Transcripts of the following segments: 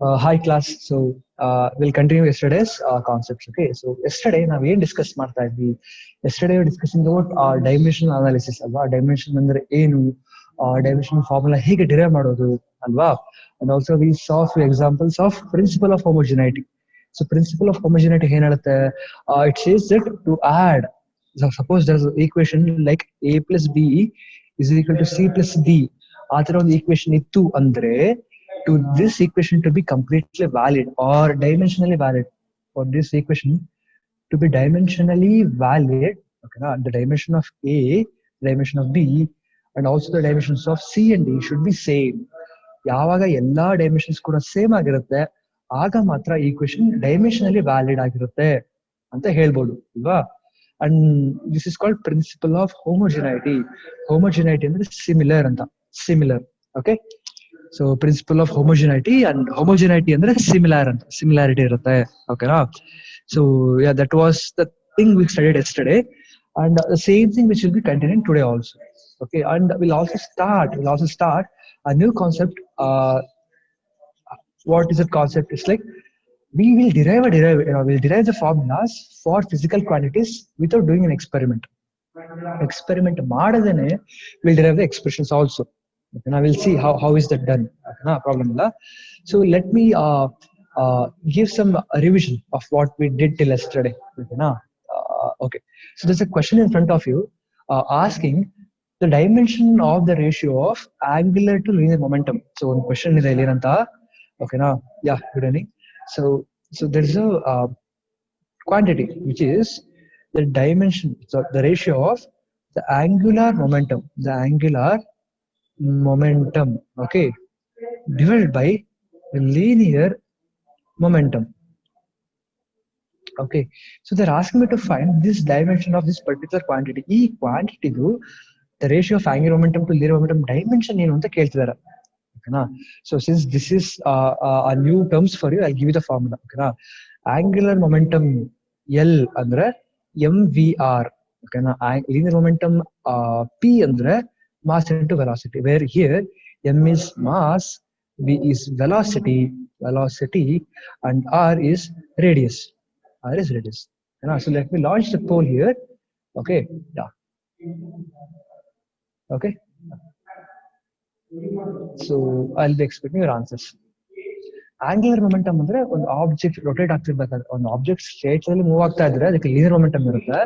Hi class. We'll continue yesterday's concepts. Okay. So yesterday ನಾವು ಏನ್ discuss ಮಾಡ್ತಾ ಇದ್ವಿ? Yesterday we were discussing about dimensional analysis ಅಲ್ವಾ? Dimension ಅಂದ್ರೆ ಏನು? Dimensional formula ಹೇಗೆ ಡಿರೈವ್ ಮಾಡೋದು ಅಲ್ವಾ? And also we saw few examples of principle of homogeneity. So principle of homogeneity ಏನ್ ಹೇಳುತ್ತೆ? It says that to add. So suppose there's an equation like a plus b is equal to c plus d. ಆ ತರ ಒಂದು equation ಇತ್ತು ಅಂದ್ರೆ to this equation to be completely valid or dimensionally valid, for this equation to be dimensionally valid, okay, the dimension of A, dimension of B, and also the dimensions of C and D should be same. ಯಾವಾಗ ಎಲ್ಲಾ dimensions ಕೂಡ same ಆಗಿರುತ್ತೆ ಆಗ ಮಾತ್ರ equation ಡೈಮೆನ್ಷನಲಿ valid ಆಗಿರುತ್ತೆ ಅಂತ ಹೇಳ್ಬೋದು ಅಲ್ವಾ. And this is called principle of homogeneity. Homogeneity ಅಂದ್ರೆ ಸಿಮಿಲರ್ ಅಂತ, similar. Okay, so principle of homogeneity and homogeneity ಅಂದ್ರೆ ಸಿಮಿಲರ್ ಅಂತ, ಸಿಮಿಲಾರಿಟಿ ಇರುತ್ತೆ. ಓಕೆನಾ? So yeah, that was the thing we studied yesterday and the same thing which will be continuing today also. Okay, and we'll also start a new concept. What is that concept? It's like we will derive the formulas for physical quantities without doing an experiment. Experiment ಮಾಡದೇನೆ we'll derive the expressions also. Okay, now we'll see how is that done. Okay, no problem illa. So let me give some revision of what we did till yesterday. Okay, na? Okay, so there's a question in front of you asking the dimension of the ratio of angular to linear momentum. So one question is ಇಲ್ಲಿ ಅಂತ. Okay, na? Yeah, good evening. So there is a quantity which is the dimension, so the ratio of the angular momentum, okay, divided by the linear momentum. Okay, so they're asking me to find this dimension of this particular quantity. E quantity do the ratio of angular momentum to linear momentum dimension ಏನು ಅಂತ ಕೇಳ್ತಿದ್ದಾರೆ. ಓಕೆನಾ? So since this is a new terms for you, I'll give you the formula. ಓಕೆನಾ? angular momentum L ಅಂದ್ರೆ mvr. ಓಕೆನಾ? linear momentum P ಅಂದ್ರೆ mass into velocity, where here m is mass, v is velocity, and r is radius. So let me launch the poll here. Okay, yeah. Okay, so I'll be expecting your answers. Angular momentum ಅಂದ್ರೆ ಒಂದು object rotate ಆಗ್ತಿರ್ಬೇಕಾದ್ರೆ, ಒಂದು object straight ಅಲ್ಲಿ move ಆಗ್ತಾ ಇದ್ರೆ ಅದಕ್ಕೆ linear momentum ಇರುತ್ತೆ.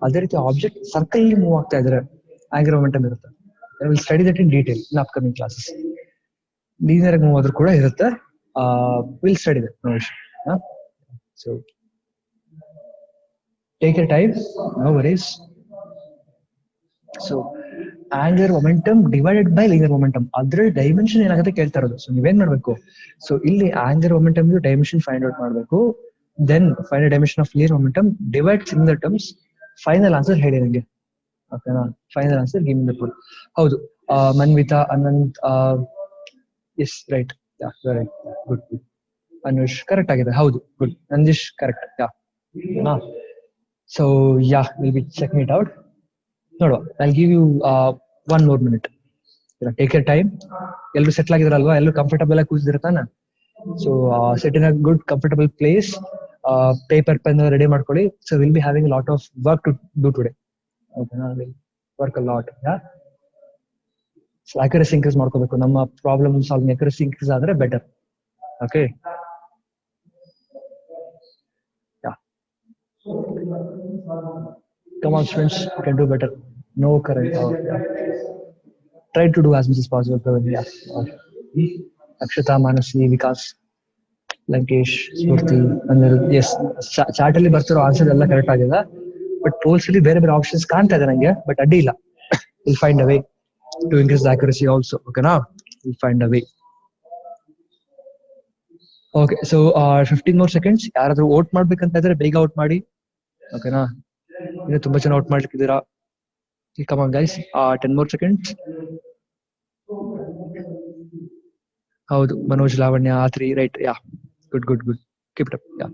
ಅದೇ ರೀತಿ ಆಬ್ಜೆಕ್ಟ್ ಸರ್ಕಲ್ ಅಲ್ಲಿ ಮೂವ್ ಆಗ್ತಾ ಇದ್ರೆ ಆಂಗುಲರ್ ಮೊಮೆಂಟಮ್ ಇರುತ್ತೆ. I will study that in detail in upcoming classes. Linear ಆಗಿ ಮೂವ್ ಆದ್ರೂ ಕೂಡ ಇರುತ್ತೆ. We'll study that, no issue. So take your time, no worries. So angular momentum divided by linear momentum, ಅದರ dimension ಏನಾಗುತ್ತೆ ಕೇಳ್ತಾ ಇರೋದು. So ನೀವೇನ್ ಮಾಡ್ಬೇಕು, ಸೊ ಇಲ್ಲಿ angular momentum dimension find out ಮಾಡಬೇಕು, then find dimension of linear momentum, divide similar terms, final answer ಹೇಳಿ ನಂಗೆ. ಓಕೆನಾ? Final answer give me the full. ಹೌದು, Manvitha, Anant, yes right, yeah right, good. Anush correct ಆಗಿದೆ, ಹೌದು, good. Nandish correct, yeah. So yeah, we'll be checking it out. No, I'll give you 1 more minute. Take your time. ಎಲ್ಲರೂ settle ಆಗಿದ್ರಲ್ವಾ? ಎಲ್ಲರೂ comfortable ಆಗಿ ಕೂತಿದ್ದೀರ ತಾನೆ? So set in a good comfortable place. Paper pen ready ಮಾಡ್ಕೊಳ್ಳಿ. So will be having lot of work to do today. ಓಕೆನಾ? Will work a lot. So accuracy increase ಮಾಡ್ಕೋಬೇಕು. ನಮ್ಮ ಪ್ರಾಬ್ಲಮ್ ಸಾಲ್ವಿಂಗ್ ಅಕ್ಯುರಸಿ ಇನ್ಕ್ರೀಸ್ ಆದ್ರೆ better. Okay, come on students, you can do better. No current. Yeah. Try to do as much as possible, Praveen. Yeah. Akshita, Manasi, Vikas, Lankesh, Smurti, Anirudh. Yes, chart ಅಲ್ಲಿ ಬರ್ತಿರೋ answer ಎಲ್ಲ correct ಆಗಿದೆ. But poles ಅಲ್ಲಿ ಬೇರೆ ಬೇರೆ options ಕಾಣ್ತಾ ಇದೆ ನಂಗೆ, ಬಟ್ ಅಡ್ಡಿ ಇಲ್ಲ. Will find a way to increase the accuracy also. ಓಕೆನಾ? Will find a way. Okay, so 15 more seconds. ಯಾರಾದ್ರೂ ವೋಟ್ ಮಾಡ್ಬೇಕಂತ ಇದ್ರೆ ಬೇಗ ಔಟ್ ಮಾಡಿ. ಓಕೆನಾ? ಇನ್ನು ತುಂಬಾ ಜನ ಔಟ್ ಮಾಡ್ಲಿಕ್ಕಿದ್ದೀರಾ. Come on guys, 10 more seconds. ಹೌದು, ಮನೋಜ್, ಲಾವಣ್ಯ, ಆತ್ರಿ, right, yeah, good. Keep it up. Yeah.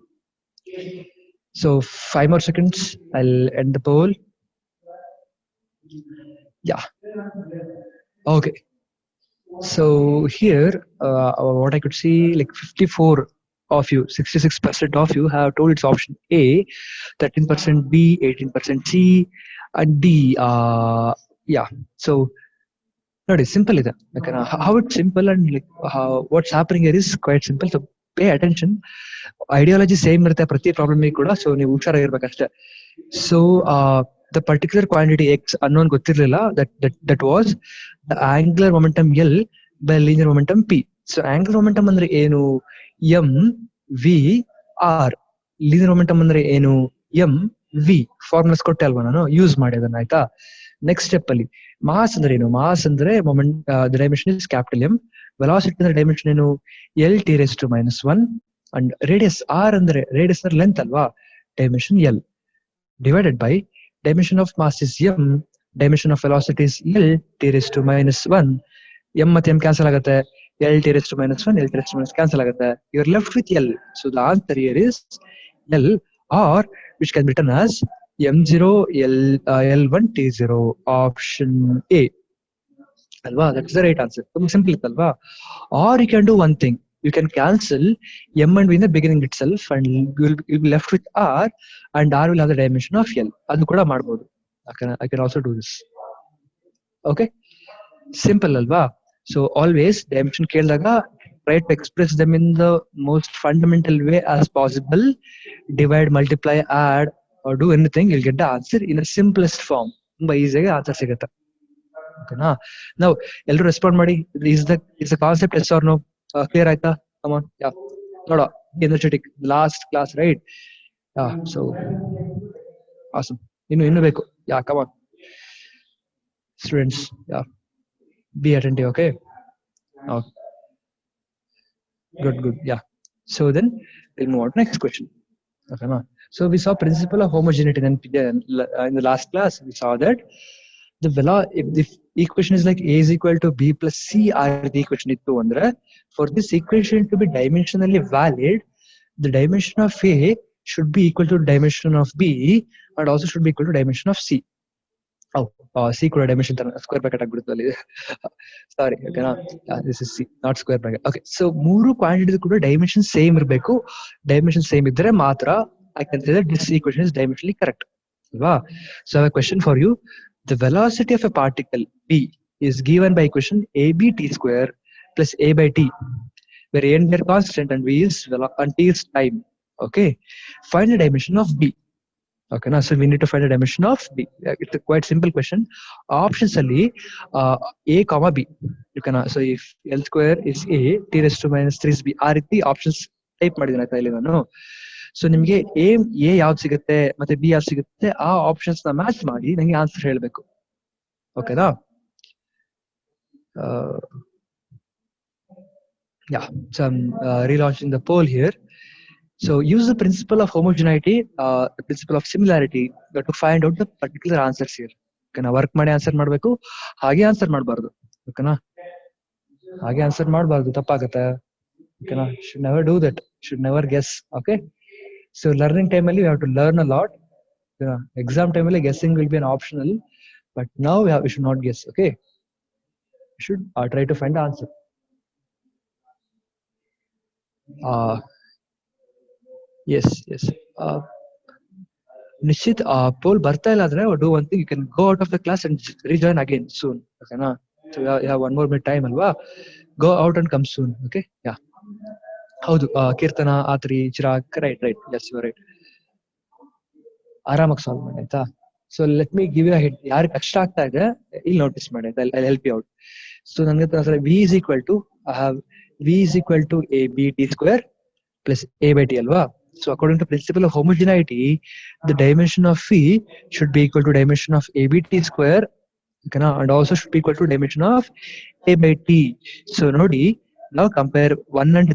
So 5 more seconds. I'll end the poll. Yeah. Okay. So here, what I could see, like 54 of you, 66% of you have told it's option A, 13% B, 18% C, and D. Yeah. So ನೋಡಿ simple ಇದೆ. ಯಾಕಂದ್ರೆ how it's simple and like how what's happening here is quite simple. So pay attention. Ideology same ಇರುತ್ತೆ ಪ್ರತಿ problem ಕೂಡ. So ನೀವು ಹುಷಾರಾಗಿರ್ಬೇಕಷ್ಟೇ. So the particular quantity x unknown ಗೊತ್ತಿರಲಿಲ್ಲ. that was the angular momentum L by linear momentum P. So angular momentum ಅಂದ್ರೆ ಏನು? m v r. linear momentum ಅಂದ್ರೆ ಏನು? m v. ಫಾರ್ಮುಲಾಸ್ ಕೊಟ್ಟೆ ಅಲ್ವಾ ನಾನು, ಯೂಸ್ ಮಾಡಿ ಅದನ್ನ, ಆಯ್ತಾ? ನೆಕ್ಸ್ಟ್ ಸ್ಟೆಪ್ ಅಲ್ಲಿ ಮಾಸ್ ಅಂದ್ರೆ ಏನು? ಮಾಸ್ ಅಂದ್ರೆ moment, the dimension is capital M. Velocity ಅಂದ್ರೆ ಡೈಮೆನ್ಷನ್ ಏನು? L T raise to -1. And radius R ಅಂದ್ರೆ, ರೇಡಿಯಸ್ ಅಂದ್ರೆ ಲೆಂತ್ ಅಲ್ವಾ, dimension L. Divided by dimension of mass is m, dimension of velocity is l t raised to -1. m ಮತ್ತೆ m cancel ಆಗುತ್ತೆ, l t raised to -1, l t raised to -1 cancel ಆಗುತ್ತೆ. You are left with l. So the answer here is l, or which can be written as m0 l1 t0, option A. ಅಲ್ವಾ? That's the right answer. ತುಂಬಾ simple ಇತ್ತಲ್ವಾ? Or you can do one thing. You can cancel m and v in the beginning itself, and you'll be left with r, and r will have the dimension of l. ಅದು ಕೂಡ ಮಾಡಬಹುದು. I can also do this. Okay, simple alva. So always dimension ಕೇಳಿದಾಗ try to express them in the most fundamental way as possible. Divide, multiply, add, or do anything, you'll get the answer in the simplest form. ತುಂಬಾ ಈಸಿಯಾಗಿ answer ಸಿಗುತ್ತೆ. ಓಕೆನಾ? ನಾವು ಎಲ್ಲರೂ respond ಮಾಡಿ. is the concept yes or no clear ಆಯ್ತಾ? Come on, yeah, ನೋಡ, energetic, last class, right? Yeah, so awesome. ಇನ್ನು ಬೇಕು. Yeah, come on students, yeah, be attentive. Okay, oh, good, yeah. So then we'll move on to next question. Okay, na? So we saw principle of homogeneity. Then in the last class we saw that if the equation is like a is equal to b plus c are the equation ittu andre, for this equation to be dimensionally valid, the dimension of a should be equal to dimension of b, and also should be equal to dimension of c. C ಕೂಡ dimension ತರ square bracket ಆಗ್ಬಿಡುತ್ತೆ ಅಲ್ಲಿ. ಸಾರಿ, ಓಕೆನಾ? This is C, not square bracket. Okay, so ಮೂರು quantity ಕೂಡ dimension same ಇರಬೇಕು. Dimension same ಇದ್ರೆ ಮಾತ್ರ I can say that this equation is dimensionally correct. ಅಲ್ವಾ? So I have a question for you. The velocity of a particle b is given by equation ab t square plus a by t, where a and b are constant and v is and t is time. Okay, find the dimension of b. Okay, now so we need to find the dimension of b. It's a quite simple question. Options ಅಲ್ಲಿ a comma b. You can, so if l square is a, t raised to -3 is b. ಆ ರೀತಿ options type ಮಾಡಿದ್ದೀನಿ ಆಯ್ತಾ ಇಲ್ಲಿ ನಾನು. So ನಿಮ್ಗೆ A ಯಾವ್ದು ಸಿಗುತ್ತೆ ಮತ್ತೆ ಬಿ ಯಾವ್ದು ಸಿಗುತ್ತೆ, ಆ ಆಪ್ಷನ್ಸ್ ನ ಮ್ಯಾಚ್ ಮಾಡಿ ನಂಗೆ ಆನ್ಸರ್ ಹೇಳ್ಬೇಕು. ಓಕೆನಾ? Yeah, so I'm relaunching the poll here. So use the principle of homogeneity, the principle of similarity to find out the particular answers here. ಓಕೆನಾ? ವರ್ಕ್ ಮಾಡಿ ಆನ್ಸರ್ ಮಾಡ್ಬೇಕು, ಹಾಗೆ ಆನ್ಸರ್ ಮಾಡಬಾರ್ದು. ಓಕೆನಾ? ಹಾಗೆ ಆನ್ಸರ್ ಮಾಡಬಾರ್ದು, ತಪ್ಪಾಗತ್ತೆ. ಓಕೆನಾ? should never do that, should never guess. Okay, so learning time ಅಲ್ಲಿ we have to learn a lot. Exam time ಅಲ್ಲಿ guessing will be an optional, but now we should not guess. Okay, we should try to find the answer. Yes. Nishit, poll ಬರ್ತಾ ಇಲ್ಲ ಅಂದ್ರೆ do one thing, you can go out of the class and rejoin again soon. ಓಕೆನಾ? So you have one more minute time ಅಲ್ವಾ? Go out and come soon. Okay, yeah. ಹೌದು, Keerthana, Athri, Chirag, right, yes, you are right. ಆರಾಮಾಗಿ solve ಮಾಡಿ ಆಯ್ತಾ? So let me give you a hint. ಯಾರು ಕಷ್ಟ ಆಗ್ತಾ ಇದೆ ಇಲ್ಲಿ ನೋಟಿಸ್ ಮಾಡಿ ಆಯ್ತಾ? I help you out. So ನನಗೆ v is equal to, I have v is equal to a b t square plus a by t ಅಲ್ವಾ? So according to principle of homogeneity, the dimension of v should be equal to dimension of a b t square, okay, and also should be equal to dimension of a by t. So ನೋಡಿ, now compare 1 and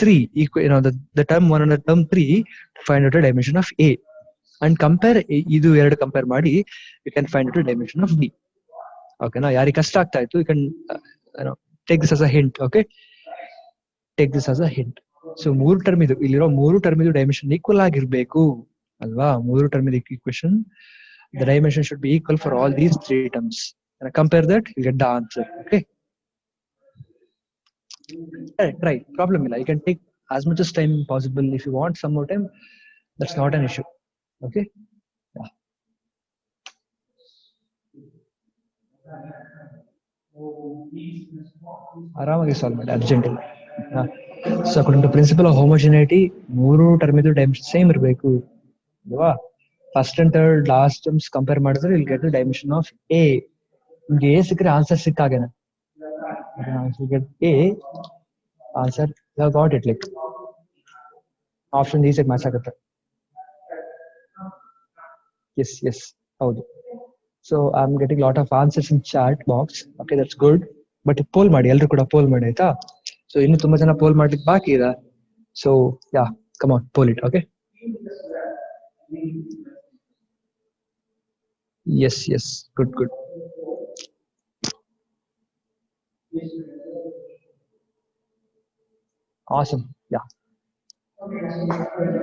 3, equal, the term 1 and the term 3 to find out the dimension of a, and compare ಇದು ಎರಡು compare ಮಾಡಿ you can find out the dimension of b. ಓಕೆನಾ? ಯಾರಿಗೆ ಕಷ್ಟ ಆಗ್ತಾ ಇತ್ತು, you can take this as a hint. Okay, take this as a hint. So ಮೂರು term ಇದು, ಇಲ್ಲಿರೋ ಮೂರು ಟರ್ಮ್ ಇದು ಡೈಮೆನ್ಷನ್ ಈಕ್ವಲ್ ಆಗಿರ್ಬೇಕು ಅಲ್ವಾ? ಮೂರು ಟರ್ಮ್ ಇದು equation, the dimension should be equal for all these three terms. And compare that, you get the answer. Okay, Try. Problem illa. You can take as much as time possible. If you want some more time, that's not an issue. Okay. Yeah. ಆರಾಮಾಗಿ solve ಮಾಡಿ, urgent ಇಲ್ಲ. So according to principle of homogeneity, ಮೂರು term ಇದು dimension same ಇರಬೇಕು ಅಲ್ವಾ. First and third last terms compare ಮಾಡಿದ್ರೆ ಇಲ್ಲಿ get dimension of a. ನಿಮ್ಗೆ ಎ ಸಿಕ್ಕರೆ ಆನ್ಸರ್ ಸಿಕ್ಕಾಗೇನ. Get a answer got it, like option ಈಸಿಯಾಗಿ ಮ್ಯಾಚ್ ಆಗುತ್ತೆ. ಎಸ್ ಎಸ್ ಹೌದು. So I am getting lot of answers in chat box. Okay, that's good. But poll ಮಾಡಿ, ಎಲ್ಲರೂ ಕೂಡ pole ಮಾಡಿ ಆಯ್ತಾ. ಸೊ ಇನ್ನು ತುಂಬಾ ಜನ ಪೋಲ್ ಮಾಡ್ಲಿಕ್ಕೆ ಬಾಕಿ ಇದೆ. So yeah, come on, poll it. Okay, yes yes, good good. Awesome. Yeah.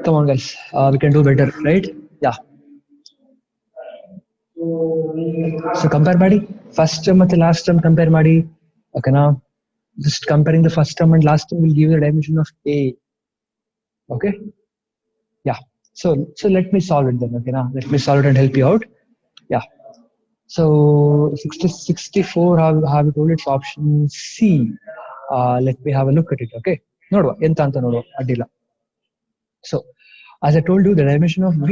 Come on, guys. We can do better, right? Yeah. So compare ಮಾಡಿ, first term ಮತ್ತು last term compare ಮಾಡಿ. Okay, now just comparing the first term and last term will give you the dimension of A. Okay. Yeah. So let me solve it then. Okay, now let me solve it and help you out. Yeah. So 64, have you told it's option C. Let me have a look at it. Okay. ನೋಡುವ ಎಂತ ಅಂತ ನೋಡುವ, ಅಡ್ಡಿಲ್ಲ. So as I told you, the dimension of V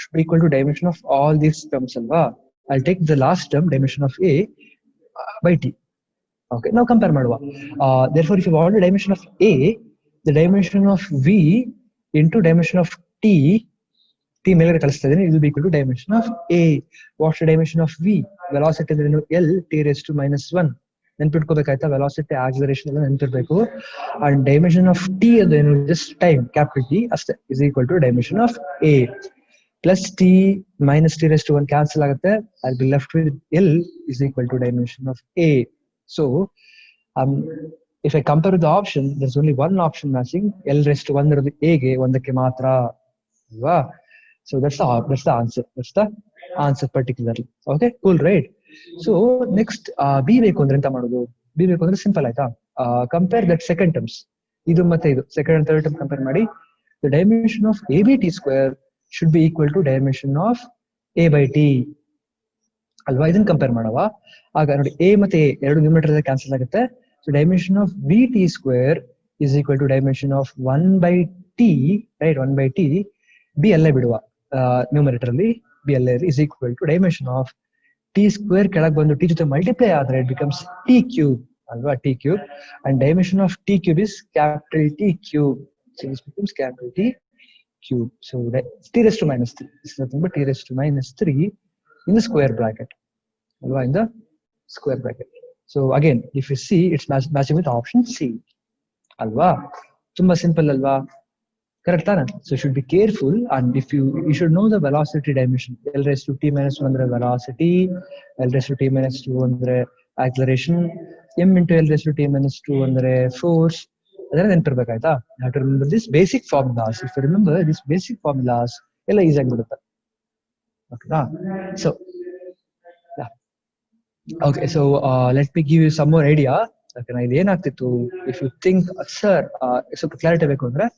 should be equal to dimension of all these terms alva. I'll take the last term, dimension of A, by T. Okay, now compare ಮಾಡುವ. Therefore, if you want the dimension of A, the dimension of V into dimension of T ಮೇಲ್ಗಡೆ ಕಳಿಸ್ತಾ ಇದ್ದೀನಿ, it will be equal to dimension of A. What's the dimension of V? Velocity ಅಂದ್ರೆ L, T raised to -1. ನೆನ್ಪಿಟ್ಕೋಬೇಕಾಯ್ತಾ, velocity acceleration ಎಲ್ಲ ನೆನ್ಪಿರ್ಬೇಕು. And dimension of T ಅದೇನು, just time, capital T ಅಷ್ಟೇ, is equal to dimension of a plus T minus T raised 1 cancel ಆಗುತ್ತೆ. I be left with L is equal to dimension of a. So if I compare with the option, there is only one option matching. L raised 1 ಇರೋದು ಎಗೆ, ಒಂದಕ್ಕೆ ಮಾತ್ರ ಅಲ್ವಾ. So that's the answer particularly. Okay, cool, right. So next B ಬೇಕು ಅಂದ್ರೆ ಎಂತ ಮಾಡೋದು? B ಬೇಕು ಅಂದ್ರೆ ಸಿಂಪಲ್ ಆಯ್ತಾ. ಕಂಪೇರ್ ದಟ್ ಸೆಕೆಂಡ್ ಟರ್ಮ್ಸ್, ಇದು ಮತ್ತೆ ಇದು second and third term compare ಮಾಡಿ. The dimension of A b t square should be equal to dimension of a by t ಅಲ್ವಾ. ಇದನ್ನ ಕಂಪೇರ್ ಮಾಡುವ. ಆಗ ನೋಡಿ, ಎ ಮತ್ತೆ ಎ ಎರಡು ನ್ಯೂಮರೇಟರ್ ಕ್ಯಾನ್ಸಲ್ ಆಗುತ್ತೆ. So dimension of b t square is equal to dimension of 1/t, right, 1/t. B ಅಲ್ಲೇ ಬಿಡುವ, ನ್ಯೂಮರೇಟರ್ ಅಲ್ಲಿ ಬಿ ಅಲ್ಲೇ is equal to dimension of t square ಕೆಳಗೆ ಬಂದು ಟಿ ಜೊತೆ ಮಲ್ಟಿಪ್ಲೈ ಆದ್ರೆ ಇಟ್ ಬಿಕಮ್ಸ್ ಟಿ ಕ್ಯೂಬ್ ಅಲ್ವಾ, t cube. And dimension of t cube is capital T cube. So this becomes capital T cube. So t raised to -3 is nothing but t raised to -3 in the square bracket alva, in the square bracket. So again, if you see, it's matching with option C alva. Tumba simple alva, correct tana? So you should be careful, and if you should know the velocity dimension. L raised to t minus 1 andre velocity, L raised to t minus 2 andre acceleration, m into L raised to t minus 2 andre force. ಅದನ್ನ ನೆನಪಿರ್ಬೇಕಾಯ್ತಾ. Have to remember this basic formulas. If you remember this basic formulas, ಎಲ್ಲ easy ಆಗಿಬಿಡುತ್ತೆ. ಓಕೆನಾ? So okay, so let me give you some more idea. ಓಕೆನಾ? ಇದು ಏನಾಗ್ತಿತ್ತು, if you think sir ಸ್ವಲ್ಪ clarity ಬೇಕು ಅಂದ್ರೆ,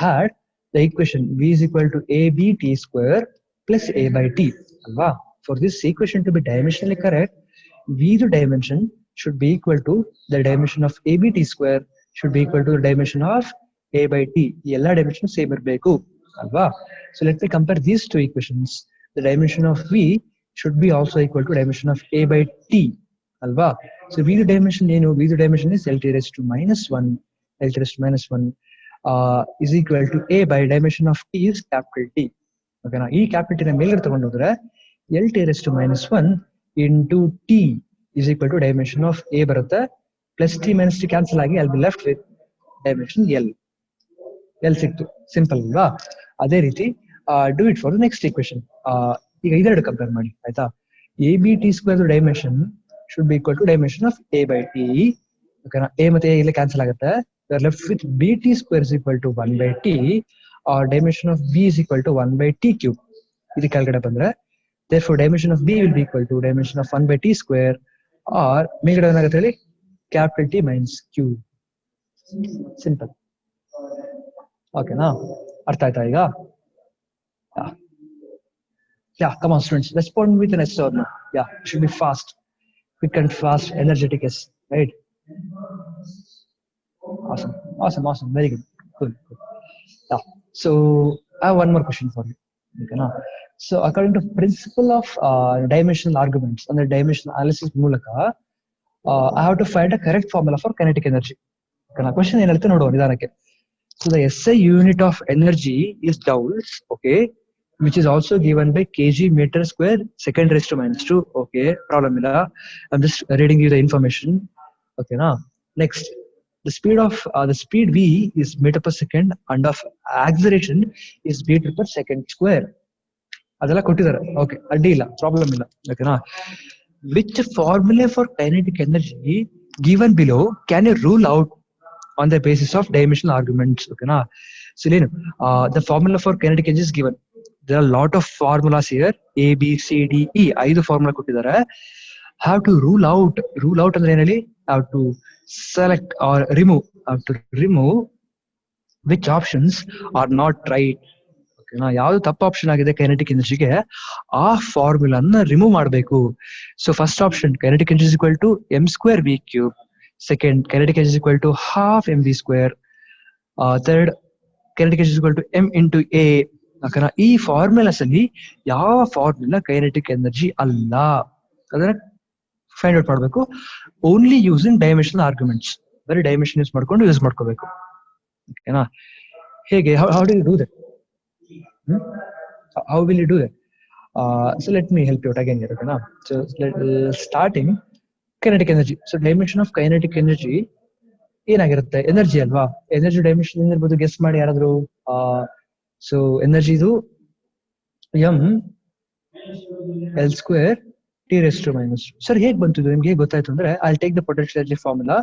had the equation v is equal to ab t square plus a by t ಅಲ್ವಾ. For this equation to be dimensionally correct, v ದು dimension should be equal to the dimension of ab t square should be equal to the dimension of a by t. ಎಲ್ಲ dimension same ಇರಬೇಕು ಅಲ್ವಾ. So let me compare these two equations. The dimension of v should be also equal to dimension of a by t ಅಲ್ವಾ. So v the dimension ಏನು, v the dimension is L t raised to -1, L t raised to -1 is equal to a by dimension of t is capital T. ಓಕೆನಾ? ಈ capital T ನ ಮೇಲ್ಗಡೆ ತಗೊಂಡು ಹೋದ್ರೆ L t raised to -1 into t is equal to dimension of a ಬರುತ್ತೆ, plus T minus T cancel ಆಗಿ I will be left with dimension L ಸಿಕ್ತು. Simple ಅಲ್ವಾ? ಅದೇ ರೀತಿ do it for the next equation. ಈಗ ಇದೆರಡು compare ಮಾಡಿ ಆಯ್ತಾ. A b t square dimension should be equal to dimension of a by t. ಓಕೆನಾ? ಎ ಮತ್ತೆ ಎ ಇಲ್ಲಿ ಕ್ಯಾನ್ಸಲ್ ಆಗುತ್ತೆ. We are left with b t square is equal to 1/t, dimension of b is equal to 1/t cube. ಇದು ಕೆಳಗಡೆ ಬಂದ್ರೆ therefore dimension of b will be equal to dimension of 1/t square, or ಮೇಲ್ಗಡೆ ಏನಾಗುತ್ತೆ ಹೇಳಿ, capital T minus Q. Simple. ಓಕೆನಾ, ಅರ್ಥ ಆಯ್ತಾ ಈಗ? Yeah, come on students, respond with an yes or no. Yeah, it should be fast, quick and fast, energetic yes, right? Awesome, awesome, awesome, very good, good, good. Yeah, so I have one more question for you. Okay, now, so according to principle of dimensional arguments and the dimensional analysis ಮೂಲಕ I have to find a correct formula for kinetic energy. Okay, now question ಏನಿರುತ್ತೆ ನೋಡುವ ನಿಧಾನಕ್ಕೆ. So the SI unit of energy is joules, okay, which is also given by kg meter square second raised to minus 2. Okay, problem illa. I'm just reading you the information. Okay, now next, the speed v is meter per second and of acceleration is meter per second square. ಅದೆಲ್ಲ ಕೊಟ್ಟಿದ್ದಾರೆ. Okay, ಅಡ್ಡಿ ಇಲ್ಲ, problem ಇಲ್ಲ. ಓಕೆನಾ, which formula for kinetic energy given below can you rule out on the basis of dimensional arguments? Okay, na? So the formula for kinetic energy is given. There are a lot of formulas here, A, B, C, D, E. 5 formula ಕೊಟ್ಟಿದ್ದಾರೆ. Have to rule out ಅಂದ್ರೆ ಏನಲ್ಲಿ, have to select or remove which options are not right. Okay, ನಾ ಯಾವ್ದು ತಪ್ಪು option ಆಗಿದೆ kinetic ಎನರ್ಜಿಗೆ, ಆ ಫಾರ್ಮುಲಾನ ರಿಮೂವ್ ಮಾಡಬೇಕು. So first option kinetic energy is equal to m square v cube. Second, kinetic energy is equal to half mv square. Third, kinetic energy is equal to m into a. Okay, ಈ formulas ಅಲ್ಲಿ ಯಾವ formula kinetic energy ಅಲ್ಲ ಅದನ್ನ find out ಮಾಡಬೇಕು. Only using dimensional arguments, ಬರೀ dimension use ಮಾಡ್ಕೊಂಡು use ಮಾಡ್ಕೋಬೇಕು. ಓಕೆನಾ, ಹೇಗೆ, how do you do that? How will you do that? So let me help you out again here. Okay, na? So starting kinetic energy. So dimension of kinetic energy ಏನಾಗಿರುತ್ತೆ? Energy ಅಲ್ವಾ? Energy dimension ಏನಿರ್ಬೋದು guess ಮಾಡಿ ಯಾರಾದ್ರು. So energy ಇದು m L square T raised to minus 2. Sir ಹೇಗೆ ಬಂತು ನಿಮ್ಗೆ, ಹೇಗೆ ಗೊತ್ತಾಯ್ತು ಅಂದ್ರೆ, I'll take the potential energy formula.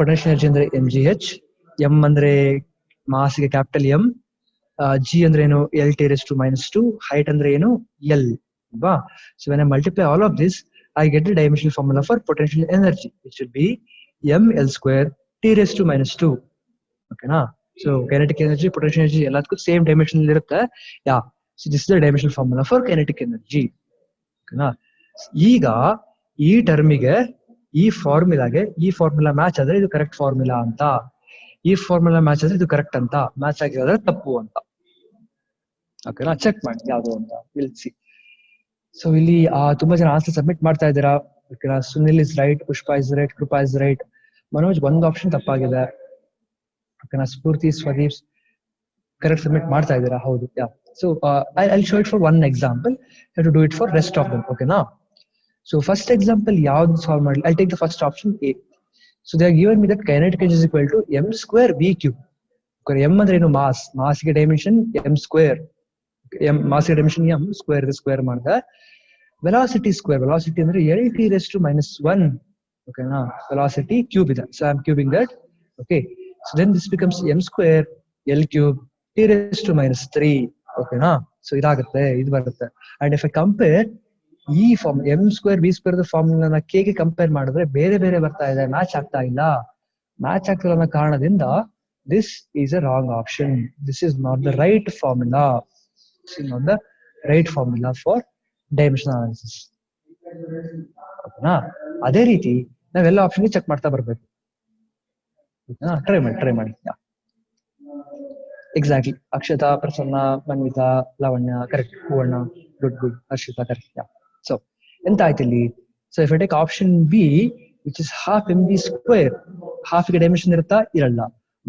Potential energy ಅಂದ್ರೆ mgh, m ಅಂದ್ರೆ ಮಾಸ್ ಗೆ ಕ್ಯಾಪಿಟಲ್ M, G ಅಂದ್ರೆ ಏನು L T raised to minus 2, height ಅಂದ್ರೆ ಏನು L ಅಲ್ವಾ? So when I multiply all of this, I get the dimensional formula for potential energy, which should be m L square T raised to minus 2. ಓಕೆನಾ? So kinetic energy, potential energy ಎಲ್ಲದಕ್ಕೂ same dimension ಇರುತ್ತೆ. Yeah, so this is the dimensional formula for kinetic energy. ಓಕೆನಾ? ಈಗ ಈ ಟರ್ಮಿಗೆ ಈ formula match ಆದ್ರೆ ಇದು correct formula ಅಂತ, ಈ ಫಾರ್ಮುಲಾ ಮ್ಯಾಚ್ ಆದ್ರೆ ಇದು ಕರೆಕ್ಟ್ ಅಂತ, ಮ್ಯಾಚ್ ಆಗಿರೋದ್ರೆ ತಪ್ಪು ಅಂತ. ಓಕೆನಾ, ಚೆಕ್ ಮಾಡಿ ಯಾವುದು ಅಂತ, ವಿಲ್ ಸಿ. ಸೊ ಇಲ್ಲಿ ತುಂಬಾ ಜನ ಆನ್ಸರ್ ಸಬ್ಮಿಟ್ ಮಾಡ್ತಾ ಇದ್ದೀರಾ. ಓಕೆನಾ, Sunil is right, Pushpa is right, Krupa is right, Manoj ಒಂದು ಆಪ್ಷನ್ ತಪ್ಪಾಗಿದೆ. ಓಕೆನಾ, ಸ್ಫೂರ್ತಿ, ಸ್ವದೀಪ್ ಕರೆಕ್ಟ್ ಸಬ್ಮಿಟ್ ಮಾಡ್ತಾ ಇದ್ದೀರಾ. ಹೌದು, yeah. So I show it for one example, have to do it for rest of them. ಓಕೆನಾ, ಸೊ ಫಸ್ಟ್ ಎಕ್ಸಾಂಪಲ್ ಯಾವ್ದು ಸಾಲ್ವ್ ಮಾಡಲಿ? I take the first option a. So they are given me that kinetic energy is equal to m square v cube. m ಅಂದ್ರೆ ಏನು? Mass ಗೆ dimension m square, mass ಗೆ dimension m square ಮಾಡಿದ velocity ಅಂದ್ರೆ L T raised to minus 1. ಓಕೆನಾ, velocity cube ಇದೆ, so I am ಕ್ಯೂಬಿಂಗ್ that. Okay, so then this becomes m square L cube T raised to minus 3. ಓಕೆನಾ, so ಇದಾಗುತ್ತೆ, ಇದು ಬರುತ್ತೆ. And if I compare ಈ form m square v square ಫಾರ್ಮುಲಾನ k ಗೆ compare ಮಾಡಿದ್ರೆ ಬೇರೆ ಬೇರೆ ಬರ್ತಾ ಇದೆ, ಮ್ಯಾಚ್ ಆಗ್ತಾ ಇಲ್ಲ. ಮ್ಯಾಚ್ ಆಗ್ತಿಲ್ಲ ಅನ್ನೋ ಕಾರಣದಿಂದ this is a wrong option. This is not the right formula. This is not the right formula for dimensional analysis. ಓಕೆನಾ, ಅದೇ ರೀತಿ ನಾವೆಲ್ಲ ಆಪ್ಷನ್ಗೆ ಚೆಕ್ ಮಾಡ್ತಾ ಬರ್ಬೇಕು. ಓಕೆನಾ, ಟ್ರೈ ಮಾಡಿ. Exactly, Akshata, Prasanna, Manvitha, Lavanya correct, Huvanna good, Harshita correct. Yeah, so ಎಂತ ಆಯ್ತು ಇಲ್ಲಿ? So if I take option b which is half mv square, half ಗೆ ಡೈಮೆನ್ಷನ್ ಇರುತ್ತಾ? ಇರಲ್ಲ.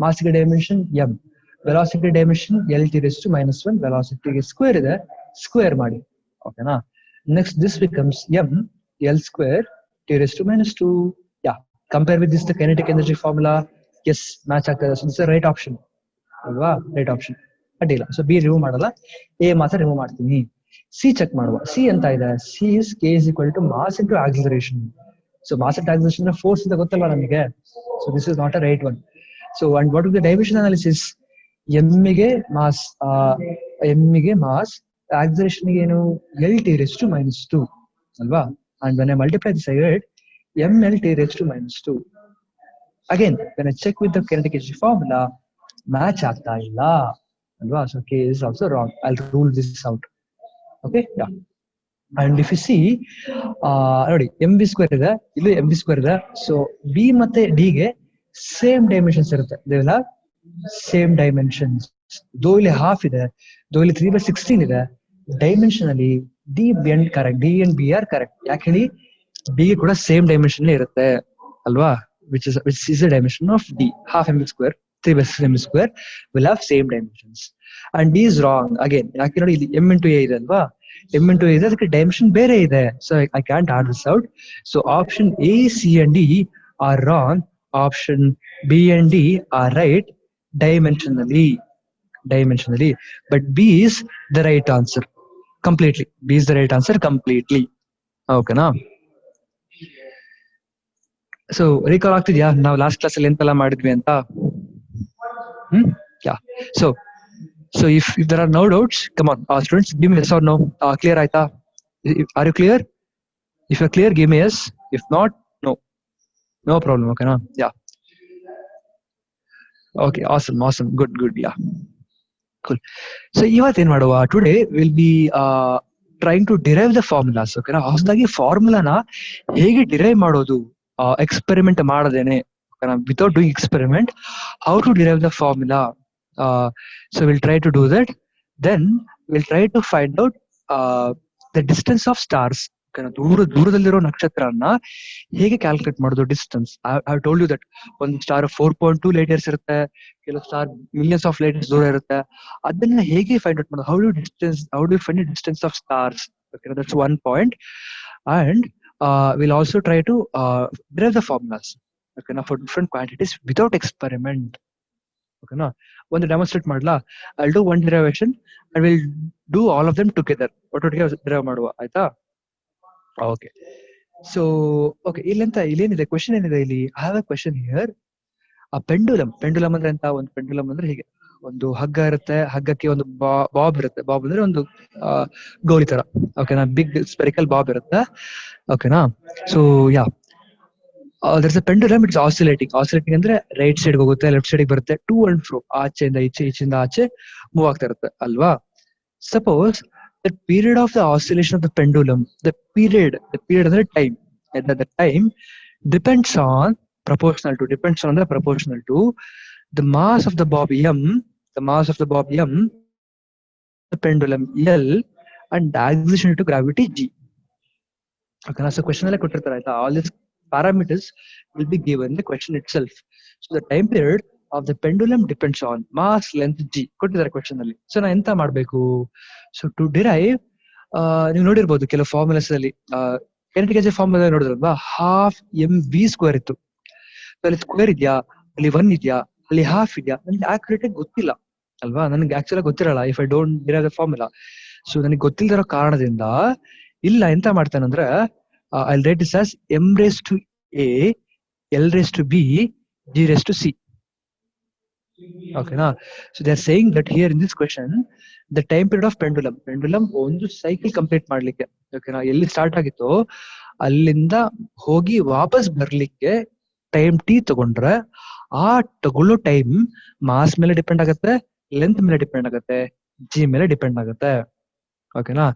ಮಾಸ್ ಗೆ dimension m, velocity dimension L T raised to minus 1, ವೆಲಾಸಿಟಿಗೆ ಸ್ಕ್ವೇರ್ ಇದೆ, ಸ್ಕ್ವೇರ್ ಮಾಡಿ. ಓಕೆನಾ, next this becomes m L square T raised to minus 2. Yeah, compare with this the kinetic energy formula. Yes, match ಆಗ್ತದೆ. So this right option ಅಲ್ವಾ? Right option, ಅಡ್ಡಿಲ್ಲ. So b remove ಮಾಡಲ್ಲ, a ಮಾತ್ರ remove ಮಾಡ್ತೀನಿ. C check ಮಾಡುವ. C ಅಂತ ಇದೆ, c is K is equal to mass into acceleration. So mass into acceleration force ಅಂತ ಗೊತ್ತಲ್ಲ ನಮಗೆ. So this is not a right one. So and what is the dimension analysis? ಎಮ್ಮಿಗೆ mass, acceleration ಏನು? L T raised to minus 2 ಅಲ್ವಾ? And when I multiply this I get m L T raised to minus 2. again when I check with the kinetic energy formula, match ಆಗ್ತಾ ಇಲ್ಲ ಅಲ್ವಾ. So K is also wrong. I'll rule this out. Okay, yeah. And if you see, ನೋಡಿ mv square ಇದೆ, ಇಲ್ಲಿ mv square ಇದೆ. So b ಮತ್ತೆ d ಗೆ same dimensions ಇರುತ್ತೆ. They will have same dimensions. Though ಇಲ್ಲಿ half ಇದೆ, though ಇಲ್ಲಿ 3/16 ಇದೆ, ಡೈಮೆನ್ಷನ್ ಅಲ್ಲಿ d and correct, d and b are correct. ಯಾಕೆ ಹೇಳಿ, b ಗೆ ಕೂಡ ಸೇಮ್ ಡೈಮೆನ್ಷನ್ ಇರುತ್ತೆ ಅಲ್ವಾ, which is the dimension of d. Half mv square, 3/16 mv square will have same dimensions. And d is wrong again. ಯಾಕೆ ನೋಡಿ, ಇಲ್ಲಿ m into a ಇದೆ ಅಲ್ವಾ, m into a ಇದೆ, ಅದಕ್ಕೆ ಡೈಮೆನ್ಷನ್ ಬೇರೆ ಇದೆ. So I can't add this out. So option a, c and d are wrong. Option b and d are right dimensionally. But b is the right answer completely. B is the right answer completely. Okay na. So recall ಆಗ್ತಿದ್ಯಾ ನಾವು last class ಅಲ್ಲಿ ಎಂತೆಲ್ಲ ಮಾಡಿದ್ವಿ ಅಂತ? Yeah. So if there are no doubts, come on, students, give me yes or no. Clear ಆಯ್ತಾ? Are you clear? If you're clear, give me yes. If not, no problem. Okay na. Yeah. Okay, awesome, good, yeah, cool. So ಇವತ್ತು ಏನ್ ಮಾಡುವ, today we'll be trying to derive the formulas. Okay ನಾ, ಹೊಸದಾಗಿ ಫಾರ್ಮುಲಾನ ಹೇಗೆ derive ಮಾಡೋದು, experiment ಮಾಡದೇನೆ, without doing experiment, how to derive the formula. So we'll try to do that. Then we'll try to find out the distance of stars. ದೂರದಲ್ಲಿರೋ ನಕ್ಷತ್ರನ ಹೇಗೆ calculate ಮಾಡೋದು, distance. I told you that ಒಂದು star 4.2 light years ಇರುತ್ತೆ, ಕೆಲವು star millions of light years ದೂರ ಇರುತ್ತೆ. ಅದನ್ನ ಹೇಗೆ ಫೈಂಡ್ ಔಟ್ ಮಾಡೋದು, how do find the distance of stars. That's one point. And we'll also try to derive the formulas, okay na, for different quantities without experiment. Okay na, ಒಂದು demonstrate ಮಾಡ್ಲಾ? I'll do one derivation and we'll do all of them together. ಒಟ್ಟೊಟ್ಟಿಗೆ derive ಮಾಡುವ, ಆಯ್ತಾ? Okay. So okay, ಇಲ್ಲೇನಿದೆ question ಏನಿದೆ ಇಲ್ಲಿ? I have a question here. ಆ pendulum ಅಂದ್ರೆ ಅಂತ, ಒಂದು ಪೆಂಡುಲಮ್ ಅಂದ್ರೆ ಹೀಗೆ ಒಂದು ಹಗ್ಗ ಇರುತ್ತೆ, ಹಗ್ಗಕ್ಕೆ ಒಂದು ಬಾಬ್ ಇರುತ್ತೆ. ಬಾಬ್ ಅಂದ್ರೆ ಒಂದು ಗೋಲಿ ತರ, ಓಕೆನಾ, ಬಿಗ್ ಸ್ಪೆರಿಕಲ್ ಬಾಬ್ ಇರುತ್ತೆ, ಓಕೆನಾ. So yeah, there's a pendulum, it's oscillating ಅಂದ್ರೆ ರೈಟ್ ಸೈಡ್ ಹೋಗುತ್ತೆ, ಲೆಫ್ಟ್ ಸೈಡ್ ಬರುತ್ತೆ, ಟು ಅಂಡ್ ಫ್ರೋ, ಆಚೆಯಿಂದ ಈಚೆಯಿಂದ ಆಚೆ ಮೂವ್ ಆಗ್ತಾ ಇರುತ್ತೆ ಅಲ್ವಾ. Suppose the period of the oscillation of the pendulum, the period ಅಂದ್ರೆ time, the time depends on proportional to the mass of the bob m, the pendulum L, and the acceleration to gravity g. Okay, so question alle kottirtare aita, all these parameters will be given in the question itself. So the time period of the pendulum depends on mass, length, g ಕೊಟ್ಟಿದ್ದಾರೆ question ಅಲ್ಲಿ. So ನಾ ಎಂತ ಮಾಡ್ಬೇಕು? So to derive, ನೀವು ನೋಡಿರ್ಬೋದು ಕೆಲವು formulas ಅಲ್ಲಿ, kinetic energy formula ನೋಡಿದ್ರಲ್ವಾ, ಹಾಫ್ mv ಸ್ಕ್ವೇರ್ ಇತ್ತು. ಅಲ್ಲಿ ಸ್ಕ್ವೇರ್ ಇದೆಯಾ, ಅಲ್ಲಿ 1 ಇದೆಯಾ, ಅಲ್ಲಿ ಹಾಫ್ ಇದೆಯಾ, ನನಗೆ ಆಕ್ಯುರೇಟ್ ಆಗಿ ಗೊತ್ತಿಲ್ಲ ಅಲ್ವಾ, ನನಗೆ ಆಕ್ಚುಲಿ ಗೊತ್ತಿರಲ್ಲ if I don't derive the formula. So ನನಗೆ ಗೊತ್ತಿಲ್ಲದಿರೋ ಕಾರಣದಿಂದ ಇಲ್ಲ ಎಂತ ಮಾಡ್ತಾನಂದ್ರೆ, I'll write this as m raised to a, l raised to b, g raised to c. Okay na. So they are saying that here in this question, the time period of pendulum ಒಂದು cycle complete ಮಾಡ್ಲಿಕ್ಕೆ, ಓಕೆನಾ, ಎಲ್ಲಿ start ಆಗಿತ್ತು ಅಲ್ಲಿಂದ ಹೋಗಿ ವಾಪಸ್ ಬರ್ಲಿಕ್ಕೆ time T ತಗೊಂಡ್ರೆ, ಆ ತಗೊಳ್ಳೋ ಟೈಮ್ ಮಾಸ್ ಮೇಲೆ ಡಿಪೆಂಡ್ ಆಗುತ್ತೆ, ಲೆಂತ್ ಮೇಲೆ ಡಿಪೆಂಡ್ ಆಗುತ್ತೆ, ಜಿ ಮೇಲೆ ಡಿಪೆಂಡ್ ಆಗುತ್ತೆ, ಓಕೆನಾ.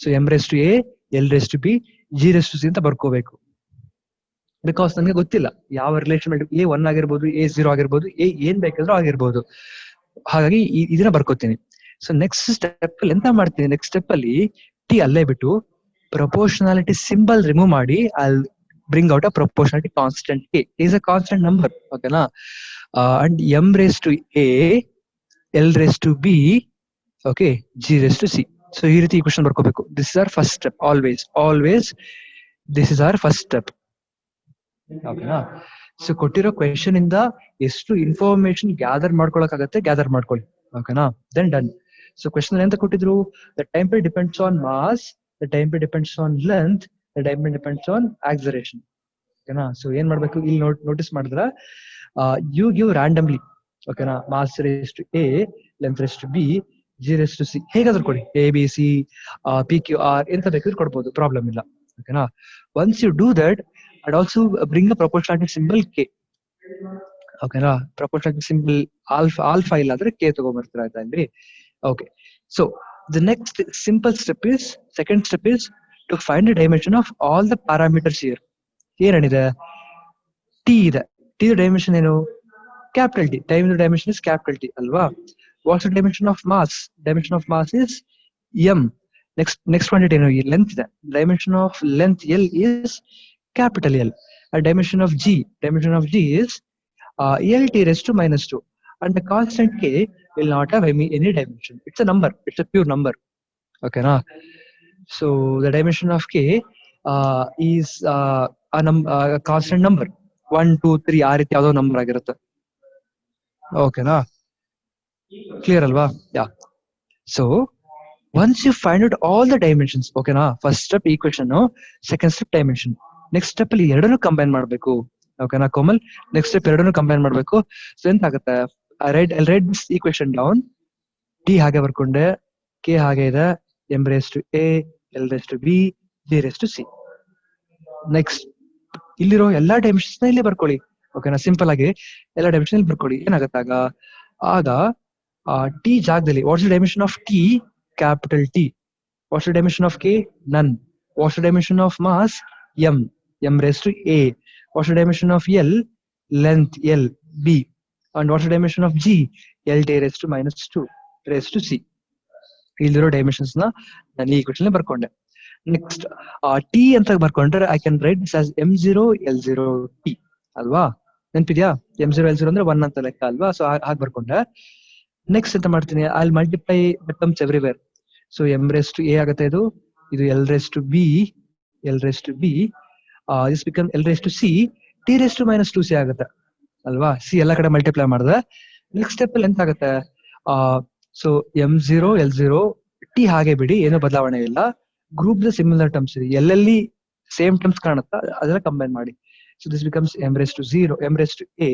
So M race to A, L race to B, G race to C ಅಂತ ಬರ್ಕೋಬೇಕು. ಬಿಕಾಸ್ ನನಗೆ ಗೊತ್ತಿಲ್ಲ ಯಾವ ರಿಲೇಷನ್ ಎ 1 ಆಗಿರ್ಬೋದು, ಎ 0 ಆಗಿರ್ಬೋದು, ಎ ಏನ್ ಬೇಕಾದ್ರೂ ಆಗಿರ್ಬೋದು. ಹಾಗಾಗಿ ಇದನ್ನ ಬರ್ಕೋತೀನಿ. ಸೊ ನೆಕ್ಸ್ಟ್ ಸ್ಟೆಪ್ ಅಲ್ಲಿ ಎಂತ ಮಾಡ್ತೀನಿ, ನೆಕ್ಸ್ಟ್ ಸ್ಟೆಪ್ ಅಲ್ಲಿ ಟಿ ಅಲ್ಲೇ ಬಿಟ್ಟು ಪ್ರಪೋರ್ಷನಾಲಿಟಿ ಸಿಂಬಲ್ ರಿಮೂವ್ ಮಾಡಿ I'll bring out a proportionality constant k. Is a constant number, okay na. And m raised to a, l raised to b, okay, g raised to c. So ಈ ರೀತಿ equation ಬರ್ಕೋಬೇಕು. This is our first step. Always this is our first step, okay na. So ಕೊಟ್ಟಿರೋ question ಇಂದ ಎಷ್ಟು information gather ಮಾಡ್ಕೊಳಕಾಗತ್ತೆ gather ಮಾಡ್ಕೊಳ್ಳಿ, okay na. Then done. So question ಎಂತ ಕೊಟ್ಟಿದ್ರು, the time period depends on mass, the time period depends on length, the time period depends on acceleration, okay na. So ಏನ್ ಮಾಡ್ಬೇಕು, ಇಲ್ಲಿ notice ಮಾಡಿದ್ರ, you give randomly, okay na, mass raised to a, length raised to b, g raised to c, ಹೇಗಾದ್ರೂ ಕೊಡಿ, a b c p q r ಎಂತ ಬೇಕಾದ್ರೂ ಕೊಡ್ಬೋದು, problem ಇಲ್ಲ, okay na. Once you do that, and also bring a proportionality symbol k, ಓಕೆನಾ. Proportional simple alpha ಇಲ್ಲ ಅಂದ್ರೆ k ತಗೊಂಡ್ಬರ್ತೀರ ಆಯ್ತಾ ಇಲ್ಲಿ. Okay, so the next simple step is, second step is to find the dimension of all the parameters here. ಏನಿದೆ, t ಇದೆ. T dimension ಏನು? Capital T. Time dimension is capital T ಅಲ್ವಾ. What's the dimension of mass? Dimension of mass is M. Next quantity ಏನು? Length ಇದೆ. Dimension of length L is capital L. A dimension of G is L t raised to -2, and the constant K will not have any dimension. It's a number. It's a pure number. Okay, na? So the dimension of K is a constant number. 1, 2, 3 ಆ ರೀತಿ ಯಾವುದೋ number ಆಗಿರುತ್ತೆ. ಓಕೆನಾ, clear ಅಲ್ವಾ? Yeah. So once you find out all the dimensions, ಓಕೆನಾ, first step equation, second step dimension. Next step ಅಲ್ಲಿ ಎರಡನ್ನೂ combine ಮಾಡಬೇಕು. ಓಕೆನಾ ಕೋಮಲ್, ನೆಕ್ಸ್ಟ್ ಸ್ಟೆಪ್ ಎರಡನ್ನೂ ಕಂಬೈನ್ ಮಾಡಬೇಕು. ಸೊ ಎಂತ ಆಗುತ್ತೆ, write this equation down. T ಹಾಗೆ ಬರ್ಕೊಂಡೆ, ಕೆ ಹಾಗೆ ಇದೆ, M race to A, L race to B, G race to c. Next ಇಲ್ಲಿರೋ ಎಲ್ಲಾ ಡೈಮೆನ್ಷನ್ಸ್ ನ ಇಲ್ಲಿ ಬರ್ಕೊಳ್ಳಿ. ಓಕೆನಾ, ಸಿಂಪಲ್ ಆಗಿ ಎಲ್ಲಾ ಡೈಮೆನ್ಷನ್ ಇಲ್ಲಿ ಬರ್ಕೊಳ್ಳಿ. ಏನಾಗತ್ತಾಗ, ಆಗ ಟಿ ಜಾಗದಲ್ಲಿ what's the dimension of T? Capital T. What's the dimension of K? None. What's the dimension of mass? M raised to A. What's the dimension of L? Length L, B. And what's the dimension of G? L t raised to -2 raised to C. ಇಲ್ಲಿರೋ ಡೈಮೆನ್ಷನ್ಸ್ ನ ನಾನು ಈ question ಬರ್ಕೊಂಡೆ. Next T ಅಂತ ಬರ್ಕೊಂಡ್ರೆ I can write this as M0 L0 T ಅಲ್ವಾ. ನೆನಪಿದ್ಯಾ? M0 L0 ಅಂದ್ರೆ 1 ಅಂತ ಲೆಕ್ಕ ಅಲ್ವಾ. ಸೊ ಹಾಗೆ ಬರ್ಕೊಂಡೆ. ನೆಕ್ಸ್ಟ್ ಎಂತ ಮಾಡ್ತೀನಿ, I will multiply the terms everywhere. So M race to A ಆಗುತ್ತೆ, ಇದು L race to B, this become L race to C, T raise to -2c ಆಗುತ್ತೆ ಅಲ್ವಾ. ಸಿ ಎಲ್ಲ ಕಡೆ ಮಲ್ಟಿಪ್ಲೈ ಮಾಡಿದ್ರೆ ನೆಕ್ಸ್ಟ್ ಸ್ಟೆಪ್ ಅಲ್ಲಿ ಎಂತ ಆಗುತ್ತೆ, ಸೊ M0 L0 ಟಿ ಹಾಗೆ ಬಿಡಿ, ಏನೋ ಬದಲಾವಣೆ ಇಲ್ಲ. ಗ್ರೂಪ್ ದ ಸಿಮಿಲರ್ ಟರ್ಮ್ಸ್ ಇದೆ, ಎಲ್ಲೆಲ್ಲಿ ಸೇಮ್ ಟರ್ಮ್ಸ್ ಕಾಣುತ್ತಾ ಅದನ್ನ ಕಂಬೈನ್ ಮಾಡಿ. So this becomes M race to A,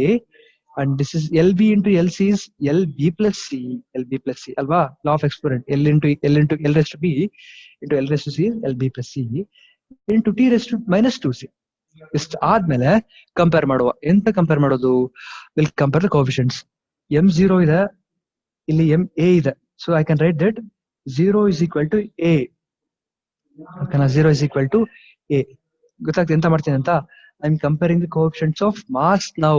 and this is LB into LC is LB plus C alva. Law of exponent, L into L raised to B into L raised to C is LB plus C into T raised to -2C. ಇಷ್ಟು ಆದ್ಮೇಲೆ compare ಮಾಡುವ. ಎಂತ compare ಮಾಡೋದು? Will compare the coefficients. M0 ಇದೆ, ಇಲ್ಲಿ MA ಇದೆ. So I can right that 0 is equal to A. ಓಕೆನಾ, 0 is equal to A. ಗೊತ್ತಾಗ್ತದೆ ಎಂತ ಮಾಡ್ತೀನಿ ಅಂತ? I'm comparing the coefficients of mass now.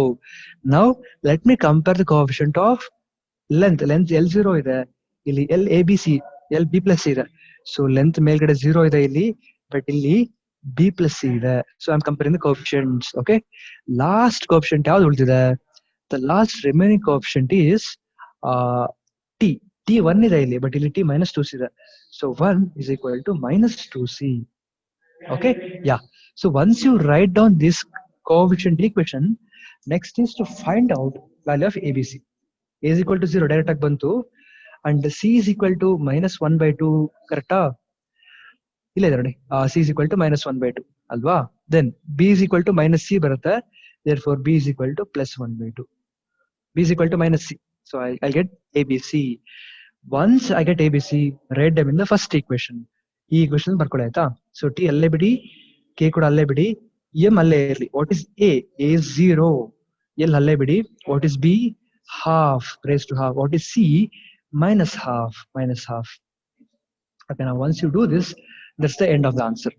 Now let me compare the coefficient of length. Length L0 ಇದೆ, ಇಲ್ಲಿ LABC, LB plus C ಇದೆ. So length ಮೇಲ್ಗಡೆ 0 ಇದೆ ಇಲ್ಲಿ, ಬಟ್ ಇಲ್ಲಿ B plus C ಇದೆ. So I'm comparing the coefficients. Okay, last coefficient ಯಾವ್ದು ಉಳಿದಿದೆ? The last remaining coefficient is T. T1 ಇದೆ ಇಲ್ಲಿ, ಬಟ್ ಇಲ್ಲಿ T -2C ಇದೆ. So 1 is equal to -2C. Okay, yeah. So once you write down this coefficient equation, next is to find out value of ABC. A is equal to 0 direct ಆಗಿ ಬಂತು, and C is equal to -1/2 ಕರೆಕ್ಟಾ? ಇಲ್ಲ ಇದೆ ನೋಡಿ, C is equal to -1/2 ಅಲ್ವಾ. Then B is equal to -C ಬರುತ್ತೆ, therefore B is equal to +1/2. B is equal to -C. So I'll get ABC. Once I get ABC, write them in the first equation. ಈ equation ಬರ್ಕೊಳ್ಳಿ ಆಯ್ತಾ. So T ಅಲ್ಲೇ ಬಿಡಿ, K ಕೂಡ ಅಲ್ಲೇ ಬಿಡಿ, M ಅಲ್ಲೇ ಇರಲಿ. What is A? A 0. L ಅಲ್ಲೇ ಬಿಡಿ. What is B? Half raise to half. What is C? -half. Okay, now once you do this, that's the end of the answer.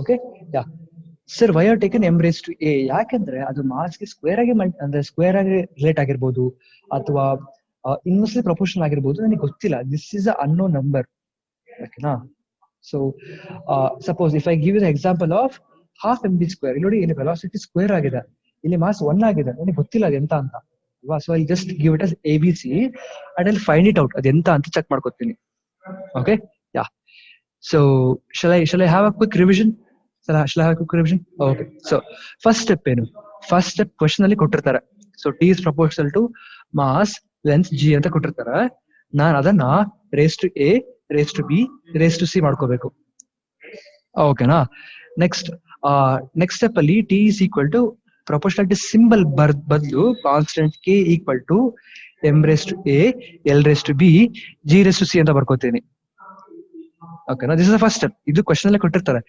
Okay, yeah. Sir, why are taken m raised to a? ಯಾಕೆಂದ್ರೆ ಅದು ಮಾಸ್ಗೆ square ಆಗಿ ಅಂದ್ರೆ square ಆಗಿ relate ಆಗಿರ್ಬೋದು, ಅಥವಾ inversely proportional ಆಗಿರ್ಬೋದು, ನನಗೆ ಗೊತ್ತಿಲ್ಲ. This is a unknown number. ಓಕೆನಾ. So suppose if I give you the example of half mv square, ಇಲ್ಲಿ ನೋಡಿ, ಇಲ್ಲಿ ವೆಲಾಸಿಟಿ ಸ್ಕ್ವೇರ್ ಆಗಿದೆ, ಇಲ್ಲಿ ಮಾಸ್ 1 ಆಗಿದೆ, ನನಗೆ ಗೊತ್ತಿಲ್ಲ ಅದು ಎಂತ ಅಂತ ಅಲ್ವಾ. So I just give it as ABC and I'll find it out, ಅದು ಎಂತ ಅಂತ ಚೆಕ್ ಮಾಡ್ಕೊತೀನಿ. Okay, yeah. So shall I have a quick revision? Okay, so first step ಏನು? ಫಸ್ಟ್ ಸ್ಟೆಪ್ ಕ್ವೆಶ್ಚನ್ ಅಲ್ಲಿ ಕೊಟ್ಟಿರ್ತಾರೆ. So T is proportional to mass length G ಅಂತ ಕೊಟ್ಟಿರ್ತಾರೆ. ನಾನು ಅದನ್ನ raised to A, raised to B, raised to C ಮಾಡ್ಕೋಬೇಕು. ಓಕೆನಾ. Next step ಅಲ್ಲಿ T is equal to proportionality symbol ಬದಲು constant K equal to m raised to A, L raised to B, G raised to C ಅಂತ ಬರ್ಕೋತೀನಿ. ಓಕೆನಾ, this is the first step. ಇದು question ಅಲ್ಲಿ ಕೊಟ್ಟಿರ್ತಾರೆ.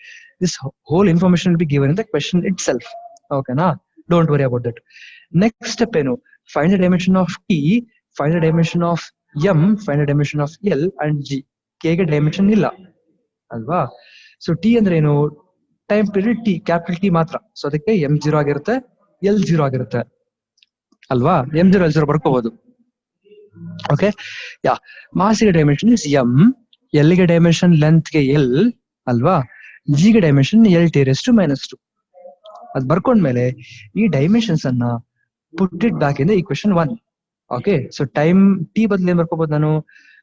This whole information will be given in the question itself. ಓಕೆನಾ. Don't worry about that. Next step ಏನು, find the dimension of T, find the dimension of M, find the dimension of L and g. K dimension ಇಲ್ಲ ಅಲ್ವಾ. So T ಅಂದ್ರೆ ಏನು, time period T, capital T ಮಾತ್ರ. ಸೊ ಅದಕ್ಕೆ M0 ಆಗಿರುತ್ತೆ, L0 ಆಗಿರುತ್ತೆ ಅಲ್ವಾ. M0 L0 ಬರ್ಕೋಬಹುದು. Okay, yeah. ಮಾಸಿಗೆ ಡೈಮೆನ್ಷನ್ ಇಸ್ ಎಂ, ಎಲ್ಗೆ ಡೈಮೆನ್ಷನ್ ಲೆಂತ್ ಗೆ ಎಲ್ ಅಲ್ವಾ, ಜಿಗೆ ಡೈಮೆನ್ಷನ್ L(T)(-2). ಅದ್ ಬರ್ಕೊಂಡ್ಮೇಲೆ ಈ ಡೈಮೆನ್ಷನ್ಸ್ ಅನ್ನ put it back in the equation 1. Okay, so time T ಬದಲು ಏನ್ ಬರ್ಕೋಬಹುದು ನಾನು,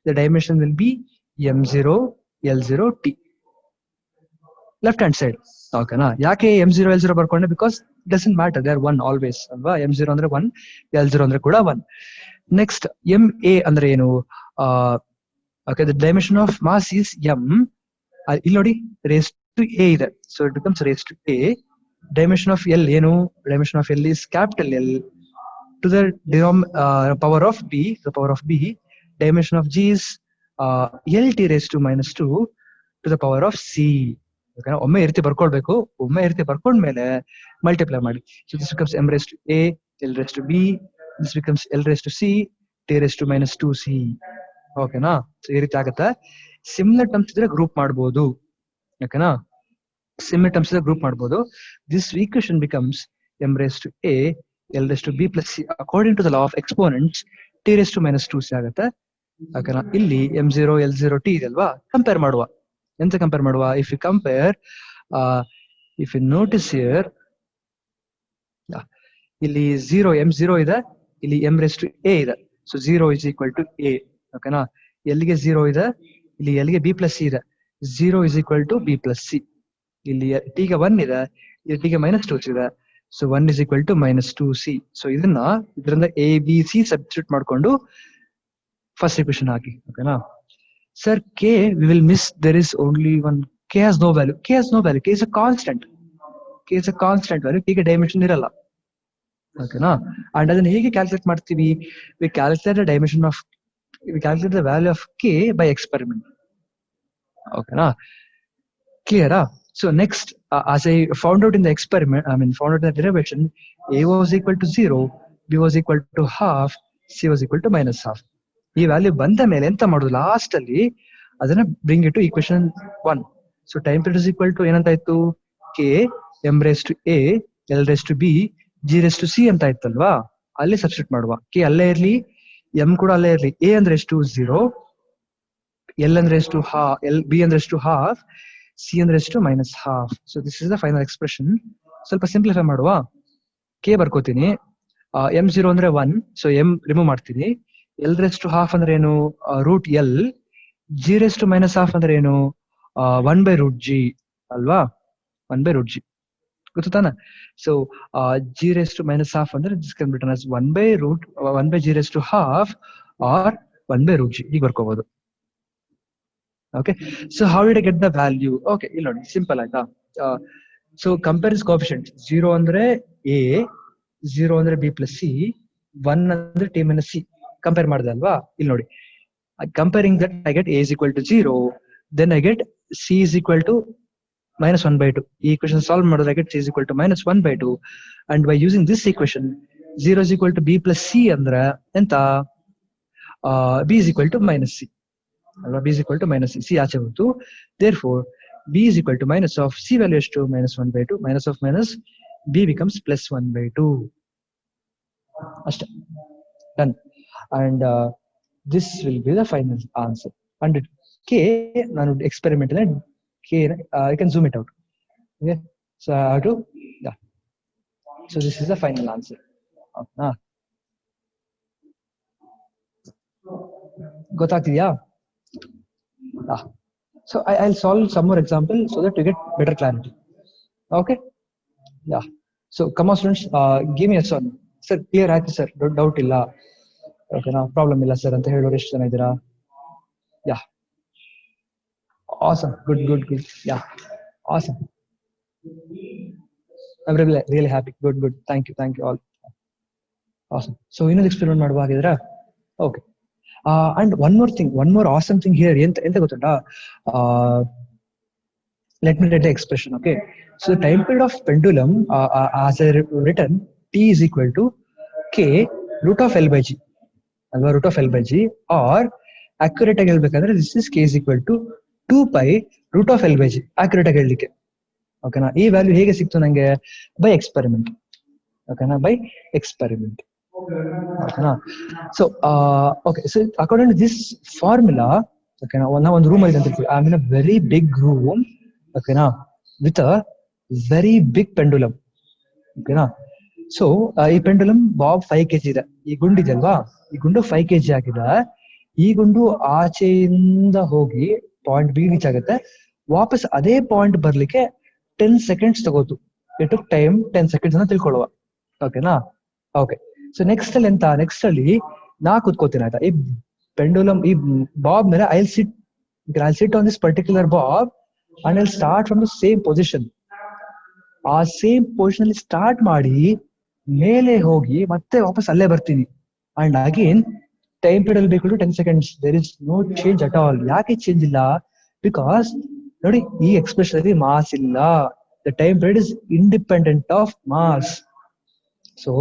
the dimension will be M0 L0 T, left hand side. ಓಕೆನಾ. ಯಾಕೆ M0 L0 ಬರ್ಕೊಂಡೆ, because doesn't matter, they are one always ಅಲ್ವಾ. M0 ಅಂದ್ರೆ 1, L0 ಅಂದ್ರೆ ಕೂಡ 1. ನೆಕ್ಸ್ಟ್ MA ಅಂದ್ರೆ ಏನು, okay, the dimension of mass is M. ಇಲ್ಲಿ ನೋಡಿ ರೇಸ್ ಟು A ಇದೆ, so it becomes raise to A. Dimension of L ಏನು, dimension of L is capital L to the power of B, the power of B. Dimension of G is L(T)(-2) to the power of C. Okay, ಒಮ್ಮೆ ಈ ರೀತಿ ಬರ್ಕೊಳ್ಬೇಕು, ಒಮ್ಮೆ ಈ ರೀತಿ ಬರ್ಕೊಂಡ್ಮೇಲೆ multiply ಮಾಡಿ. So this becomes M(A), L(B), this becomes L(C), T(-2)(C). ಓಕೆನಾ. So ಈ ರೀತಿ ಆಗುತ್ತೆ. ಸಿಮಿಲರ್ ಟರ್ಮ್ಸ್ ಇದ್ರೆ ಗ್ರೂಪ್ ಮಾಡ್ಬೋದು. ಓಕೆನಾ, ಸಿಮಿಲರ್ ಟರ್ಮ್ಸ್ ಇದ್ರೆ ಗ್ರೂಪ್ ಮಾಡ್ಬೋದು. This equation becomes M(A), L(B) plus C according to the law of exponents, T(-2)(C) ಆಗುತ್ತೆ. ಓಕೆನಾ. ಇಲ್ಲಿ M0 L0 T ಇದೆ ಅಲ್ವಾ, ಕಂಪೇರ್ ಮಾಡುವ. ಎಂತ ಕಂಪೇರ್ ಮಾಡುವ, if you compare, if you notice here, ಇಲ್ಲಿ M0 ಇದೆ, ಇಲ್ಲಿ M(A) ಇದೆ. So 0 is equal to A. ಓಕೆನಾ. ಎಲ್ಲಿಗೆ 0 ಇದೆ, ಇಲ್ಲಿ ಎಲ್ಲಿಗೆ B plus C ಇದೆ. 0 is equal to B plus C. ಇಲ್ಲಿ T ಗೆ 1 ಇದೆ, ಇಲ್ಲಿ T ಗೆ -2 ಇದೆ. So 1 is equal to -2C. So ಇದರಿಂದ ABC ಸಬ್ಸ್ಟಿಟ್ಯೂಟ್ ಮಾಡ್ಕೊಂಡು ಫಸ್ಟ್ ಇಕ್ವೇಶನ್ ಹಾಕಿ. ಓಕೆನಾ. Sir K we will miss, there is only one, K has no value. K has no value, K is a constant. K is a constant value, K ಗೆ dimension ಇರಲ್ಲ. ಓಕೆನಾ. And ಅದನ್ನ ಹೇಗೆ calculate ಮಾಡ್ತೀವಿ, we calculate the dimension of, we calculate the value of K by experiment. ಓಕೆನಾ, ಕ್ಲಿಯರಾ? So next, as I found out in the experiment, found out in the derivation, A was equal to 0, B was equal to half, C was equal to -half. ಈ value ಬಂದ ಮೇಲೆ ಎಂತ ಮಾಡುದು, last ಅಲ್ಲಿ ಅದನ್ನ bring it to equation 1. So time period is equal to ಏನಂತ ಇತ್ತು, K M(A), L(B), G(C) ಅಂತ ಇತ್ತಲ್ವಾ, ಅಲ್ಲಿ ಸಬ್ಸ್ಟಿಟ್ಯೂಟ್ ಮಾಡುವ. K ಅಲ್ಲೇ ಇರ್ಲಿ, M ಕೂಡ ಅಲ್ಲೇ ಇರ್ಲಿ. A ಅಂದ್ರೆ ಎಷ್ಟು, 0, L ಅಂದ್ರೆ ಎಷ್ಟು, B ಅಂದ್ರೆ ಎಷ್ಟು, ಹಾಫ್, C ಅಂದ್ರೆ ಎಷ್ಟು, -half. So this is the final expression. ಸ್ವಲ್ಪ ಸಿಂಪ್ಲಿಫೈ ಮಾಡುವ. K ಬರ್ಕೋತೀನಿ, M0 ಅಂದ್ರೆ 1, ಸೊ M ರಿಮೂವ್ ಮಾಡ್ತೀನಿ. L(half) ಅಂದ್ರೆ ಏನು, √L. G(-half) ಅಂದ್ರೆ ಏನು, 1/√G ಅಲ್ವಾ, 1/√G ಗೊತ್ತು ತಾನೆ. ಸೊ G(-half) ಅಂದ್ರೆ this can be written as 1/G(half) R 1/√G. ಈಗ ಬರ್ಕೋಬಹುದು. Okay, so how did I get the value? ಓಕೆ, ಇಲ್ಲಿ ನೋಡಿ, ಸಿಂಪಲ್ ಆಯ್ತಾ. So compare is coefficient. 0 ಅಂದ್ರೆ A, 0 ಅಂದ್ರೆ B plus C, 1 ಅಂದ್ರೆ T minus C. ಕಂಪೇರ್ ಮಾಡಿದೆ ಅಲ್ವಾ, ಇಲ್ಲಿ ನೋಡಿ. Comparing that I get A is equal to 0, then I get C is equal to -1/2. ಈ equation ಸಾಲ್ವ್ ಮಾಡಿದ್ರೆ I get C is equal to -1/2. and by using this equation, 0 is equal to B plus C ಅಂದ್ರೆ ಎಂತ, B is equal to -C ಅಲ್ವಾ. B is equal to -C, C ಆಚೆ ಬಂತು. therefore B is equal to minus of C value is to -1/2, minus of minus B becomes +1/2. ಅಷ್ಟೇ, done. and this will be the final answer. and K, ನಾನು experiment ಅಲ್ಲಿ K, I can zoom it out. Okay, so I have to, yeah, so this is the final answer. ಗೊತ್ತಾಗ್ತಿದ್ಯಾ? So I'll solve some more example so that you get better clarity. Okay, yeah. So come on students, give me a son. Sir clear ಆಯ್ತು sir, doubt ಇಲ್ಲ, ಓಕೆನಾ, problem ಇಲ್ಲ sir ಅಂತ ಹೇಳೋರು ಎಷ್ಟು ಜನ ಇದ್ದೀರಾ? ಯಾ, awesome, good, yeah, awesome, I'm really happy, good, thank you all, awesome. So ಇನ್ನೊಂದು ಎಕ್ಸ್ಪೆರಿಮೆಂಟ್ ಮಾಡುವ ಹಾಗಿದ್ರೆ. Okay, and one more awesome thing here, ಎಂತ ಗೊತ್ತುಂಟಾ, let me write the expression. Okay, So the time period of pendulum, as I written, t is equal to k root of L by g, ಅಲ್ವಾ, root of L by G. Or accurate ಆಗಿ ಹೇಳ್ಬೇಕಂದ್ರೆ this is K is equal to 2 pi root of L by G, accurate ಆಗಿ ಹೇಳಲಿಕ್ಕೆ. ಓಕೆನಾ, ಈ value ಹೇಗೆ ಸಿಕ್ತು ನಂಗೆ? By experiment. ಓಕೆನಾ, ಬೈ ಎಕ್ಸ್ಪೆರಿಮೆಂಟ್. ಓಕೆನಾ. So okay, so according to this formula, ಓಕೆನಾ, ನಾವು ಒಂದು ರೂಮ್ ಅಲ್ಲಿ ಅಂತ I am in a very big room, ಓಕೆನಾ, with a very big pendulum. ಓಕೆನಾ. ಸೊ ಈ ಪೆಂಡುಲಮ್ ಬಾಬ್ 5 kg ಇದೆ. ಈ ಗುಂಡಿದೆಲ್ವಾ, ಈ ಗುಂಡು 5 kg ಆಗಿದೆ. ಈ ಗುಂಡು ಆಚೆಯಿಂದ ಹೋಗಿ ಪಾಯಿಂಟ್ ಬಿ ರೀಚ್ ಆಗುತ್ತೆ. ವಾಪಸ್ ಅದೇ ಪಾಯಿಂಟ್ ಬರ್ಲಿಕ್ಕೆ 10 seconds ತಗೋತು. ಇಟ್ ಟುಕ್ ಟೈಮ್ 10 seconds ಅಂತ ತಿಳ್ಕೊಳ್ಳುವ. ಓಕೆನಾ. ಓಕೆ, ಸೊ ನೆಕ್ಸ್ಟ್ ಅಲ್ಲಿ ಎಂತ, ನೆಕ್ಸ್ಟ್ ಅಲ್ಲಿ ನಾ ಕೂತ್ಕೋತೀನಿ, ಆಯ್ತಾ. ಈ ಪೆಂಡುಲಮ್, ಈ ಬಾಬ್ ಮೇಲೆ I sit on this particular Bob and I start from the same position. ಆ ಸೇಮ್ ಪೊಸಿಷನ್ ಅಲ್ಲಿ ಸ್ಟಾರ್ಟ್ ಮಾಡಿ ಮೇಲೆ ಹೋಗಿ ಮತ್ತೆ ವಾಪಸ್ ಅಲ್ಲೇ ಬರ್ತೀನಿ. ಅಂಡ್ ಅಗೇನ್ ಟೈಮ್ ಪೀರಿಯಡ್ ಬೇಕು 10 seconds. There is no change at all. ಯಾಕೆ ಚೇಂಜ್ ಇಲ್ಲ? ಬಿಕಾಸ್ ನೋಡಿ, ಈ ಎಕ್ಸ್ಪ್ರೆಷನ್ ಅಲ್ಲಿ ಮಾಸ್ ಇಲ್ಲ. The time period is independent of mass. So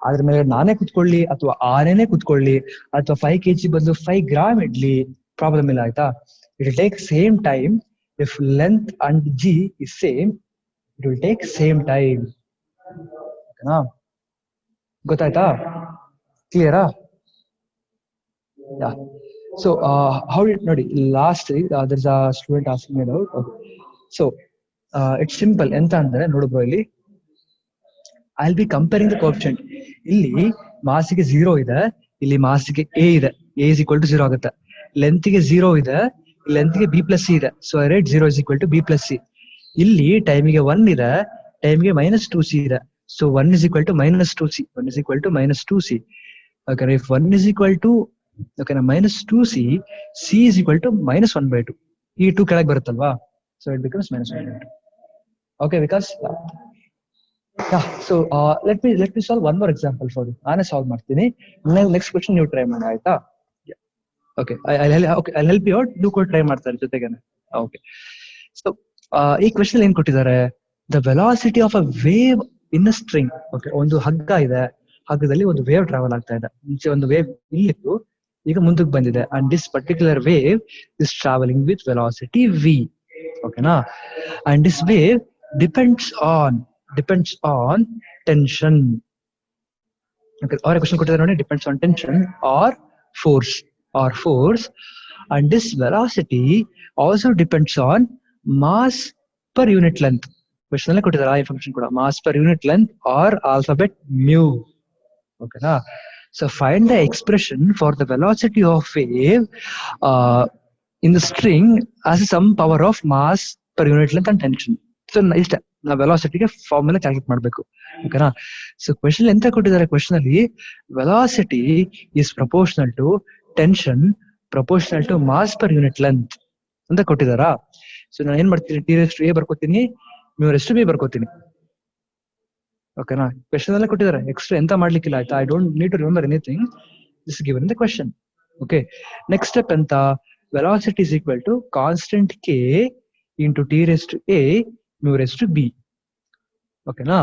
ಅದ್ರ ಮೇಲೆ ನಾನೇ ಕುತ್ಕೊಳ್ಳಿ ಅಥವಾ ಆನೆನೆ ಕುತ್ಕೊಳ್ಳಿ ಅಥವಾ 5 kg ಬದಲು 5 grams ಇಡ್ಲಿ, ಪ್ರಾಬ್ಲಮ್ ಇಲ್ಲ, ಆಯ್ತಾ. It will take same time. If length and G is same, it will take same time. ಓಕೆನಾ, ಗೊತ್ತಾಯ್ತಾ? ಕ್ಲಿಯರಾ? ಯಾ. ಸೊ ಹೌ ನೋಡಿ, last there is a student asking me about. So it's simple. ಎಂತ ಅಂದ್ರೆ ನೋಡು ಇಲ್ಲಿ I will be comparing the coefficient. ಇಲ್ಲಿ ಮಾಸಿಗೆ 0 ಇದೆ, ಇಲ್ಲಿ ಮಾಸಿಗೆ ಎ ಇದೆ, ಎ ಇಸ್ ಈಕ್ವಲ್ ಟು 0 ಆಗುತ್ತೆ. ಲೆಂತ್ಗೆ 0 ಇದೆ, ಲೆಂತ್ಗೆ ಬಿ ಪ್ಲಸ್ ಸಿ ಇದೆ, so I write 0 is equal to B plus C. ಇಲ್ಲಿ ಟೈಮಿಗೆ 1 ಇದೆ, ಟೈಮ್ಗೆ -2c ಇದೆ, so 1 is equal to -2c. 1 is equal to -2c. Okay, if 1 is equal to -2c, c is equal to -1/2. ಈ 2 ಕೆಳಗೆ ಬರುತ್ತಲ್ವಾ, so it becomes -1/2. Okay, because so let me solve one more example for you. ನಾನೇ solve ಮಾಡ್ತೀನಿ. Next question ನೀವು try ಮಾಡಿ, ಆಯ್ತಾ? Okay, I'll help you out. ನೀವು ಕೂಡ try ಮಾಡ್ತಾರೆ ಜೊತೆಗೇನೆ. ಓಕೆ, ಸೊ ಈ ಕ್ವೆಶ್ಚನ್ ಏನ್ ಕೊಟ್ಟಿದ್ದಾರೆ? The velocity of a wave in a string. Okay, ಒಂದು ಹಗ್ಗ ಇದೆ, ಹಗ್ಗದಲ್ಲಿ ಒಂದು ವೇವ್ ಟ್ರಾವೆಲ್ ಆಗ್ತಾ ಇದೆ. ಮುಂಚೆ ಒಂದು ವೇವ್ ಇಲ್ಲಿತ್ತು, ಈಗ ಮುಂದಕ್ಕೆ ಬಂದಿದೆ. And this particular wave is traveling with velocity v. ಓಕೆನಾ. And this wave depends on tension. Okay, ಅವರ ಕ್ವೆಶ್ಚನ್ ಕೊಟ್ಟಿದ್ದಾರೆ ನೋಡಿ, depends on tension or force. And this velocity also depends on mass per unit length. Question ಅಲ್ಲೇ ಕೊಟ್ಟಿದ್ದಾರೆ ಆ information ಕೂಡ, mass per unit length or alphabet mu. ಓಕೆನಾ. So find the expression for the velocity of wave in the string as some power of mass per unit length and tension. So ಇಷ್ಟ ನಾವು ವೆಲಾಸಿಟಿಗೆ formula calculate ಮಾಡಬೇಕು. ಓಕೆನಾ. So question ಎಂತ ಕೊಟ್ಟಿದ್ದಾರೆ? Question ಅಲ್ಲಿ velocity is proportional to tension proportional to mass per unit length ಅಂತ ಕೊಟ್ಟಿದಾರಾ? So ನಾನು ಏನ್ ಮಾಡ್ತೀನಿ, ಟಿ ರೆಸ್ಟ್ ಎ ಬರ್ಕೋತೀನಿ, ಮ್ಯೂ ರೆಸ್ಟ್ ಬಿ ಬರ್ಕೋತೀನಿ. ಓಕೆನಾ. ಕ್ವೆಶ್ಚನ್ ಅಲ್ಲೇ ಕೊಟ್ಟಿದ್ದಾರೆ, ಎಕ್ಸ್ಟ್ರಾ ಎಂತ ಮಾಡ್ಲಿಕ್ಕಿಲ್ಲ, ಆಯ್ತಾ. I don't need to remember anything, this given in the question. Okay, next step ಎಂತ? Velocity is equal to constant K into T raised A mu raised B. ಓಕೆನಾ.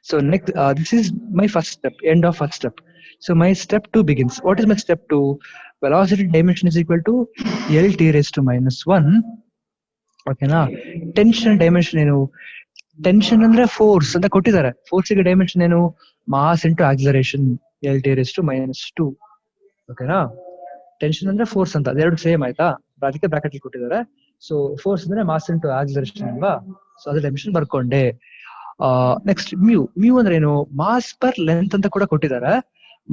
So next this is my first step, end of first step. So my step 2 begins. What is my step 2? Velocity dimension is equal to L t raised to -1. ಓಕೆನಾ. Tension dimension ಏನು? Tension ಅಂದ್ರೆ force ಅಂತ ಕೊಟ್ಟಿದ್ದಾರೆ. Force ಗೆ dimension ಏನು? Mass into acceleration, L t raised to -2. ಓಕೆನಾ. Tension ಅಂದ್ರೆ force ಅಂತ, ಅದೆರಡು ಸೇಮ್, ಆಯ್ತಾ. ಅದಕ್ಕೆ ಬ್ರಾಕೆಟ್ ಅಲ್ಲಿ ಕೊಟ್ಟಿದ್ದಾರೆ. ಸೊ ಫೋರ್ಸ್ ಅಂದ್ರೆ ಮಾಸ್ ಇಂಟು ಆಕ್ಸಲರೇಷನ್ ಅಲ್ವಾ, ಸೊ ಅದ್ರ ಡೈಮೆನ್ಷನ್ ಬರ್ಕೊಂಡೆ. ನೆಕ್ಸ್ಟ್ ಮ್ಯೂ ಅಂದ್ರೆ ಏನು? ಮಾಸ್ ಪರ್ ಲೆಂತ್ ಅಂತ ಕೂಡ ಕೊಟ್ಟಿದ್ದಾರೆ.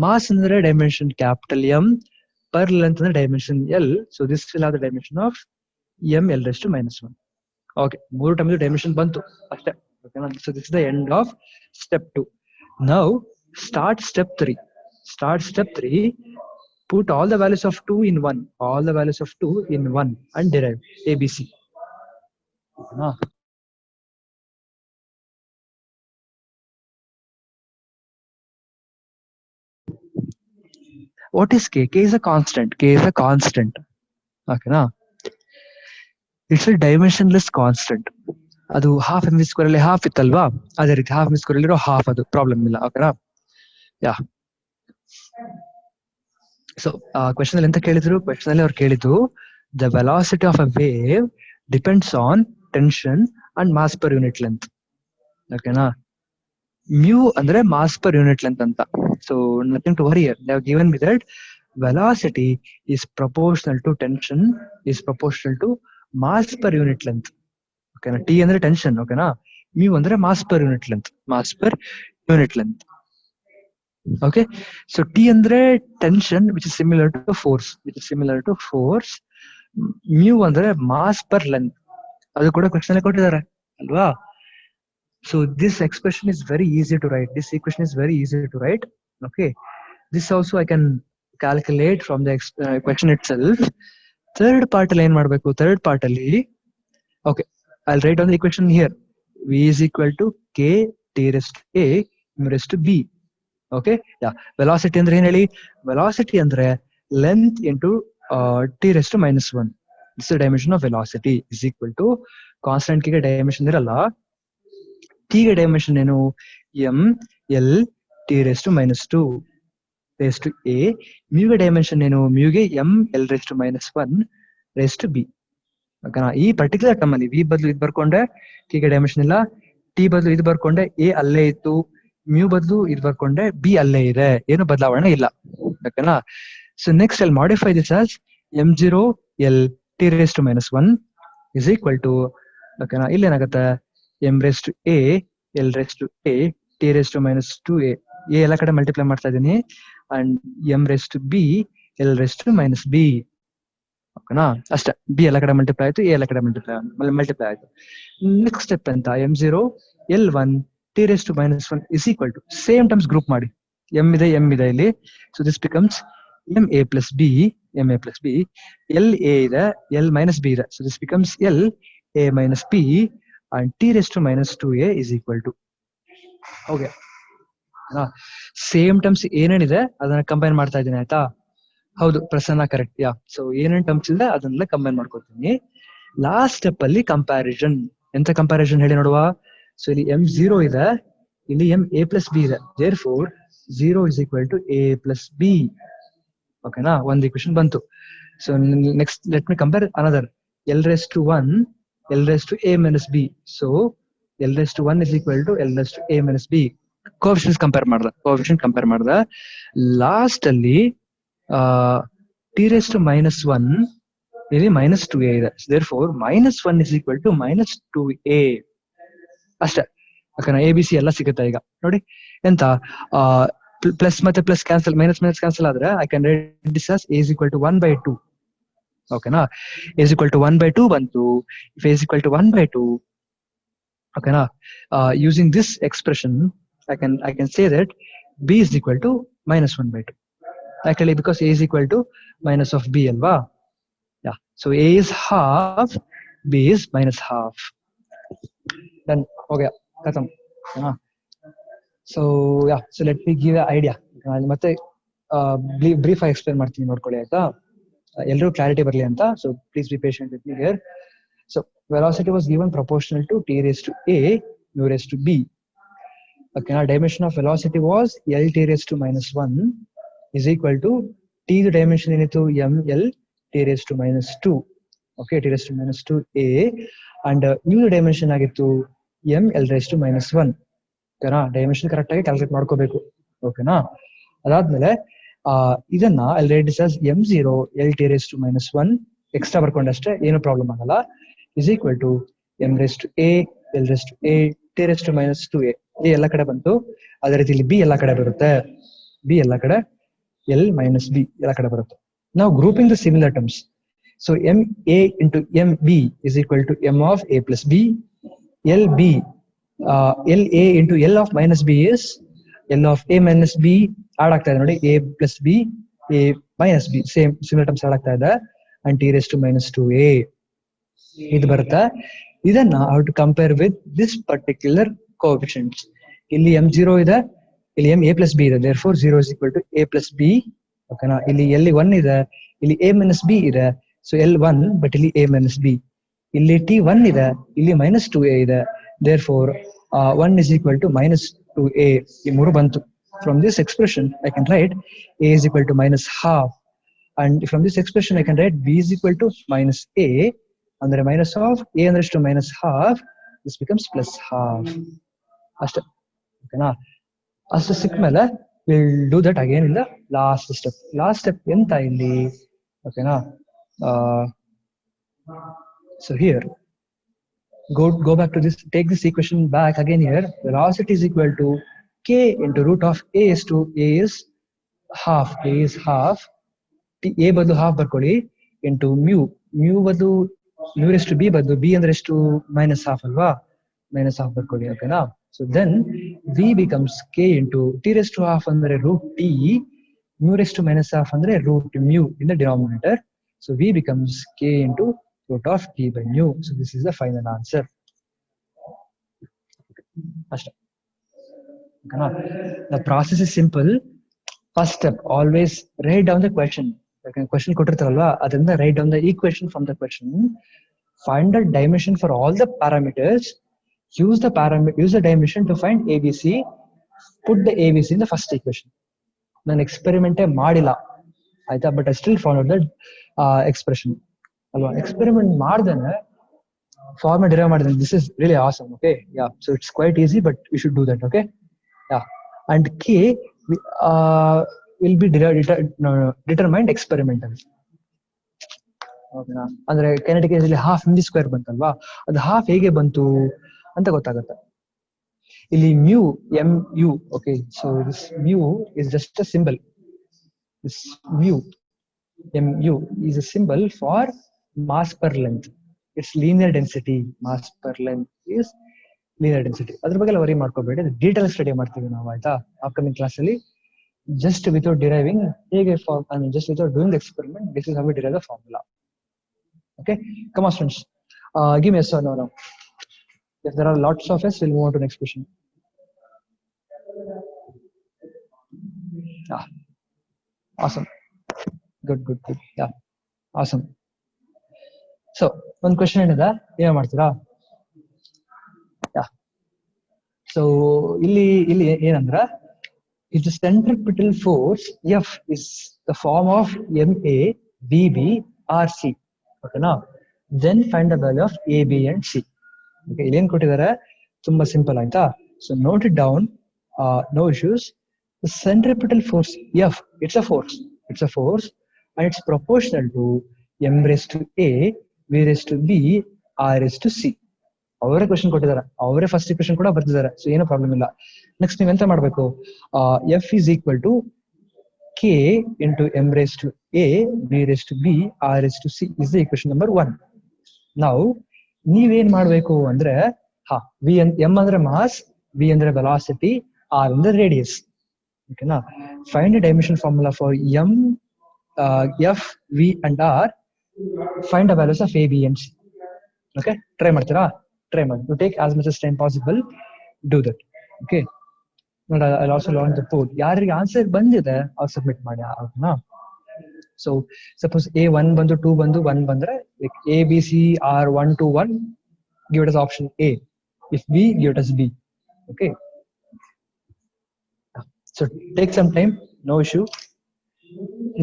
ಮಾಸ್ ಅಂದ್ರೆ dimension capital M, per length ಅಂದ್ರೆ dimension L. So this will have the dimension of M L raised to -1. Okay, 3 time dimension ಬಂತು ಅಷ್ಟೇ. ಓಕೆನಾ. So this is the end of step 2. Now start step 3. Put all the values of 2 in 1, and derive ABC. ಓಕೆನಾ. What is K? K is a constant. Okay, na? It's a dimensionless constant. ಅದು half M V square ಅಲ್ಲಿ half ಇತ್ತಲ್ವಾ, ಅದೇ ರೀತಿ half M V square ಅಲ್ಲಿರೋ half, ಅದು problem ಇಲ್ಲ. ಓಕೆನಾ? ಯಾ. So question ಅಲ್ಲಿ ಎಂತ ಕೇಳಿದ್ರು? ಕ್ವೆಶನ್ ಅಲ್ಲಿ ಅವ್ರು ಕೇಳಿದ್ದು the velocity of a wave depends on tension and mass per unit length. ಓಕೆನಾ? ಮ್ಯೂ ಅಂದ್ರೆ ಮಾಸ್ ಪರ್ ಯೂನಿಟ್ ಲೆಂತ್ ಅಂತ. So nothing to worry here. They have given me that velocity is proportional to tension is proportional to mass per unit length. ಓಕೆನಾ? T ಅಂದ್ರೆ tension, ಓಕೆನಾ? Mu ಅಂದ್ರೆ mass per unit length, mass per unit length. Okay, so T ಅಂದ್ರೆ tension which is similar to force, mu ಅಂದ್ರೆ mass per length. ಅದು ಕೂಡ question ಕೊಟ್ಟಿದ್ದಾರೆ ಅಲ್ವಾ? So this expression is very easy to write, this equation is very easy to write. Okay, this also I can calculate from the question itself. Third part ಅಲ್ಲಿ ಏನ್ ಮಾಡ್ಬೇಕು? Third part ಅಲ್ಲಿ okay, I right on the equation here. v is equal to k t raised to a m raised to b. Okay, velocity ಅಂದ್ರೆ ಏನ್ ಹೇಳಿ? Velocity ಅಂದ್ರೆ length into T raise to minus 1. This dimension of velocity is equal to constant ಗೆ dimension ಇರಲ್ಲ, T ಗೆ dimension ಏನು? M L T raise to minus 2 raise to A. Mu ಗೆ dimension ಏನು? ಮ್ಯೂಗೆ M L race to minus 1 raise to B. ಓಕೆನಾ? ಈ particular term ಅಲ್ಲಿ ವಿ ಬದಲು ಇದು ಬರ್ಕೊಂಡೆ, ಟಿ ಗೆ ಡೈಮೆನ್ಷನ್ ಇಲ್ಲ. ಟಿ ಬದಲು ಇದು ಬರ್ಕೊಂಡೆ, ಎ ಅಲ್ಲೇ ಇತ್ತು. ಮ್ಯೂ ಬದಲು ಇದು ಬರ್ಕೊಂಡೆ, ಬಿ ಅಲ್ಲೇ ಇದೆ, ಏನು ಬದಲಾವಣೆ ಇಲ್ಲ. ಓಕೆನಾ? So next I'll modify this as m0 l t raised to minus 1 is equal to, ಓಕೆನಾ, ಇಲ್ಲಿ ಏನಾಗುತ್ತೆ? m raised to a l raised to a t raised to minus 2a. a ಎಲ್ಲ ಕಡೆ ಮಲ್ಟಿಪ್ಲೈ ಮಾಡ್ತಾ ಇದ್ದೀನಿ, and m raised to b l raised to minus b. ಓಕೆನಾ? ಅಷ್ಟೇ, B ಎಲ್ಲ ಕಡೆ ಮಲ್ಟಿಪ್ಲೈ ಆಯ್ತು, ಎ ಎಲ್ಲ ಕಡೆ ಮಲ್ಟಿಪ್ಲೈ ಆಯ್ತು. ನೆಕ್ಸ್ಟ್ ಸ್ಟೆಪ್ ಅಂತ m0 l1 t raised to minus 1 is equal to, same terms group ಮಾಡಿ, ಎಂ ಇದೆ ಇಲ್ಲಿ. So this becomes M A plus B, L A ಇದೆ, ಎಲ್ ಮೈನಸ್ ಬಿ ಇದೆ. So this becomes L A minus B and T raised to minus 2a is equal to. Okay, same terms ಏನೇನಿದೆ ಅದನ್ನ combine ಮಾಡ್ತಾ ಇದ್ದೀನಿ, ಆಯ್ತಾ? ಹೌದು Prasanna, correct. Yeah, so ಏನೇನ್ terms ಇದೆ ಅದನ್ನೆಲ್ಲ ಕಂಬೈನ್ ಮಾಡ್ಕೊತೀನಿ. ಲಾಸ್ಟ್ ಸ್ಟೆಪ್ ಅಲ್ಲಿ ಕಂಪ್ಯಾರಿಸನ್. ಎಂತ ಕಂಪ್ಯಾರಿಸನ್ ಹೇಳಿ ನೋಡುವ? ಸೊ ಇಲ್ಲಿ m0 ಇದೆ, ಇಲ್ಲಿ m a ಪ್ಲಸ್ ಬಿ ಇದೆ. therefore 0 is equal to a plus b. ಓಕೆನಾ? ಒಂದು ಈಕ್ವೇಶನ್ ಬಂತು. So next let me compare another. l raised to 1 l raised to a minus b. So l raised to 1 is equal to l raised to a minus b. Coefficients compare ಮಾಡ್ದ. Last ಅಲ್ಲಿ t raised to minus 1 ಇಲ್ಲಿ minus 2a ಇದೆ. therefore minus 1 is equal to minus 2a. ಅಷ್ಟೇ. ಓಕೆನಾ? A B C ಎಲ್ಲ ಸಿಗುತ್ತೆ ಈಗ ನೋಡಿ. ಎಂತ ಪ್ಲಸ್ ಮತ್ತೆ ಪ್ಲಸ್ ಕ್ಯಾನ್ಸಲ್, ಮೈನಸ್ ಕ್ಯಾನ್ಸಲ್ ಆದ್ರೆ I can write this as a is equal to 1/2. ಓಕೆನಾ? a is equal to 1/2 ಬಂತು. if a is equal to 1/2, ಓಕೆನಾ, using this expression I can say that b is equal to minus 1/2. Actually because a is equal to minus of b alva. Yeah, so a is half, b is minus half. Then okay, khatam. So yeah, so let me give an idea. ಮತ್ತೆ brief ಆಗಿ explain ಮಾಡ್ತೀನಿ, ನೋಡ್ಕೊಳ್ಳಿ, ಆಯ್ತಾ? ಎಲ್ಲರೂ clarity ಬರಲಿ ಅಂತ. So please be patient with me here. So velocity was given proportional to t raised to a mu raised to b. Okay, now dimension of velocity was l t raised to minus 1 is equal to t the dimension ಏನಿತ್ತು m l t raised to minus 2. Okay, t raised to minus 2a and u the dimension ಆಗಿತ್ತು m l raised to minus 1. ಓಕೆನಾ? Dimension correct ಆಗಿ calculate ಮಾಡ್ಕೋಬೇಕು. ಓಕೆನಾ? ಅದಾದ್ಮೇಲೆ ಇದನ್ನ I write this as m0 l t raised to minus 1 extra ಬರ್ಕೊಂಡಷ್ಟೇ, ಏನು problem ಆಗಲ್ಲ, is equal to m raised to a l raised to a t raised to minus 2a. a ಎಲ್ಲ ಕಡೆ ಬಂತು. ಅದೇ ರೀತಿ ಇಲ್ಲಿ b ಎಲ್ಲ ಕಡೆ ಬರುತ್ತೆ, b ಎಲ್ಲ ಕಡೆ, l minus b ಎಲ್ಲ ಕಡೆ ಬರುತ್ತೆ. ನಾವು grouping the similar terms. So m a into m b is equal to m of a plus b. l b l a into l of minus b is l of a minus b. Add ಆಗ್ತಾ ಇದೆ ನೋಡಿ, a plus b a minus b, same similar terms add ಆಗ್ತಾ ಇದೆ. and t raised to minus 2a ಇದು ಬರುತ್ತೆ. ಇದನ್ನ how to compare with this particular coefficients. ಇಲ್ಲಿ m0 ಇದೆ, ಇಲ್ಲಿ m a plus b ಇದೆ. therefore 0 is equal to a plus b. ಓಕೆನಾ? ಇಲ್ಲಿ l1 ಇದೆ, ಇಲ್ಲಿ a minus b ಇದೆ. ಸೊ l1 ಬಟ್ ಇಲ್ಲಿ a minus b. ಇಲ್ಲಿ t1 ಇದೆ, ಇಲ್ಲಿ -2a ಇದೆ. Therefore 1 is equal to -2a. ಈ ಮೂರು ಬಂತು. From this expression I can write a is equal to -half, and from this expression I can write b is equal to -a, ಅಂದ್ರೆ minus half, a ಅಂದ್ರೆ ಎಷ್ಟು -half, this becomes +half. ಅಷ್ಟೇ, ಓಕೆನಾ? ಅಷ್ಟು ಸಿಕ್ಕ ಮೇಲೆ will do that again in the last step. Last step ಎಂತ ಇಲ್ಲಿ, ಓಕೆನಾ? So here go back to this, take this equation back again. Here velocity is equal to k into root of a is to a is half, a is half, a ಬದಲು half ಬರ್ಕೊಳ್ಳಿ, into mu ಬದಲು mu raised to b ಬದಲು b ಅಂದ್ರೆ ಎಷ್ಟು -half ಅಲ್ವಾ, -half ಬರ್ಕೊಳ್ಳಿ, ಓಕೆನಾ? So then v becomes k into t raised to half ಅಂದ್ರೆ root t, mu raised to -half ಅಂದ್ರೆ root mu in the denominator. So v becomes k into root of t by mu. So this is the final answer. ಅಷ್ಟೇ, ಓಕೆನಾ? The process is simple. First step, always write down the question. Question ಕೊಟ್ಟಿರ್ತಾರಲ್ವಾ, ಅದರಿಂದ write down the equation from the question. Find the dimension for all the parameters. Use the dimension to find ABC. Put the ABC in the first equation. ನಾನು ಎಕ್ಸ್ಪೆರಿಮೆಂಟೇ ಮಾಡಿಲ್ಲ ಆಯ್ತಾ, but I still follow the expression ಅಲ್ವಾ. Experiment ಮಾಡ್ದೇನೆ formula derive ಮಾಡಿದ್ದೇನೆ. This is really awesome. Okay, yeah, so it's quite easy, but you should do that. Okay, yeah, and K will be determined experimental. ಓಕೆನಾ? ಅಂದ್ರೆ kinetic energy half m² ಬಂತಲ್ವಾ, ಅದು half ಹೇಗೆ ಬಂತು ಅಂತ ಗೊತ್ತಾಗುತ್ತೆ. ಇಲ್ಲಿ mu, okay, so this mu is just a symbol. This mu is a symbol for mass per length. It's linear density. Mass per length is linear density. ಅದ್ರ ಬಗ್ಗೆ worry ಮಾಡ್ಕೋಬೇಡಿ, detail study ಮಾಡ್ತೀವಿ ನಾವು, ಆಯ್ತಾ, ಅಪ್ಕಮಿಂಗ್ ಕ್ಲಾಸ್ ಅಲ್ಲಿ. Just without deriving, just without doing the experiment, this is how we derive the formula. Okay, come on students, give me yes or no now. If there are lots of yes, we'll move on to next question. Awesome, good, yeah, awesome. So one question ಏನಿದೆ, ಏನು ಮಾಡ್ತೀರಾ? So ಇಲ್ಲಿ ಏನಂದ್ರೆ, if the centripetal force F is the form of MA, BB or C, okay na, then find the value of A, B and C. Okay, ಇಲ್ಲಿ ಏನು ಕೊಟ್ಟಿದ್ದಾರೆ, ತುಂಬಾ simple ಆಯ್ತಾ. So note it down, no issues. The centripetal force F, it's a force and it's proportional to M raised to A, V raised to B, R raised to C. ಅವರೇ question ಕೊಟ್ಟಿದ್ದಾರೆ, ಅವರೇ first equation ಕೂಡ ಬರ್ತಿದ್ದಾರೆ. So ಏನೋ problem ಇಲ್ಲ. Next ನೀವ್ ಎಂತ ಮಾಡ್ಬೇಕು, F is equal to K into M race to A, B raise to B, R raise to C is the equation number 1. ನಾವು ನೀವೇನ್ ಮಾಡ್ಬೇಕು ಅಂದ್ರೆ, ಎಂ ಅಂದ್ರೆ ಮಾಸ್, ಬಿ ಅಂದ್ರೆ ವೆಲಾಸಿಟಿ, ಆರ್ ಅಂದ್ರೆ ರೇಡಿಯಸ್. ಓಕೆನಾ? Find the dimension formula for M, F, V and R. Find the values of A, B and C. Okay, try ಮಾಡ್ತೀರಾ? Try ಮಾಡಿ. You take as much as time possible. Do that. Okay. And I'll also launch the poll. ಯಾರಿಗೆ answer ಬಂದಿದೆ ಅವ್ರು submit ಮಾಡಿ. ಓಕೆನಾ? So suppose A1 ಬಂದು 2 ಬಂದು 1 ಬಂದ್ರೆ, like A, B, C are 1 to 1, give it as option A. If B, give it as B. Okay. So take some time, no issue.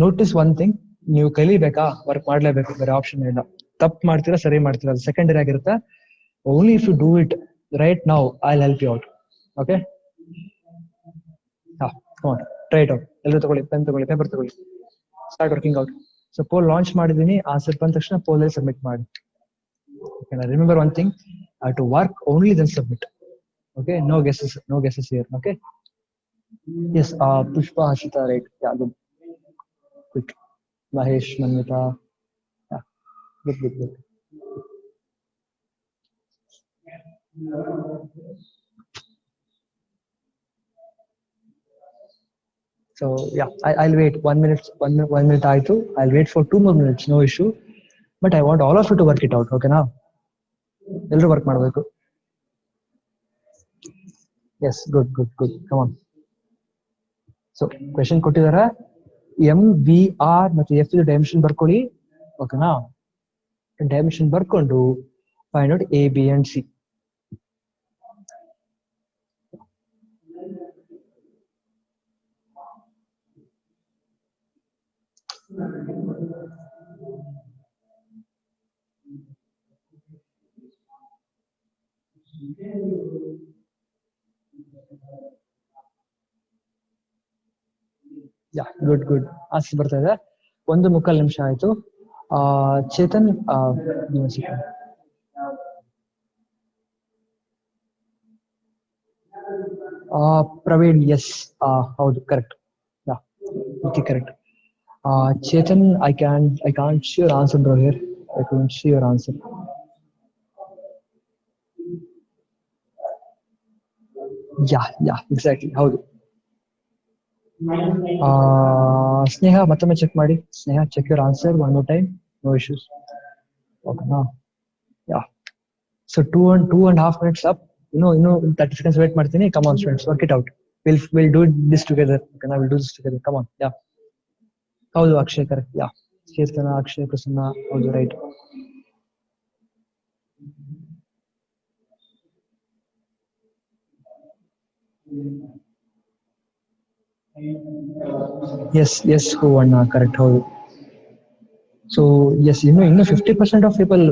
Notice one thing, ನೀವು ಕಲಿಬೇಕಾ, work ಮಾಡ್ಲೇಬೇಕು, ಬೇರೆ option ಇಲ್ಲ. ತಪ್ಪು ಮಾಡ್ತೀರಾ, ಸರಿ ಮಾಡ್ತೀರಾ, ಅದು ಸೆಕೆಂಡರಿ ಆಗಿರುತ್ತೆ. Only if you do it right now, I'll help you out. Okay? Come on, try it out. ಎಲ್ಲರೂ ತಗೊಳ್ಳಿ, ಪೆನ್ ತಗೊಳ್ಳಿ, ಪೇಪರ್ ತಗೊಳ್ಳಿ, start working out. So poll launch ಮಾಡಿದೀನಿ, ಆನ್ಸರ್ ಬಂದ ತಕ್ಷಣ ಪೋಲ್ ಅಲ್ಲಿ ಸಬ್ಮಿಟ್ ಮಾಡಿ. Remember one thing, I have to work only then submit. Okay? No guesses here. Okay? Yes, Pushpa, Hashita, right? Yeah, good. Quick. Mahesh, Manvita. Yeah, good. So yeah, I'll wait 1 minute. 1 minute ಆಯ್ತು. I'll wait for 2 more minutes. No issue. But I want all of you to work it out. Okay ನಾ? ಎಲ್ಲರೂ work ಮಾಡಬೇಕು. Yes, good. Come on. So question ಕೊಟ್ಟಿದ್ದಾರೆ, M, V, R ಮತ್ತು F dimension ಬರ್ಕೊಳ್ಳಿ. ಓಕೆನಾ? Dimension ಬರ್ಕೊಂಡು Find out A, B, and C. Yeah good good answer ಬರ್ತಾ ಇದೆ. 1.25 ನಿಮಿಷ ಆಯ್ತು. ಚೇತನ್ ಪ್ರವೀಣ್ ಎಸ್ ಹೌದು correct. Yeah okay correct. Chetan, I can't see your answer bro here. I couldn't see your answer. Yeah, exactly. ಹೌದು. ಸ್ನೇಹ ಮತ್ತೊಮ್ಮೆ check ಮಾಡಿ. ಸ್ನೇಹ check your answer one more time. No issues. Okay, now. Yeah. So 2.5 minutes up. You know 30 seconds wait ಮಾಡ್ತೀನಿ. Come on students, work it out. We'll do this together. Okay, now we'll do this together. Come on. Yeah. ಹೌದು Akshay correct. ಯಾ ಕೀರ್ತನ, ಅಕ್ಷಯ್, ಪ್ರಸನ್ನ ಹೌದು right. S Huvanna correct ಹೌದು. So S ಇನ್ನು 50% of people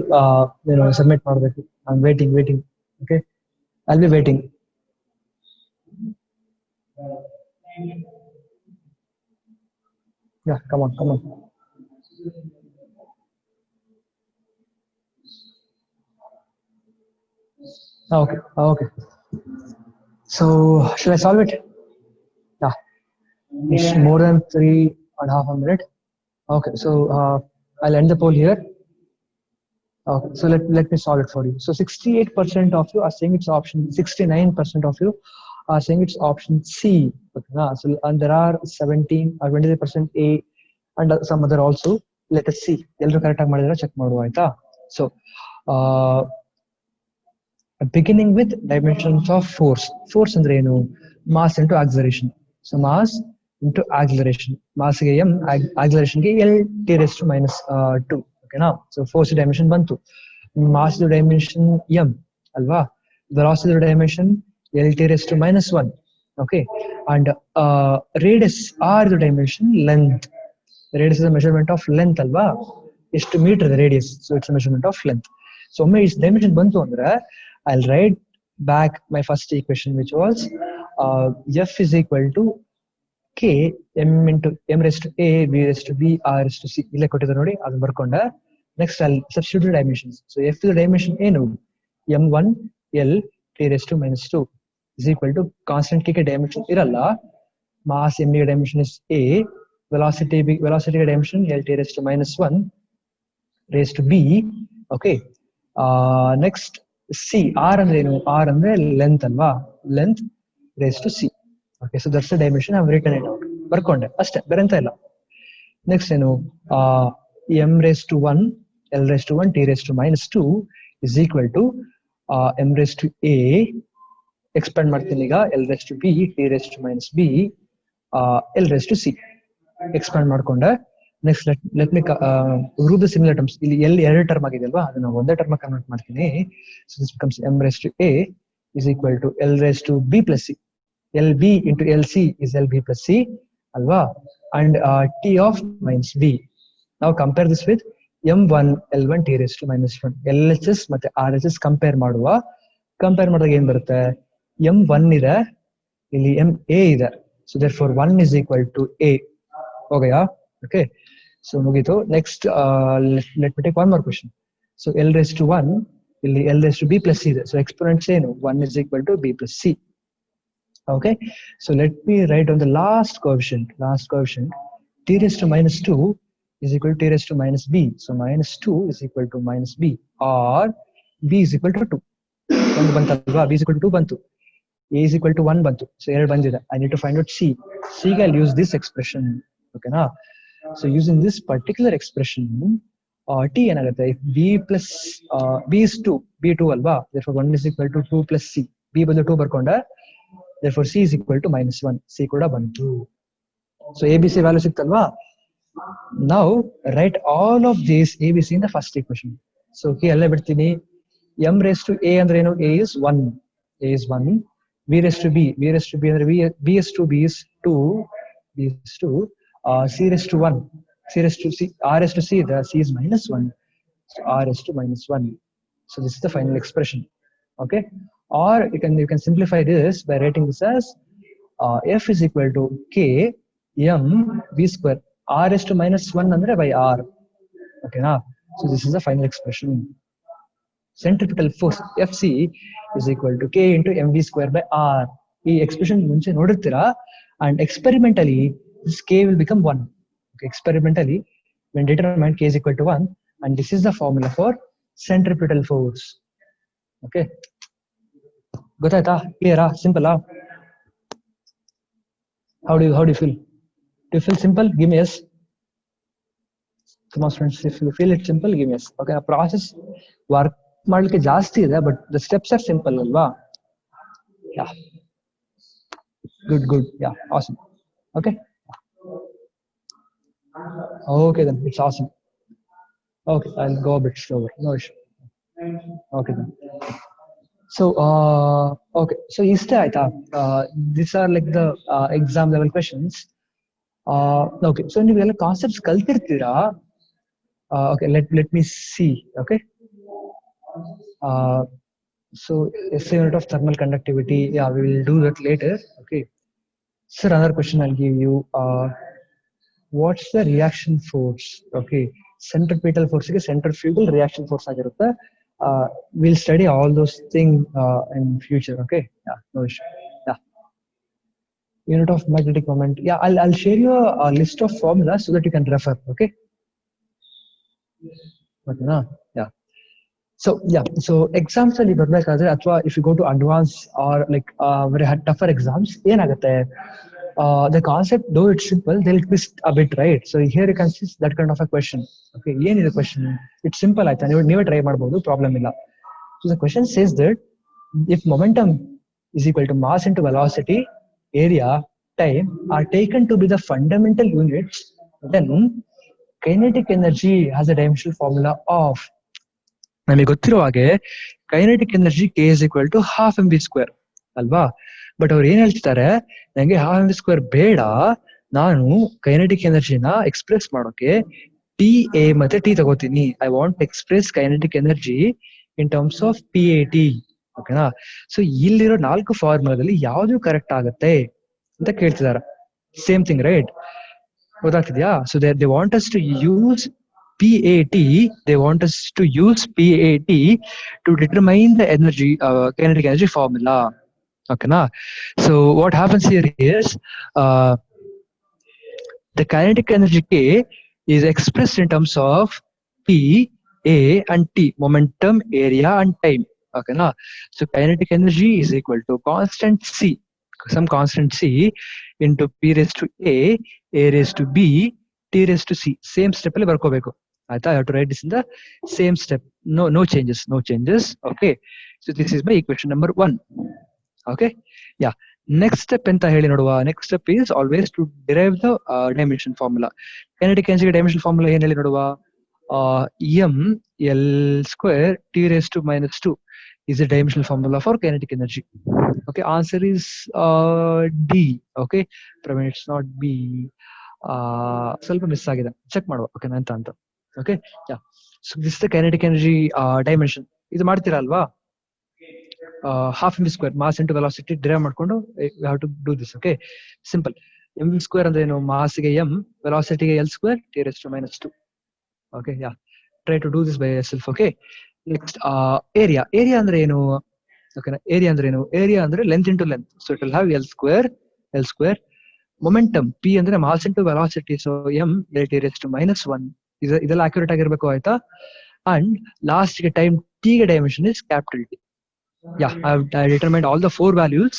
submit ಮಾಡಬೇಕು. I am waiting. Okay, I'll be waiting. Yeah come on. Okay. So should I solve it? Yeah, it's more than 3.5 minutes. Okay, so I'll end the poll here. Okay, so let me solve it for you. So 68% of you are saying it's option. 69% of you are saying it's option C. Okay, so and there are 17 or 23% A and some other also. Let us see. Ellaru correct agi madidara check ಮಾಡುವ ಆಯ್ತಾ. So beginning with dimensions of force. Force ಅಂದ್ರೆ ಏನು? Mass into acceleration. So mass into acceleration. Mass ಗೆ m, acceleration ಗೆ L t raised to minus 2. Okay ನಾ? So force dimension ಬಂತು. Mass dimension m ಅಲ್ವಾ? Velocity dimension L t raised to minus 1. Okay, and radius r dimension length. Radius is a measurement of length ಅಲ್ವಾ? ಎಷ್ಟು metre radius, so it's a measurement of length. So ಒಮ್ಮೆ ಇಷ್ಟು dimension ಬಂತು ಅಂದ್ರೆ I'll write back my first equation, which was F is equal to K m into m raised to A, B raised to B, R raised to C. ಇಲ್ಲೇ ಕೊಟ್ಟಿದ್ದಾರೆ ನೋಡಿ, ಅದನ್ನ ಬರ್ಕೊಂಡೆ. Next I'll substitute the dimensions. So F is the dimension ಏನು? m1 L T raised to minus 2 is equal to constant K ಗೆ dimension ಇರಲ್ಲ. Mass m ಗೆ dimension is A, velocity ಗೆ dimension L T raised to minus 1 raised to B. Okay, next C, R ಅಂದ್ರೆ ಏನು? R ಅಂದ್ರೆ length ಅಲ್ವಾ? Length raised to C. Okay, so that's the dimension. I've written it out. ಬರ್ಕೊಂಡೆ ಅಷ್ಟೇ, ಬೇರೆ ಎಂತ ಇಲ್ಲ. Next ಏನು? m raised to 1 L raised to 1 T raised to minus 2 is equal to m raised to A, expand ಮಾಡ್ತೀನಿ ಈಗ, L raised to B T raised to minus B, L raised to C. expand ಮಾಡ್ಕೊಂಡೆ. Next let me group the similar terms. ಇಲ್ಲಿ ಎಲ್ಲಿ ಎರಡು term ಆಗಿದೆ ಅಲ್ವಾ, ಅದನ್ನ ಒಂದೇ ಟರ್ಮ್ ಕನ್ವರ್ಟ್ ಮಾಡ್ತೀನಿ. So this becomes m raised to A is equal to L raised to B plus C. LB into LC is LB plus C alva, and T of minus B. Now compare this with M1 L1 T raised to minus 1. LHS ಮತ್ತೆ RHS compare ಮಾಡಿದಾಗ ಏನ್ ಬರುತ್ತೆ? M1 ಇದೆ, ಇಲ್ಲಿ MA ಇದೆ. So therefore 1 is equal to A. ಹೋಗಯಾ? Okay, so ಮುಗೀತು. Next let me take one more question. So L raised to 1, ಇಲ್ಲಿ L raised to B plus C ಇದೆ. So exponents ಏನು? 1 is equal to B plus C. Okay, so let me write on the last coefficient. T raised to minus 2 is equal to T raised to minus B. So minus 2 is equal to minus B, or B is equal to 2. ಒಂದು ಬಂತಲ್ವಾ? B is equal to 2 ಬಂತು. A is equal to 1 ಬಂತು. So ಎರಡು ಬಂದಿದೆ. I need to find out C. C ಗೆ I'll use this expression. Okay ನಾ? So using this particular expression, T ಏನಾಗುತ್ತೆ? If B plus B is 2, B 2 ಅಲ್ವಾ? Therefore 1 is equal to 2 plus C. B ಬದಲು 2 ಬರ್ಕೊಂಡೆ. Therefore C is equal to minus 1. C ಕೂಡ ಬಂತು. So ABC value ಸಿಕ್ತಲ್ವಾ? Now write all of these ABC in the first equation. So ಅಲ್ಲೇ ಬಿಡ್ತೀನಿ. m raised to a ಅಂದ್ರೆ ಏನು, a is 1, a is 1, v raised to b, v raised to b ಅಂದ್ರೆ b is 2, b is 2, b is 2, c raised to 1, c raised to c, r raised to c, the c is minus 1, so r raised to minus 1. So this is the final expression. Okay, or you can simplify this by writing this as f is equal to k m v square, r raised to minus 1 andre by r. Okay na, so this is the final expression. Centripetal force fc is equal to k into mv square by r. ಈ expression ಮುಂಚೆ ನೋಡಿರ್ತೀರಾ, and experimentally this k will become 1. Okay, experimentally when determined k is equal to 1, and this is the formula for centripetal force. Okay, ಗೊತ್ತಾಯ್ತಾ? ಕ್ಲಿಯರಾ? Simple? how do you feel? Do you feel simple? Give me yes. Come on friends, if you feel it simple, give me yes. Okay, a process work ಮಾಡ್ಲಿಕ್ಕೆ ಜಾಸ್ತಿ ಇದೆ, but the steps are simple ಅಲ್ವಾ? Yeah, good, yeah, awesome. Okay, then it's awesome. Okay, I'll go a bit slower, no issue. Okay then. So okay, so ಇಷ್ಟೇ ಆಯ್ತಾ? These are like the exam level questions. Okay, so ನೀವೆಲ್ಲ concepts ಕಲ್ತಿರ್ತೀರಾ. Okay, let me see. Okay, so SI unit of thermal conductivity, yeah, we will do that later. Okay, sir, another question I'll give you. What's the reaction force? Okay, centripetal force ಗೆ centrifugal reaction force ಆಗಿರುತ್ತೆ. We'll study all those things in future. Okay, yeah, no issue. Yeah, unit of magnetic moment, yeah, I'll share you a list of formulas so that you can refer. Okay, okay na? Yeah, so exams ಅಲ್ಲಿ ಬರ್ಬೇಕಾದ್ರೆ, ಅಥವಾ if you go to advanced or like very tougher exams, ಏನಾಗುತ್ತೆ, the concept though it's simple, they'll twist a bit, right? So here you can see that kind of a question. Okay, ಏನಿದೆ question? It's simple ಆಯ್ತಾ, ನೀವೇ try ಮಾಡಬಹುದು, problem ಇಲ್ಲ. So the question says that if momentum is equal to mass into velocity, area, time are taken to be the fundamental units, then kinetic energy has a dimensional formula of, ನಮಗೆ ಗೊತ್ತಿರೋ ಹಾಗೆ kinetic energy K is equal to half M B square ಅಲ್ವಾ? But ಅವ್ರು ಏನ್ ಹೇಳ್ತಾರೆ, ನಂಗೆ half M B square ಬೇಡ, ನಾನು ಕೈನೆಟಿಕ್ ಎನರ್ಜಿನ ಎಕ್ಸ್ಪ್ರೆಸ್ ಮಾಡೋಕೆ ಟಿ ಎ ಮತ್ತೆ ಟಿ ತಗೋತೀನಿ. I want express kinetic energy in terms of P A T. ಓಕೆನಾ? ಸೊ ಇಲ್ಲಿರೋ 4 ಫಾರ್ಮುಲಾದಲ್ಲಿ ಯಾವ್ದು ಕರೆಕ್ಟ್ ಆಗುತ್ತೆ ಅಂತ ಕೇಳ್ತಿದಾರೆ. Same thing, right? ಗೊತ್ತಾಗ್ತಿದ್ಯಾ? So they want us to use PAT, they want us to use PAT to determine the energy, kinetic energy formula. Okay na? So what happens here is the kinetic energy K is expressed in terms of P, A and T, momentum, area and time. Okay na? So kinetic energy is equal to constant C, some constant C into P raised to A raised to B, T raised to C. Same step ಅಲ್ಲಿ ಬರ್ಕೋಬೇಕು ಆಯ್ತಾ? I have to write this in the same step. No changes. Okay, so this is my equation number 1. Okay, yeah. Next step ಎಂತ ಹೇಳಿ ನೋಡುವ. Next step is always to derive the dimension formula. Kinetic energy dimension formula ಏನ್ ಹೇಳಿ ನೋಡುವ. m L square T raised to minus 2 is the dimensional formula for kinetic energy. Okay, answer is D. Okay, Praveen, it's not B. ಸ್ವಲ್ಪ miss ಆಗಿದೆ, check ಮಾಡುವ. Okay ಅಂತ. Okay, yeah. So this is the kinetic energy dimension. ಇದು ಮಾಡ್ತೀರಾ ಅಲ್ವಾ? Half M V square mass into velocity derive ಮಾಡ್ಕೊಂಡು you have to do this. Okay, simple. M V square ಅಂದ್ರೆ ಏನು? ಮಾಸ್ಗೆ ಎಂ, ವೆಲಾಸಿಟಿಗೆ L square, T raise to minus 2. Okay, yeah, try to do this by yourself. Okay, next area ಅಂದ್ರೆ ಏನು? ಓಕೆನಾ? Area ಅಂದ್ರೆ ಏನು? ಏರಿಯಾ ಅಂದ್ರೆ length into length, so it will have L square. Momentum P ಅಂದ್ರೆ mass into velocity, so M T raise to -1. ಇದೆಲ್ಲ accurate ಆಗಿರ್ಬೇಕು ಆಯ್ತಾ? ಅಂಡ್ ಲಾಸ್ಟ್ ಗೆ ಟೈಮ್ ಟಿ ಗೆ dimension is capital T. Yeah, I determined all the 4 values.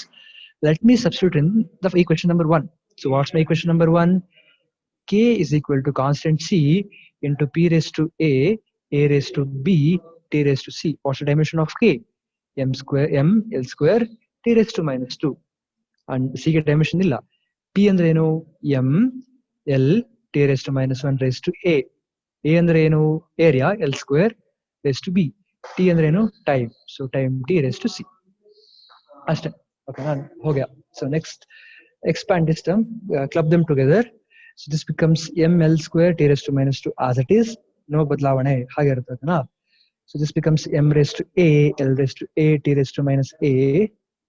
Let me substitute in the equation number 1. So what's my equation number 1? K is equal to constant C into P raised to A raised to B, T raised to C. What's the dimension of K? M L square T raised to -2. And C ಗೆ dimension ಇಲ್ಲ. P ಅಂದ್ರೆ ಏನು? M L T raised to -1 raised to A. A ಅಂದ್ರೆ ಏನು? Area, L square raised to B. T ಅಂದ್ರೆ ಏನು time, so time t raised to c ಅಷ್ಟೇ. Okay ನಾನು ಹೋಗ್ಯಾ. So next expand this term, club them together, so this becomes ml square t raised to minus 2 as it is, no ಬದಲಾವಣೆ ಹಾಗೆ ಇರ್ತದನಾ. So this becomes m raised to a l raised to a t raised to minus a,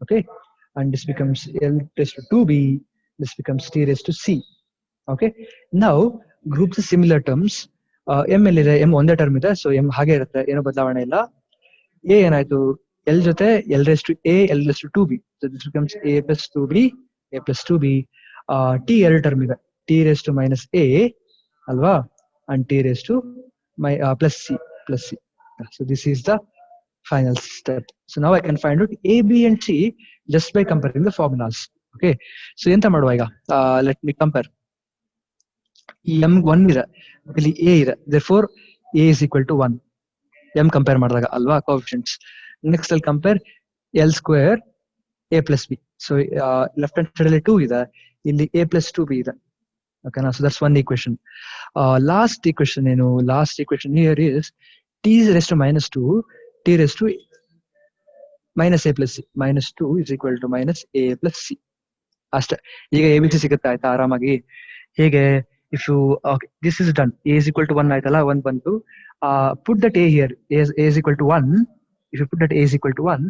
okay, and this becomes l raised to 2b, this becomes t raised to c. Okay, now group the similar terms. m ಎಲ್ಲಿದೆ, m ಒಂದೇ term ಇದೆ, so m ಹಾಗೆ ಇರುತ್ತೆ, ಏನೋ ಬದಲಾವಣೆ ಇಲ್ಲ. a ಏನಾಯ್ತು, l ಜೊತೆ l raised to a l raised to 2b, so this becomes a plus 2b a plus 2b. t ಎರಡು ಟರ್ಮ್ ಇದೆ, t raised to minus a ಅಲ್ವಾ, and t raised to plus c. So this is the final step. So now I can find out a, b and c just by comparing the formulas. Okay, so ಎಂತ ಮಾಡುವ ಈಗ, let me compare. m 1 ಇದೆ, ಇಲ್ಲಿ a ಇದೆ, therefore a is equal to 1 m compare ಮಾಡಿದಾಗ ಅಲ್ವಾ coefficients. Next ಅಲ್ಲಿ compare l square a plus b, so left hand side ಅಲ್ಲಿ 2 ಇದೆ, ಇಲ್ಲಿ a plus 2b ಇದೆ. Okay, so that's one equation. Last equation ಏನು, last equation here is t raised to minus 2 t raised to minus a plus c, minus 2 is equal to minus a plus c. ಅಷ್ಟೇ. ಈಗ A B C ಸಿಗುತ್ತೆ ಆಯ್ತಾ ಆರಾಮಾಗಿ. ಹೇಗೆ, if you okay, this is done, a is equal to 1 ಆಯ್ತಲ್ಲ, 1 ಬಂತು, put that a here, a is equal to 1. If you put that a is equal to 1,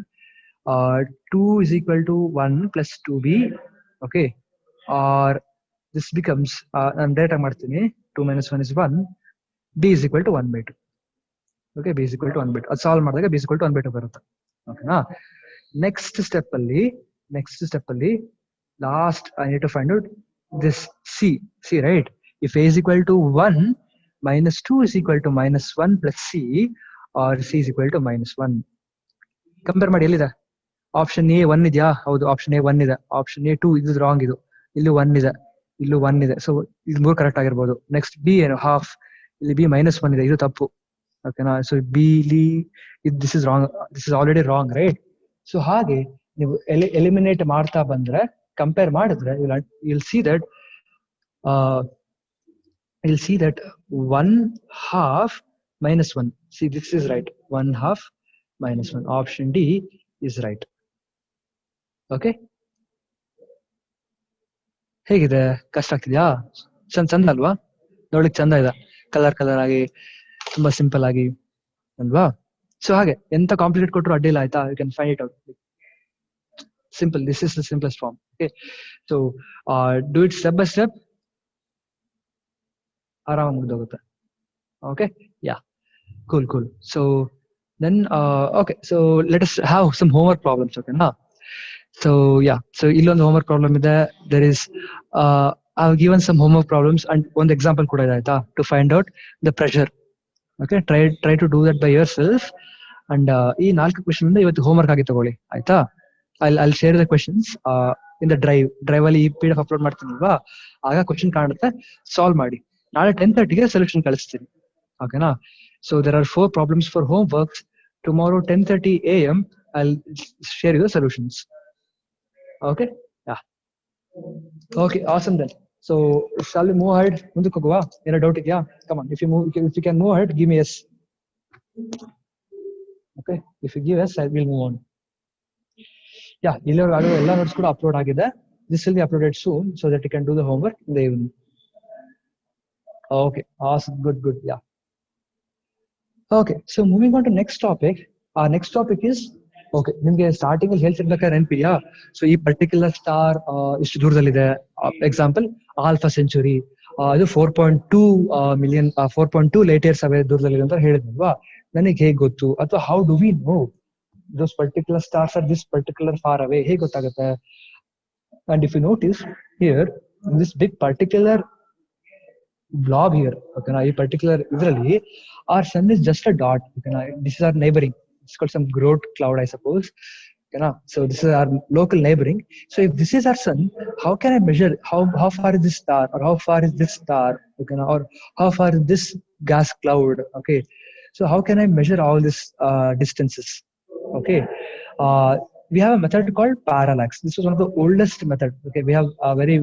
2 is equal to 1 plus 2b, okay, or this becomes ನಾನು direct ಮಾಡ್ತೀನಿ, 2 minus 1 is 1, b is equal to 1 by 2. Okay, b is equal to 1 by 2, ಅದು solve ಮಾಡಿದಾಗ b is equal to 1 by 2 ಬರುತ್ತೆ. ಓಕೆನಾ. Next step ಅಲ್ಲಿ last I need to find out this c, right? If a is equal to 1, minus 2 is equal to minus 1 plus c, or c is equal to minus 1. Compare ಮಾಡಿ, ಎಲ್ಲಿದೆ option A 1 ಇದೆಯಾ, ಹೌದು option A 1 ಇದೆ, option A 2 ಇದು wrong, ಇದು ಇಲ್ಲೂ 1 ಇದೆ, ಇಲ್ಲೂ 1 ಇದೆ, ಸೊ ಇದು 3 ಕರೆಕ್ಟ್ ಆಗಿರ್ಬೋದು. ನೆಕ್ಸ್ಟ್ ಬಿ ಏನು, ಹಾಫ್, ಇಲ್ಲಿ ಬಿ minus 1 ಇದೆ, ಇದು ತಪ್ಪು. ಓಕೆನಾ, ಸೊ ಬಿ ಇಲ್ಲಿ this is wrong, this is already wrong, right? So ಹಾಗೆ ನೀವು ಎಲಿಮಿನೇಟ್ ಮಾಡ್ತಾ ಬಂದ್ರೆ, ಕಂಪೇರ್ ಮಾಡಿದ್ರೆ, you'll see that 1 half minus 1. See, this is right. 1 half minus 1. Option D is right. Okay. ಹೇಗಿದೆ, ಕಷ್ಟ ಆಗ್ತಿದ್ಯಾ? ಚಂದ ಅಲ್ವಾ, ನೋಡ್ಲಿಕ್ಕೆ ಚಂದ ಇದೆ, ಕಲರ್ ಆಗಿ ತುಂಬಾ ಸಿಂಪಲ್ ಆಗಿ ಅಲ್ವಾ? ಸೊ ಹಾಗೆ ಎಂತ ಕಾಂಪ್ಲಿಕೇಟ್ ಕೊಟ್ಟರು ಅಡ್ಡಿಲ್ಲ ಆಯ್ತಾ, you can find it out. Simple, this is the simplest form. Okay, so do it step by step, ಆರಾಮಾಗಿ ಮುಗ್ದೋಗುತ್ತೆ. Okay, yeah, cool. So then okay, so let us have some homework problems. Okay na, so yeah, so illondu homework problem ಇದೆ. There is I've given some homework problems and one example kuda ಇದೆ ಆಯ್ತಾ, to find out the pressure. Okay, try to do that by yourself, and ಈ 4 question ಇಂದ ಇವತ್ತು homework ಆಗಿ ತಗೊಳ್ಳಿ ಆಯ್ತಾ. I'll share the questions in the drive ಅಲ್ಲಿ ಈ PDF ಅಪ್ಲೋಡ್ ಮಾಡ್ತೀನಿಲ್ವಾ, ಆಗ ಕ್ವೆಶ್ಚನ್ ಕಾಣುತ್ತೆ, ಸಾಲ್ವ್ ಮಾಡಿ. ನಾಳೆ 10:30ಗೆ ಸೊಲ್ಯೂಷನ್ ಕಳಿಸ್ತೀನಿ. ಓಕೆನಾ. So there are 4 problems for homework. Tomorrow 10:30 AM I'll share you the solutions. Okay, yeah, okay, awesome then. So shall we move ahead? ಮುಂದಕ್ಕೆ ಹೋಗುವ, ಏನೋ ಡೌಟ್ ಇದೆಯಾ? Come on, if you can move ahead, give me yes. Okay, if you give yes, I will move on. Yeah, ಇಲ್ಲಿವರೆಗೂ ಎಲ್ಲ notes ಕೂಡ upload ಆಗಿದೆ. This will be uploaded soon so that you can do the homework in the evening. Okay, awesome, good, yeah. Okay, so moving on to next topic. Our next topic is, okay, ನಿಮ್ಗೆ starting ಅಲ್ಲಿ ಹೇಳ್ತಿರ್ಬೇಕಾದ್ರೆ ನೆನಪಿದೆಯಾ? So ಈ particular star ಇಷ್ಟು ದೂರದಲ್ಲಿದೆ, example alpha century, ಇದು 4.2 million 4.2 light years ಅವೇ ದೂರದಲ್ಲಿದೆ ಅಂತ ಹೇಳಿದ್ನಲ್ವಾ. ನನಗೆ ಹೇಗೆ ಗೊತ್ತು, ಅಥವಾ how do we know those particular stars are this particular far away? ಹೇಗೆ ಗೊತ್ತಾಗುತ್ತೆ? And if you notice here in this big particular blob here, okay, ಈ particular ಇದರಲ್ಲಿ our sun is just a dot. Okay, this is our neighboring, it's called some Grote cloud, I suppose. Okay, so this is our local neighboring. So if this is our sun, how can I measure how far is this star, or how far is this star, okay, or how far is this gas cloud? Okay, so how can I measure all these distances? Okay, we have a method called parallax. This is one of the oldest method. Okay, we have a very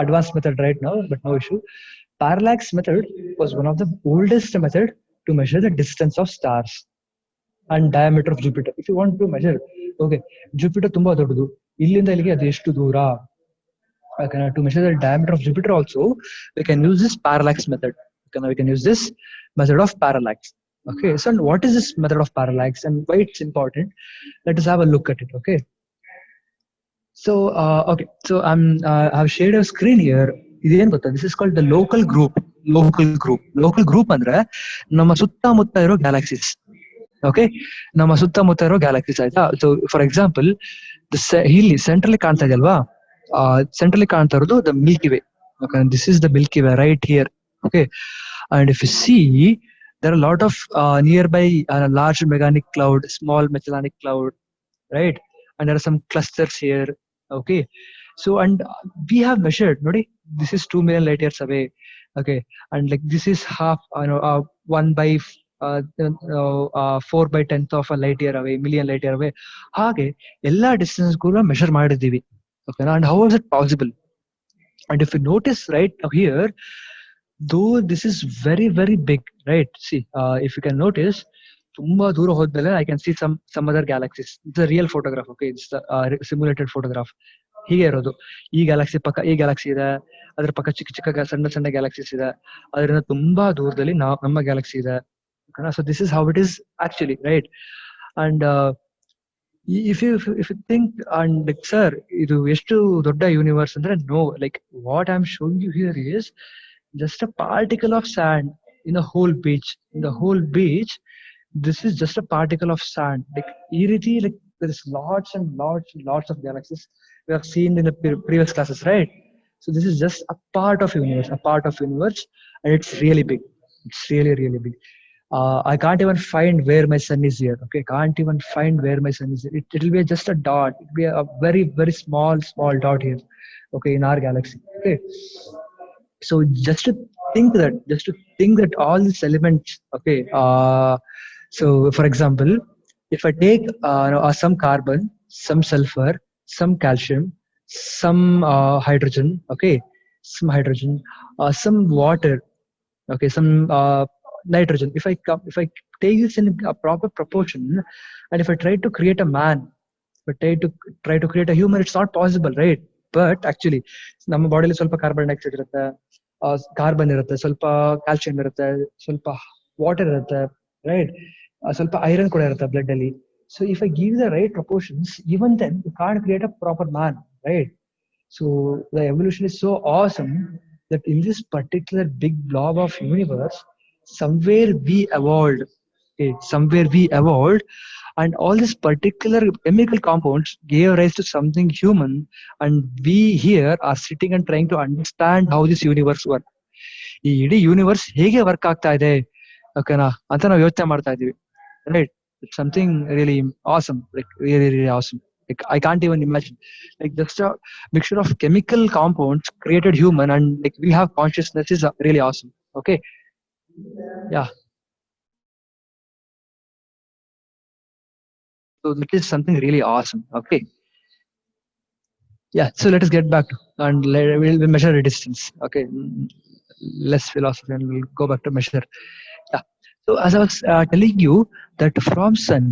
advanced method right now, but no issue. Parallax method was one of the oldest method to measure the distance of stars. and diameter of Jupiter. If you want to measure, okay, Jupiter ತುಂಬಾ ದೊಡ್ಡದು, ಇಲ್ಲಿಂದ ಇಲ್ಲಿಗೆ ಅದು ಎಷ್ಟು ದೂರ. Okay, to measure the diameter of Jupiter also, we can use this parallax method. Okay, we can use this method of parallax. Okay, so what is this method of parallax and why it's important? Let us have a look at it. Okay, so okay, so I've shared a screen here. ಇದೇನ್ ಗೊತ್ತಾ, this is called the local group. Local group ಅಂದ್ರೆ ನಮ್ಮ ಸುತ್ತಮುತ್ತ ಇರೋ galaxies. Okay, ನಮ್ಮ ಸುತ್ತಮುತ್ತ ಇರೋ galaxies ಆಯ್ತಾ. ಸೊ ಫಾರ್ ಎಕ್ಸಾಂಪಲ್, ಇಲ್ಲಿ ಸೆಂಟ್ರಲ್ಲಿ ಕಾಣ್ತಾ ಇದೆ ಅಲ್ವಾ, ಸೆಂಟ್ರಲ್ಲಿ ಕಾಣ್ತಾ ಇರೋದು the Milky way. Okay, this is the Milky Way right here. Okay, and if you see, there are a lot of nearby large Magellanic Cloud, small Magellanic Cloud, right? And there are some clusters here. Okay, so and we have measured, nodi, this is 2 million light years away. Okay, and like this is half 1 by 4 by 10th of a light year away, million light year away. ಹಾಗೆ ಎಲ್ಲಾ distance ಕೂಡ measure ಮಾಡಿದ್ದೀವಿ. Okay, and how is it possible? And if you notice right here, though this is very very big, right? See, if you can notice, ತುಂಬಾ ದೂರ ಹೋದ್ಮೇಲೆ I can see some other galaxies. It's a real photograph. Okay, it's a simulated photograph. ಹೀಗೆ ಇರೋದು. ಈ Galaxy ಪಕ್ಕ ಈ Galaxy ಇದೆ, ಅದ್ರ ಪಕ್ಕ ಚಿಕ್ಕ ಚಿಕ್ಕ ಸಣ್ಣ ಸಣ್ಣ ಗ್ಯಾಲಕ್ಸೀಸ್ ಇದೆ, ಅದರಿಂದ ತುಂಬಾ ದೂರದಲ್ಲಿ ನಮ್ಮ ಗ್ಯಾಲಕ್ಸಿ ಇದೆ. So this is how it is actually, right? And if you think, and like, sir, ಇದು ಎಷ್ಟು ದೊಡ್ಡ ಯೂನಿವರ್ಸ್ ಅಂದ್ರೆ, no, like what I'm showing you here is just a particle of sand in a whole beach. In the whole beach, this is just a particle of sand. Like ಈ ರೀತಿ, like there is lots and lots of galaxies we have seen in the previous classes, right? So this is just a part of universe, and it's really big. It's really really big. I can't even find where my sun is here. Okay, can't even find where my sun is here. It will be just a dot. It will be a very very small dot here. Okay, in our galaxy. Okay, so just to think that all these elements. Okay, so for example, if I take some carbon, some sulfur, some calcium, some hydrogen. Okay, some hydrogen, some water. Okay, some nitrogen. If I take this in a proper proportion, and if I try to create a man, if I try to create a human, it's not possible, right? But actually, ನಮ್ಮ ಬಾಡಿಲಿ ಸ್ವಲ್ಪ carbon dioxide ಇರುತ್ತೆ, carbon ಇರುತ್ತೆ, ಸ್ವಲ್ಪ calcium ಇರುತ್ತೆ, ಸ್ವಲ್ಪ water ಇರುತ್ತೆ, right? ಸ್ವಲ್ಪ iron ಕೂಡ ಇರುತ್ತೆ ಬ್ಲಡ್ ಅಲ್ಲಿ. So if I give the right proportions, even then you can't create a proper man, right? So the evolution is so awesome that in this particular big blob of universe, somewhere we evolved. Okay, somewhere we evolved, and all these particular chemical compounds gave rise to something human, and we here are sitting and trying to understand how this universe works. ಈ ಇಡೀ universe ಹೇಗೆ work ಆಗ್ತಾ ಇದೆ, ಓಕೆನಾ ಅಂತ ನಾವು ಯೋಚನೆ ಮಾಡ್ತಾ ಇದೀವಿ, right? It's something really awesome, like really really awesome. Like I can't even imagine, like just a mixture of chemical compounds created human, and like we have consciousness is really awesome. Okay, yeah, so that is something really awesome. Okay, yeah, so let us get back to, and we'll measure a distance. Okay, less philosophy, and we'll go back to measure. Yeah, so as I was telling you that from sun,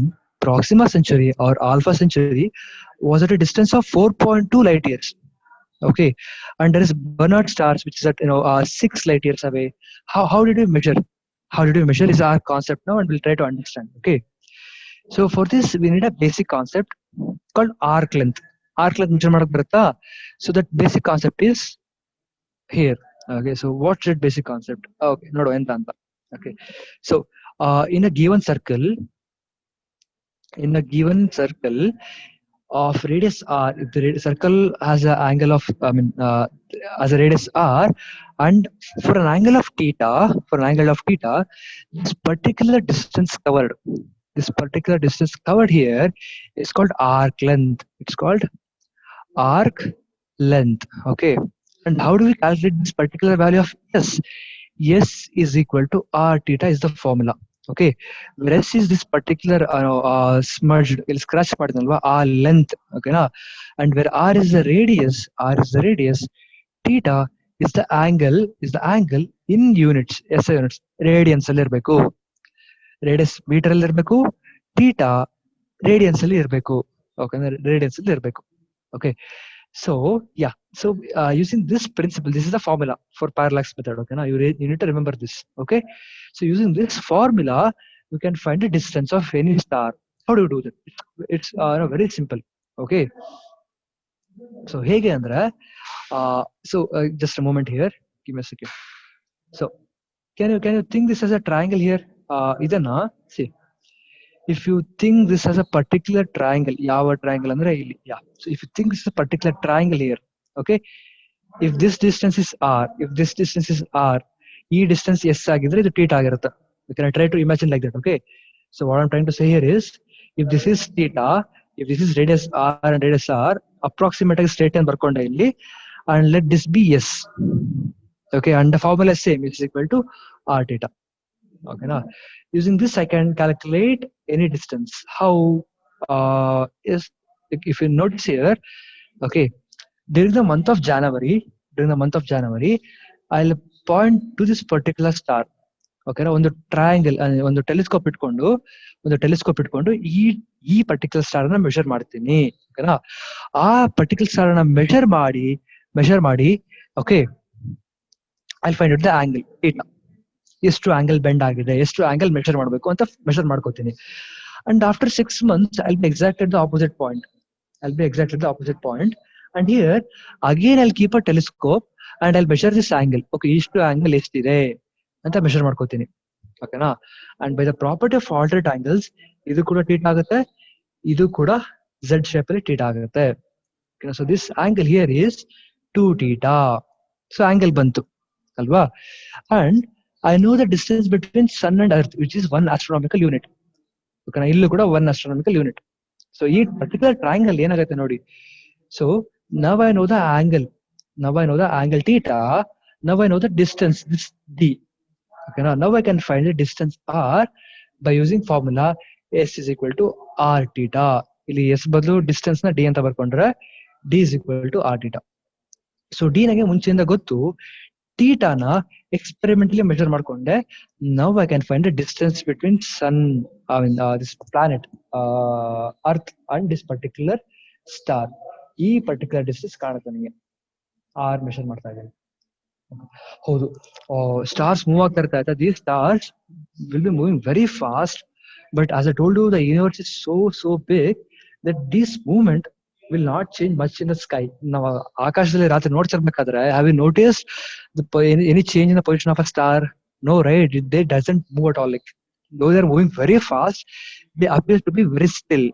Proxima Centauri or Alpha Centauri was at a distance of 4.2 light years. Okay, and there is Barnard stars which is at 6 light years away. How did we measure? How did we measure is our concept now, and we'll try to understand. Okay, so for this we need a basic concept called arc length. Arc length measure ಮಾಡಕ್ ಬರುತ್ತಾ? So that basic concept is here. Okay, so what's that basic concept? Okay, ನೋಡು ಎಂತ ಅಂತ. Okay, so in a given circle of radius r, if the circle has an angle of has a radius r, and for an angle of theta, this particular distance covered here is called arc length. It's called arc length. Okay, and how do we calculate this particular value of s? S is equal to r theta is the formula. Okay, where s is this particular smudged, scratch ಮಾಡಿದ್ನಲ್ವಾ ಆ length. Okay na, and where r is the radius, theta is the angle in units, SI units. Radiance ಅಲ್ಲಿ ಇರಬೇಕು, radius metre ಅಲ್ಲಿ ಇರಬೇಕು, theta radians ಅಲ್ಲಿ ಇರಬೇಕು. Okay, radians ಅಲ್ಲಿ ಇರಬೇಕು. Okay, so yeah, so using this principle, this is the formula for parallax method. Okay, now you need to remember this. Okay, so using this formula you can find the distance of any star. How do you do that? It's very simple. Okay, so hege andre just a moment here, give me a second. So can you think this as a triangle here? Idanna see, if you think this as a particular triangle, ಯಾವ triangle ಅಂದ್ರೆ ಇಲ್ಲಿ, yeah, so if you think this is a particular triangle here, okay, if this distance is r, if this distance is r, ಈ distance s ಆಗಿದ್ರೆ ಇದು theta ಆಗಿರುತ್ತೆ. You can try to imagine like that. Okay, so what I'm trying to say here is, if this is theta, if this is radius r and radius r, approximate ಆಗಿ straight line ಬರ್ಕೊಂಡೆ ಇಲ್ಲಿ, and let this be s. Okay, and the formula is same, it's equal to r theta. Okay, now using this I can calculate any distance. How is, if you notice here, okay, during the month of January, I'll point to this particular star. Okay, now ಒಂದು triangle, ಒಂದು telescope ಇಟ್ಕೊಂಡು ಈ particular star ನ measure ಮಾಡ್ತೀನಿ. ಓಕೆನಾ, ಆ particular star ನ measure ಮಾಡಿ okay, I find out the angle theta. ಎಷ್ಟು ಆಂಗಲ್ ಬೆಂಡ್ ಆಗಿದೆ, ಎಷ್ಟು ಆಂಗಲ್ ಮೆಷರ್ ಮಾಡಬೇಕು ಅಂತ ಮೆಷರ್ ಮಾಡ್ಕೋತೀನಿ. And after 6 months I'll be exact at the opposite point. And here again I'll keep a telescope and I'll measure this angle. Okay, ಇಷ್ಟು angle ಎಷ್ಟಿದೆ ಅಂತ measure ಮಾಡ್ಕೋತೀನಿ. ಓಕೆನಾ, and by the property of alternate angles, ಇದು ಕೂಡ theta ಆಗುತ್ತೆ, ಇದು ಕೂಡ z ಶೇಪ್ ಅಲ್ಲಿ ಥೀಟಾ ಆಗುತ್ತೆ. So this angle here is 2 theta. So angle ಬಂತು ಅಲ್ವಾ? And I know the distance between sun and earth, which is 1 astronomical unit. Okay, illu kuda 1 astronomical unit. So ee particular triangle enagutte nodi. So now I know the angle. Theta. Now I know the distance, this d. Okay, now I can find the distance r by using formula s is equal to r theta. Illi s badlu distance na d anta barkondre d is equal to r theta. So d nage ಮುಂಚೆಯಿಂದ ಗೊತ್ತು, theta na experimentally measure ಮಾಡ್ಕೊಂಡೆ. Now I can find the distance between sun, this planet, earth and this particular star. ಈ particular distance ಕಾಣುತ್ತೆ ನನಗೆ, r measure ಮಾಡ್ತಾ ಇದ್ದೀನಿ. ಹೌದು, stars move ಆಗ್ತಾ ಇರ್ತಾ, these stars will be moving very fast, but as I told you, the universe is so big that this movement will not change much in the sky. ನಾವು ಆಕಾಶದಲ್ಲಿ ರಾತ್ರಿ ನೋಡ್ತಿರ್ಬೇಕಾದ್ರೆ, have you noticed any change in the position of a star? No, right? They doesn't move at all. Like, though they are moving very fast, they appear to be very still.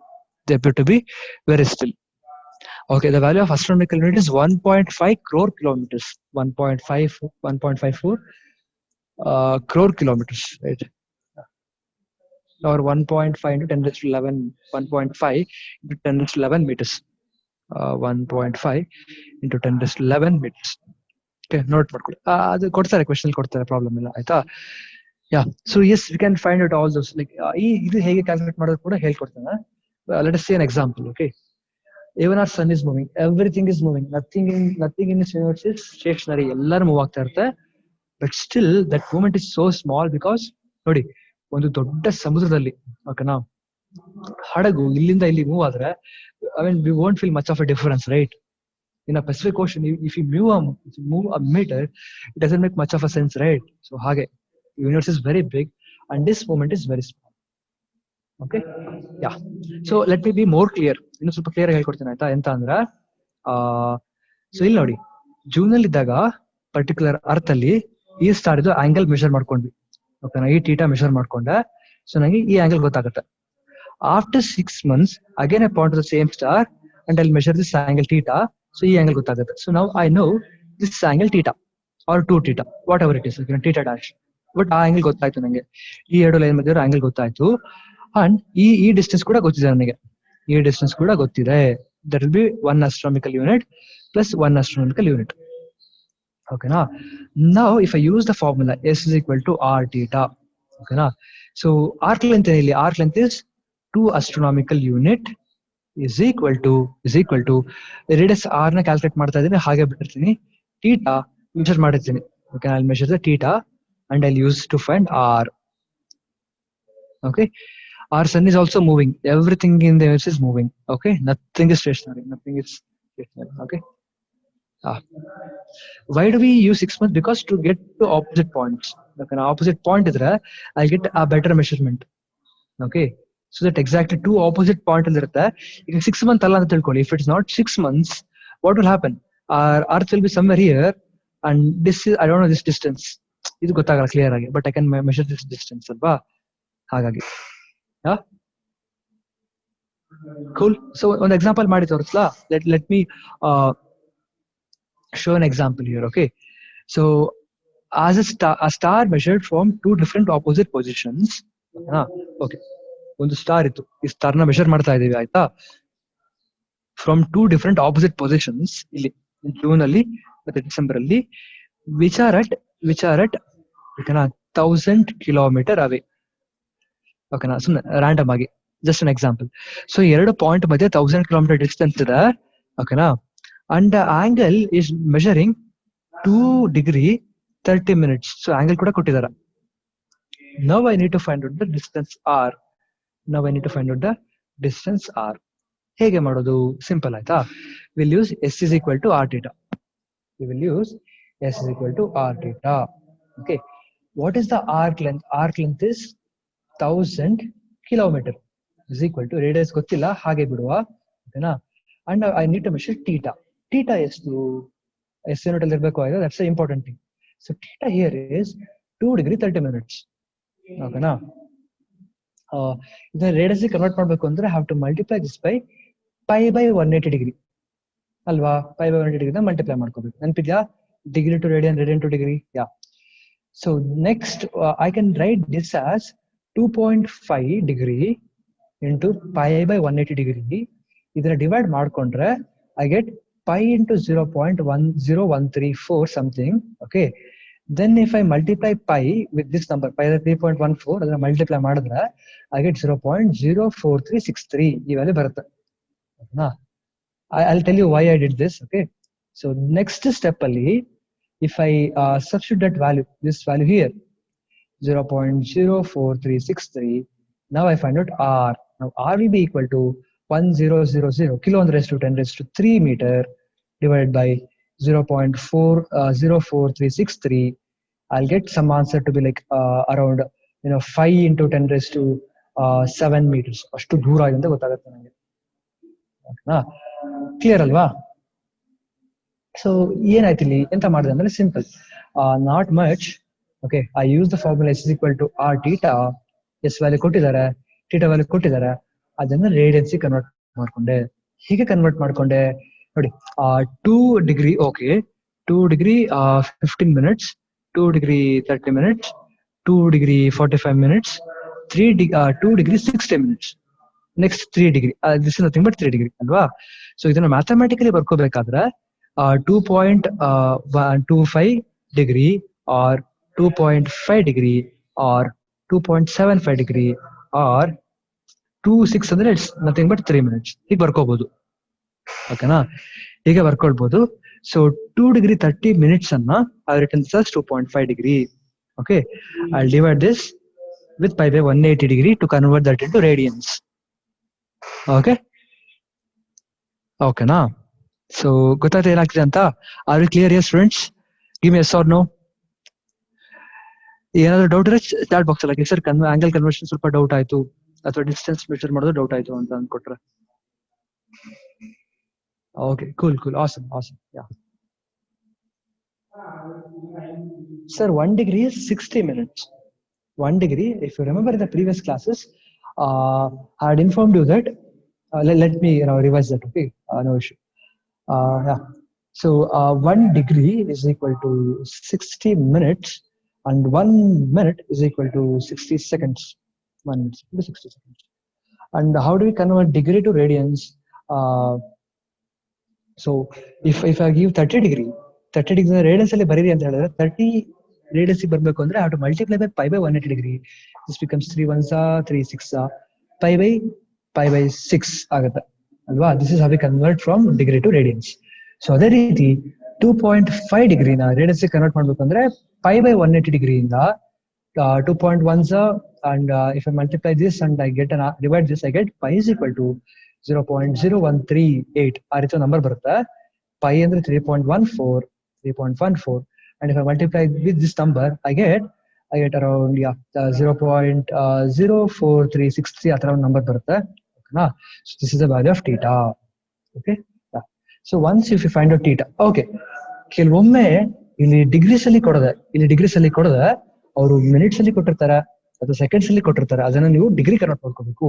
Okay, the value of astronomical unit is 1.5 crore kilometers. 1.54 crore kilometers, right? Or 1.5 into 10 raised to 11, 1.5 into 10 raised to 11 meters. 1.5 into 10 raised to 11 meters. Okay, note ಮಾಡ್ಕೊಳ್ಳಿ. ಅದು ಕೊಡ್ತಾರೆ, question ಕೊಡ್ತಾರೆ, problem ಇಲ್ಲ, ಆಯ್ತಾ? Yeah, so S, we can find out all those. Like ಇದು ಹೇಗೆ calculate ಮಾಡೋದು ಕೂಡ ಹೇಳ್ಕೊಡ್ತಾನೆ. Let us see an example. Okay, even our sun is moving, everything is moving, nothing in this universe is stationary, ಎಲ್ಲರೂ move ಆಗ್ತಾ ಇರುತ್ತೆ. But still that movement is so small, because ನೋಡಿ, ಒಂದು ದೊಡ್ಡ ಸಮುದ್ರದಲ್ಲಿ, ಓಕೆನಾ, ಹಡಗು ಇಲ್ಲಿಂದ ಇಲ್ಲಿ ಮೂವ್ ಆದ್ರೆ, I mean, we won't feel much of a difference, right? In a Pacific Ocean, if you move a meter, it doesn't make much of a sense, right? So hage, the universe is very big and this moment is very small. Okay, yeah, so let me be more clear. ಇನ್ನು ಸ್ವಲ್ಪ clear ಆಗಿ ಹೇಳ್ಕೊಡ್ತೀನಿ, ಆಯ್ತಾ? ಎಂತ ಅಂದ್ರೆ, so ಇಲ್ಲಿ ನೋಡಿ, June ಅಲ್ಲಿ ಇದ್ದಾಗ ಪರ್ಟಿಕ್ಯುಲರ್ ಅರ್ತ್ ಅಲ್ಲಿ ಈ ಸ್ಟಾರ್ ಇದು ಆಂಗಲ್ ಮೆಷರ್ ಮಾಡ್ಕೊಂಡ್ವಿ. ಓಕೆನಾ, ಈ ಥೀಟಾ ಮೆಷರ್ ಮಾಡ್ಕೊಂಡೆ. ಸೊ ನನಗೆ ಈ ಆಂಗಲ್ ಗೊತ್ತಾಗುತ್ತೆ. After 6 months, again I point to the same star and I'll measure this angle theta. So ಈ angle ಗೊತ್ತಾಗುತ್ತೆ. So now I know this angle theta or 2 theta, whatever it is, theta dash. But ಆ angle ಗೊತ್ತಾಯ್ತು ನನಗೆ, ಈ ಎರಡು line ಮಧ್ಯೆ angle ಗೊತ್ತಾಯ್ತು. And ಈ ಡಿಸ್ಟೆನ್ಸ್ ಕೂಡ ಗೊತ್ತಿದೆ ನನಗೆ, that will be 1 astronomical unit plus 1 astronomical unit. ಓಕೆನಾ, now if I use the formula s is equal to r theta. ಓಕೆನಾ, so arc length ಏನಿಲ್ಲ, arc length is 2 astronomical unit is equal to radius r ನ calculate ಮಾಡ್ತಾ ಇದ್ದೀನಿ, ಹಾಗೆ ಬಿಟ್ಟಿರ್ತೀನಿ. theta measure ಮಾಡಿರ್ತೀನಿ. Okay, I'll measure the theta and I'll use to find r. Okay, our sun is also moving. Everything in the universe is moving. Okay, nothing is stationary. Nothing is stationary. Okay. Ah. Why do we use 6 months? Because to get to opposite points. Okay, opposite point is there, I get a better measurement. Okay, so that exactly two opposite point ಇರುತ್ತೆ. ಈಗ 6 months ಅಲ್ಲ ಅಂತ ತಿಳ್ಕೊಳ್ಳಿ. If it's not 6 months, what will happen? Our Earth will be somewhere here, and this is, I don't know this distance. ಇದು ಗೊತ್ತಾಗಲ್ಲ clear ಆಗಿ, but I can measure this distance ಅಲ್ವಾ, ಹಾಗಾಗಿ. ಕೂಲ್. ಸೊ ಒಂದು example ಮಾಡಿ ತೋರಿಸ್ಲಾ? Let me show an example here. Okay, so as a star measured from two different opposite positions. Okay, ಒಂದು star ಇತ್ತು, ಈ ಸ್ಟಾರ್ ನ ಮೆಷರ್ ಮಾಡ್ತಾ ಇದೀವಿ ಆಯ್ತಾ, from two different opposite positions ಇಲ್ಲಿ ಜೂನ್ ಅಲ್ಲಿ ಮತ್ತೆ ಡಿಸೆಂಬರ್ ಅಲ್ಲಿ, ವಿಚ್ ಆರ್ ಅಟ್ ಓಕೆನಾ 1000 ಕಿಲೋಮೀಟರ್ ಅವೇ. ಓಕೆನಾ, ಸುಮ್ಮನೆ ರ್ಯಾಂಡಮ್ ಆಗಿ ಜಸ್ಟ್ ಅನ್ ಎಕ್ಸಾಂಪಲ್. ಸೊ ಎರಡು ಪಾಯಿಂಟ್ ಮಧ್ಯೆ 1000 ಕಿಲೋಮೀಟರ್ ಡಿಸ್ಟೆನ್ಸ್ ಇದೆ. ಓಕೆನಾ, and the angle is measuring 2 degree 30 minutes. So angle kuda kottidara. Now I need to find out the distance r. Hege madodu? Simple aita. We'll use s is equal to r theta. Okay, what is the arc length? Arc length is 1000 kilometer is equal to radius gottilla, hage biduva. Okay na, and I need to measure theta. Theta ಎಷ್ಟು? S unit ಅಲ್ಲಿ ಇರಬೇಕು ಆಯ್ತಾ, that's the important thing. So theta here is 2 degree 30 minutes. ಓಕೆನಾ, ಇದನ್ನ radius convert ಮಾಡಬೇಕು ಅಂದ್ರೆ have to multiply this by pi by 180 degree ಅಲ್ವಾ? Pi by 180 degree multiply ಮಾಡ್ಕೋಬೇಕು. ನೆನಪಿದ್ಯಾ? Degree to radian, radian to degree. Yeah. So next I can write this as 2.5 degree into pi by 180 degree. ಇದನ್ನ divide ಮಾಡ್ಕೊಂಡ್ರೆ I get pi into 0.10134 something. Okay, then if I multiply pi with this number, pi is 3.14, adana multiply madidre I get 0.04363 ee value barutte. Na I'll tell you why I did this. Okay, so next step alli if I substitute that value, this value here 0.04363, now I find out r. Now r will be equal to 1000 kilo on raised to 10 raised to 3 meter divided by 0.04363. I'll get some answer to be like around 5 into 10 raised to 7 meters. ಅಷ್ಟು ದೂರ ಇದೆ ಅಂತ ಗೊತ್ತಾಗುತ್ತೆ ನನಗೆ. Clear ಅಲ್ವಾ? So ಏನಾಯ್ತು ಇಲ್ಲಿ, ಎಂತ ಮಾಡಿದೆ ಅಂದ್ರೆ simple, not much. Okay, I use the formula S is equal to R theta. S value ಕೊಟ್ಟಿದ್ದಾರೆ, ಟೀಟಾ ವ್ಯಾಲ್ಯೂ ಕೊಟ್ಟಿದ್ದಾರೆ, ಅದನ್ನ ರೇಡಿಯನ್ಸಿ ಕನ್ವರ್ಟ್ ಮಾಡ್ಕೊಂಡೆ. ಹೀಗೆ ಕನ್ವರ್ಟ್ ಮಾಡ್ಕೊಂಡೆ ನೋಡಿ. 2 degree, okay, 2 degree 15 minutes, 2 degree 30 minutes, 2 degree 45 minutes, 2 degree 60 minutes. Next 3 degree, this is nothing but 3 degree ಅಲ್ವಾ? So ಇದನ್ನ mathematically ಬರ್ಕೋಬೇಕಾದ್ರೆ 2.25 degree or 2.5 degree or 2.75 degree or 2.6 ಅಂದ್ರೆ ಇಟ್ಸ್ ನಥಿಂಗ್ ಬಟ್ 3 minutes. ಹೀಗೆ ಬರ್ಕೋಬಹುದು. ಓಕೆನಾ, ಹೀಗೆ ಬರ್ಕೊಳ್ಬಹುದು. ಸೊ 2 degree 30 minutes ಅನ್ನ I return this as 2.5 degree. Okay, I'll divide this with pi by 180 degree to convert that into radians. Okay, ಓಕೆನಾ? So ಗೊತ್ತಾಯ್ತು ಏನಾಗ್ತಿದೆ ಅಂತ? Are you clear? Yes students, give me yes or no. ಏನಾದ್ರು doubt ಇದ್ರೆ chat box ಅಲ್ಲಿ sir angle conversion ಸ್ವಲ್ಪ doubt ಆಯ್ತು ಅಥವಾ ಡಿಸ್ಟೆನ್ಸ್ ಮೆಷರ್ ಮಾಡೋದು ಡೌಟ್ ಆಯ್ತು ಅಂತ ಅಂದ್ಕೊಟ್ರೆ. Okay, cool, awesome, yeah. Sir, 1 degree is 60 minutes. 1 degree, if you remember in the previous classes, I had informed you that, let me revise that, okay, no issue. Yeah, so 1 degree is equal to 60 minutes and 1 minute is equal to 60 seconds. 1 minute is 60 seconds. And how do we convert degree to radians? So if I give 30 degree radians ಅಲ್ಲಿ ಬರೀರಿ ಅಂತ ಹೇಳಿದ್ರೆ 30 radians ಬರಬೇಕು ಅಂದ್ರೆ I have to multiply by pi by 180 degree. This becomes 3 1s 3 6 pi by 6 ಆಗುತ್ತೆ ಅಲ್ವಾ? This is how we convert from degree to radians. So ಅದೇ ರೀತಿ 2.5 degree ನ radians ಕನ್ವರ್ಟ್ ಮಾಡ್ಬೇಕು ಅಂದ್ರೆ pi by 180 degree ಇಂದ 2.1s and if I multiply this and I get divide this, I get pi is equal to 0.0138 ಆ ರೀತಿ number ಬರುತ್ತೆ. pi ಅಂದ್ರೆ 3.14, and if I multiply with this number, I get around 0.04363 ಆ ತರ ಒಂದು number ಬರುತ್ತೆ. ಓಕೆನಾ? So this is the value of theta. Okay, yeah. So once if you find out theta, okay, ಕೆಲವೊಮ್ಮೆ ಇಲ್ಲಿ ಡಿಗ್ರೀಸ್ ಅಲ್ಲಿ ಕೊಡದೆ ಅವರು ಮಿನಿಟ್ಸ್ ಅಲ್ಲಿ ಕೊಟ್ಟಿರ್ತಾರೆ ಅಥವಾ ಸೆಕೆಂಡ್ಸ್ ಅಲ್ಲಿ ಕೊಟ್ಟಿರ್ತಾರೆ. ಅದನ್ನ ನೀವು ಡಿಗ್ರಿ ಕನ್ವರ್ಟ್ ಮಾಡ್ಕೋಬೇಕು.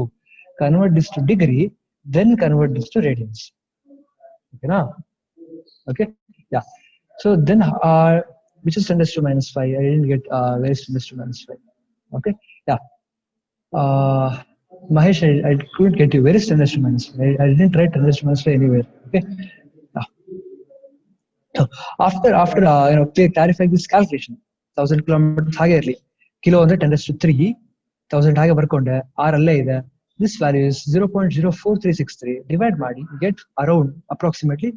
Convert this to degree, then convert this to radians. Okay na? Okay, yeah. So then which is 10 raised to minus 5? I didn't get where is 10 raised to minus 5? Okay, yeah. Mahesh, I couldn't get you. Where is 10 raised to minus 5? I didn't write 10 raised to minus 5 anywhere. Okay, yeah. So after clarifying this calculation, 1000 kilometers ಹಾಗೆ ಇರಲಿ, kilo ಅಂದ್ರೆ 10 raised to 3, 1000 ಹಾಗೆ ಬರ್ಕೊಂಡೆ, r ಅಲ್ಲೇ ಇದೆ. This value is 0.04363. Divide ಮಾಡಿ, you get around approximately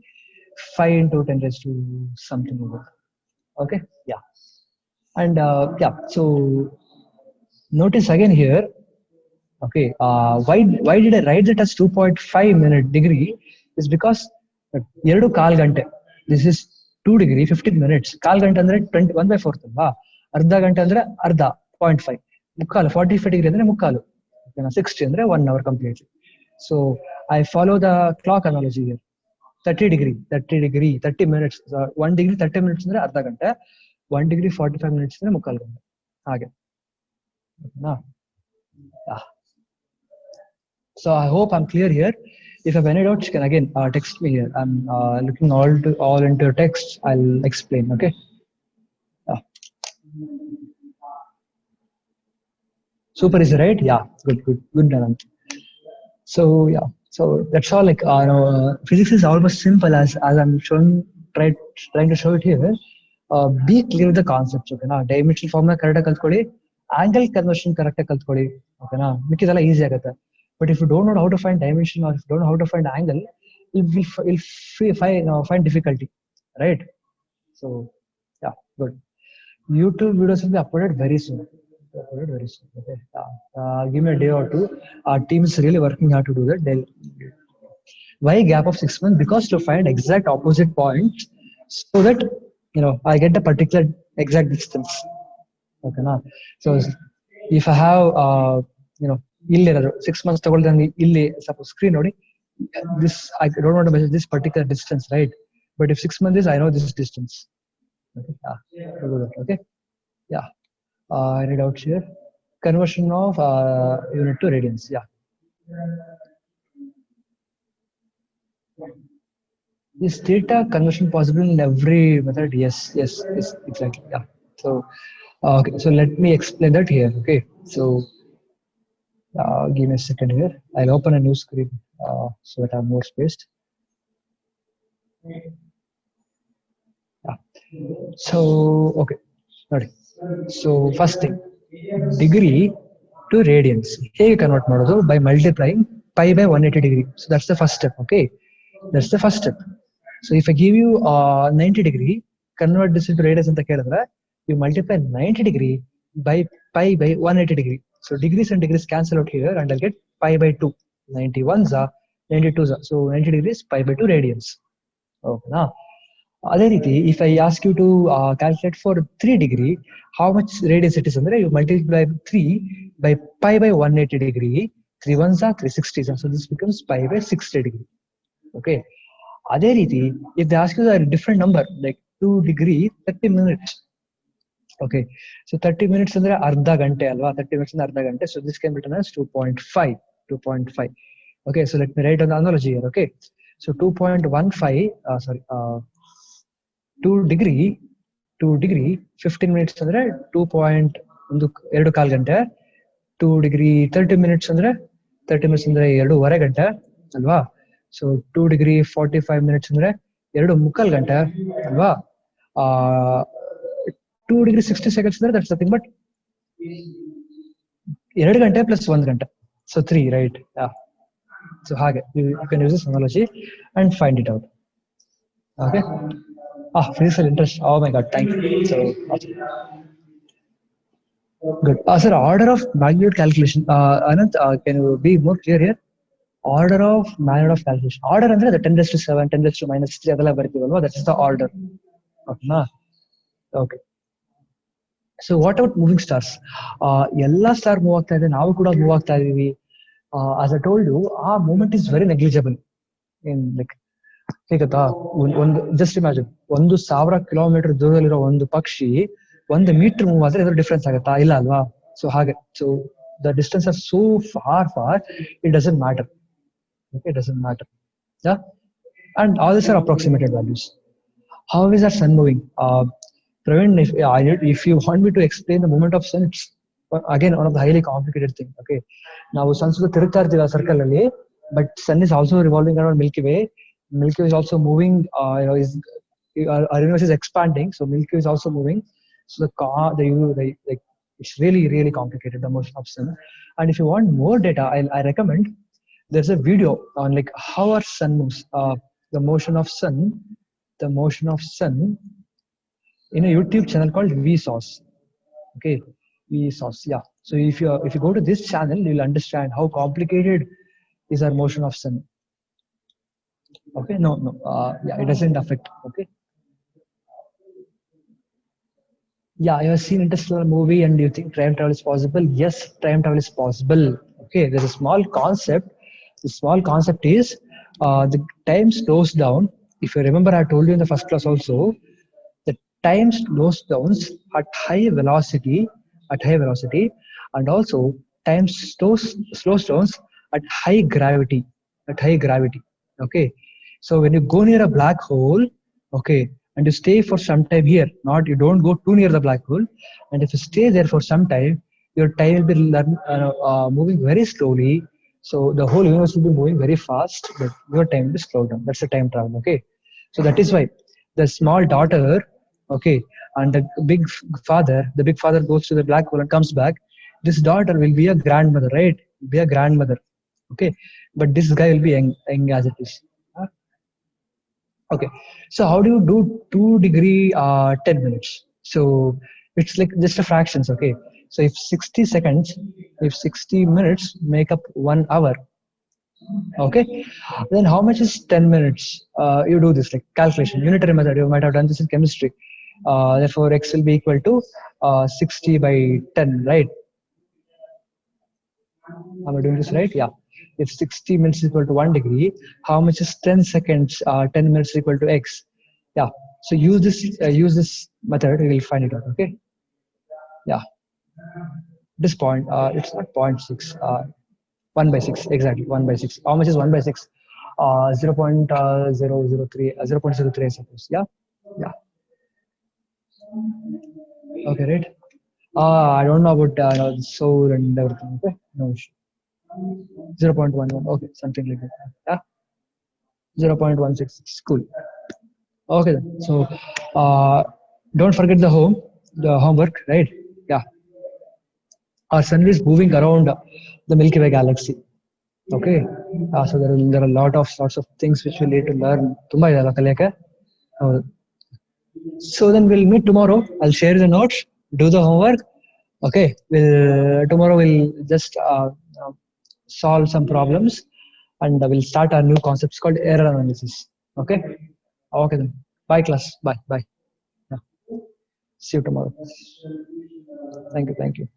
5 into 10 raised to something over. Okay, yeah. And yeah, so notice again here. Okay, why did I write that as 2.5 minute degree? Is because 2.25 ಗಂಟೆ. This is 2 degree 15 minutes. ಕಾಲ್ ಗಂಟೆ ಅಂದ್ರೆ 1/4 ಅಲ್ವಾ? ಅರ್ಧ ಗಂಟೆ ಅಂದ್ರೆ ಅರ್ಧ 0.5. ಮುಕ್ಕಾಲು 45 degree ಅಂದ್ರೆ ಮುಕ್ಕಾಲು. 60 ಅಂದ್ರೆ 1 hour completely. So I follow the clock analogy here. 30 degree 30 minutes. 1 degree 30 minutes ಅಂದ್ರೆ ಅರ್ಧ ಗಂಟೆ, 1 degree 45 minutes ಅಂದ್ರೆ ಮುಕ್ಕಾಲು ಗಂಟೆ. ಹಾಗೆ. So I hope I'm clear here. If you have any doubts, you can again text me here. I'm looking all into your text. I'll explain. Okay. Super is right. Yeah, good Anand. So yeah, so that's all. Like physics is almost simple as I'm trying to show it here. Be clear with the concepts. Okay na? Dimensional formula correct kaltkoli, angle conversion correct kaltkoli. Okay na? Mikidella easy agata. But if you don't know how to find dimension, or if you don't know how to find angle, you'll find difficulty, right? So yeah, good. YouTube videos will be uploaded very soon. Okay. Give me a day or two. Our team is really working hard to do that. Why gap of 6 months? Because to find exact opposite points, so that I get the particular exact distance. Okay, na? So if I have ಇಲ್ಲಿ 6 months ತಗೊಳ್ದಂಗೆ ಇಲ್ಲಿ suppose screen ನೋಡಿ, this I don't want to measure this particular distance, right? But if 6 months is, I know this distance. Okay, okay, yeah. Any doubts here? Conversion of unit to radians. Yeah. Is theta conversion possible in every method? Yes, exactly. Yeah. So okay, so let me explain that here. Okay, so give me a second here. I'll open a new screen so that I have more space. Yeah. So okay, sorry. So first thing, degree to radians. Hey, you cannot ಮಾಡೋದು by multiplying pi by 180 degree. So that's the first step. Okay, that's the first step. So if I give you 90 degree, convert this into radians ಅಂತ ಕೇಳಿದ್ರೆ, you multiply 90 degree by pi by 180 degree. So degrees and degrees cancel out here, and I'll get pi by 2. 91s are 92s are. So 90 degrees pi by 2 radians. Okay, now ಅದೇ ರೀತಿ if I ask you to calculate for 3 degree how much radius it is ಅಂದ್ರೆ, you multiply 3 by pi by 180 degree. 3 ones are 360s, so this becomes pi by 60 degree. Okay, ಅದೇ ರೀತಿ if they ask you a different number like 2 degree 30 minutes. Okay, so 30 minutes ಅಂದ್ರೆ ಅರ್ಧ ಗಂಟೆ ಅಲ್ವಾ? 30 minutes ಅಂದ್ರೆ ಅರ್ಧ ಗಂಟೆ. So this can be written as 2.5. Okay, so let me write an analogy here. Okay, so 2.15 2 degree 15 minutes ಅಂದ್ರೆ 2.1 ಗಂಟೆ. 2 degree 30 minutes ಅಂದ್ರೆ 2.5 ಗಂಟೆ ಅಲ್ವಾ? ಸೊ 2 degree 45 minutes ಅಂದ್ರೆ 2.25 ಗಂಟೆ ಅಲ್ವಾ? 2 degree 60 seconds ಅಂದ್ರೆ that's nothing but 2 ಗಂಟೆ plus 1 ಗಂಟೆ. So 3, right? Yeah. So ಹಾಗೆ you can use this analogy and find it out. Okay. Physical interest. Oh my god, thank you. So Good. Sir, order of magnitude calculation. Anant, can you be more clear here? Order of magnitude of calculation. Order ಅಂದ್ರೆ the 10 raised to 7, 10 raised to minus 3 ಅದೆಲ್ಲ ಬರ್ತೀವಲ್ವಾ, that's the order. ಓಕೆನಾ? Okay. So what about moving stars? ಎಲ್ಲ star move ಆಗ್ತಾ ಇದೆ, ನಾವು ಕೂಡ move ಆಗ್ತಾ ಇದೀವಿ. As I told you, ಆ movement is very negligible. In like ಹೇಗತ್ತಾ, ಒಂದು ಜಸ್ಟ್ ಇಮ್ಯಾಜಿನ್, 1,000 ಕಿಲೋಮೀಟರ್ ದೂರದಲ್ಲಿರೋ ಒಂದು ಪಕ್ಷಿ 1 ಮೀಟರ್ ಮೂವ್ ಆದ್ರೆ ಏನಾದ್ರು ಡಿಫ್ರೆನ್ಸ್ ಆಗುತ್ತಾ? ಇಲ್ಲ ಅಲ್ವಾ? ಸೊ ಹಾಗೆ, so the distance are so for, it doesn't matter. Okay, it doesn't matter. Yeah, and all these are approximated values. How is our sun moving? Praveen, if you want me to explain the movement of sun, it's again one of the highly complicated thing. Okay, ನಾವು ಸನ್ ಸುತ್ತ ತಿರುಗ್ತಾ ಇರ್ತೀವಿ ಆ circle ಅಲ್ಲಿ, but sun is also revolving around Milky Way. Milky Way is also moving. Our universe is expanding, so Milky Way is also moving. So like it's really complicated, the motion of sun. And if you want more data, I recommend there's a video on like how our sun moves, the motion of sun in a YouTube channel called Vsauce. Okay, Vsauce. Yeah. So if you go to this channel, you'll understand how complicated is our motion of sun. Okay, no. Yeah, it doesn't affect. Okay. Yeah, you have seen Interstellar movie and you think time travel is possible? Yes, time travel is possible. Okay, there's a small concept. The small concept is the time slows down. If you remember, I told you in the first class also, the time slows down at high velocity, and also time slows down at high gravity, Okay, so when you go near a black hole, okay, and you stay for some time here, not you don't go too near the black hole, and if you stay there for some time, your time will be moving very slowly. So the whole universe will be moving very fast, but your time will slow down. That's the time travel. Okay, so that is why the small daughter, okay, and the big father goes to the black hole and comes back. This daughter will be a grandmother, right? Be a grandmother. Okay, but this guy will be young as it is. Okay, so how do you do 2 degree 10 minutes? So it's like just a fractions. Okay, so if 60 seconds, if 60 minutes make up 1 hour, okay, then how much is 10 minutes? You do this like calculation, unitary method. You might have done this in chemistry. Therefore x will be equal to 60 by 10, right? Am I doing this right? Yeah. If 60 minutes is equal to 1 degree, how much is 10 seconds? 10 minutes is equal to x. Yeah. So use this method. We will find it out. Okay. Yeah. This point, it's not 0.6. 1 by 6 exactly. 1 by 6. How much is 1 by 6? 0.003. 0.03, I suppose. Yeah. Yeah. Okay. Right. I don't know about soul and everything. Okay. No issue. 0.11. Okay, something like that. Yeah. 0.166. Cool. Okay then. So don't forget the homework, right? Yeah. Our sun is moving around the Milky Way galaxy. Okay. So there are a lot of sorts of things which we need to learn. ತುಂಬಾ ಇದೆ ಅಲ್ಲ ಕಲಿಯಕ್ಕೆ. So then we'll meet tomorrow. I'll share the notes. Do the homework. Okay. Tomorrow we'll just solve some problems, and we'll start our new concepts called error analysis. Okay. Okay then. Bye class. Bye. Yeah. See you tomorrow. Thank you.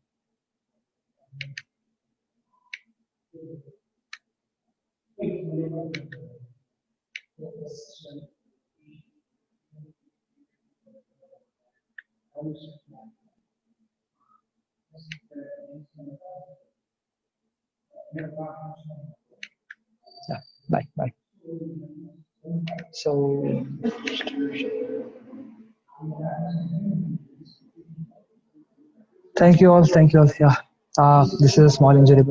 Yeah. Bye. So thank you all. Yeah. This is a small injury.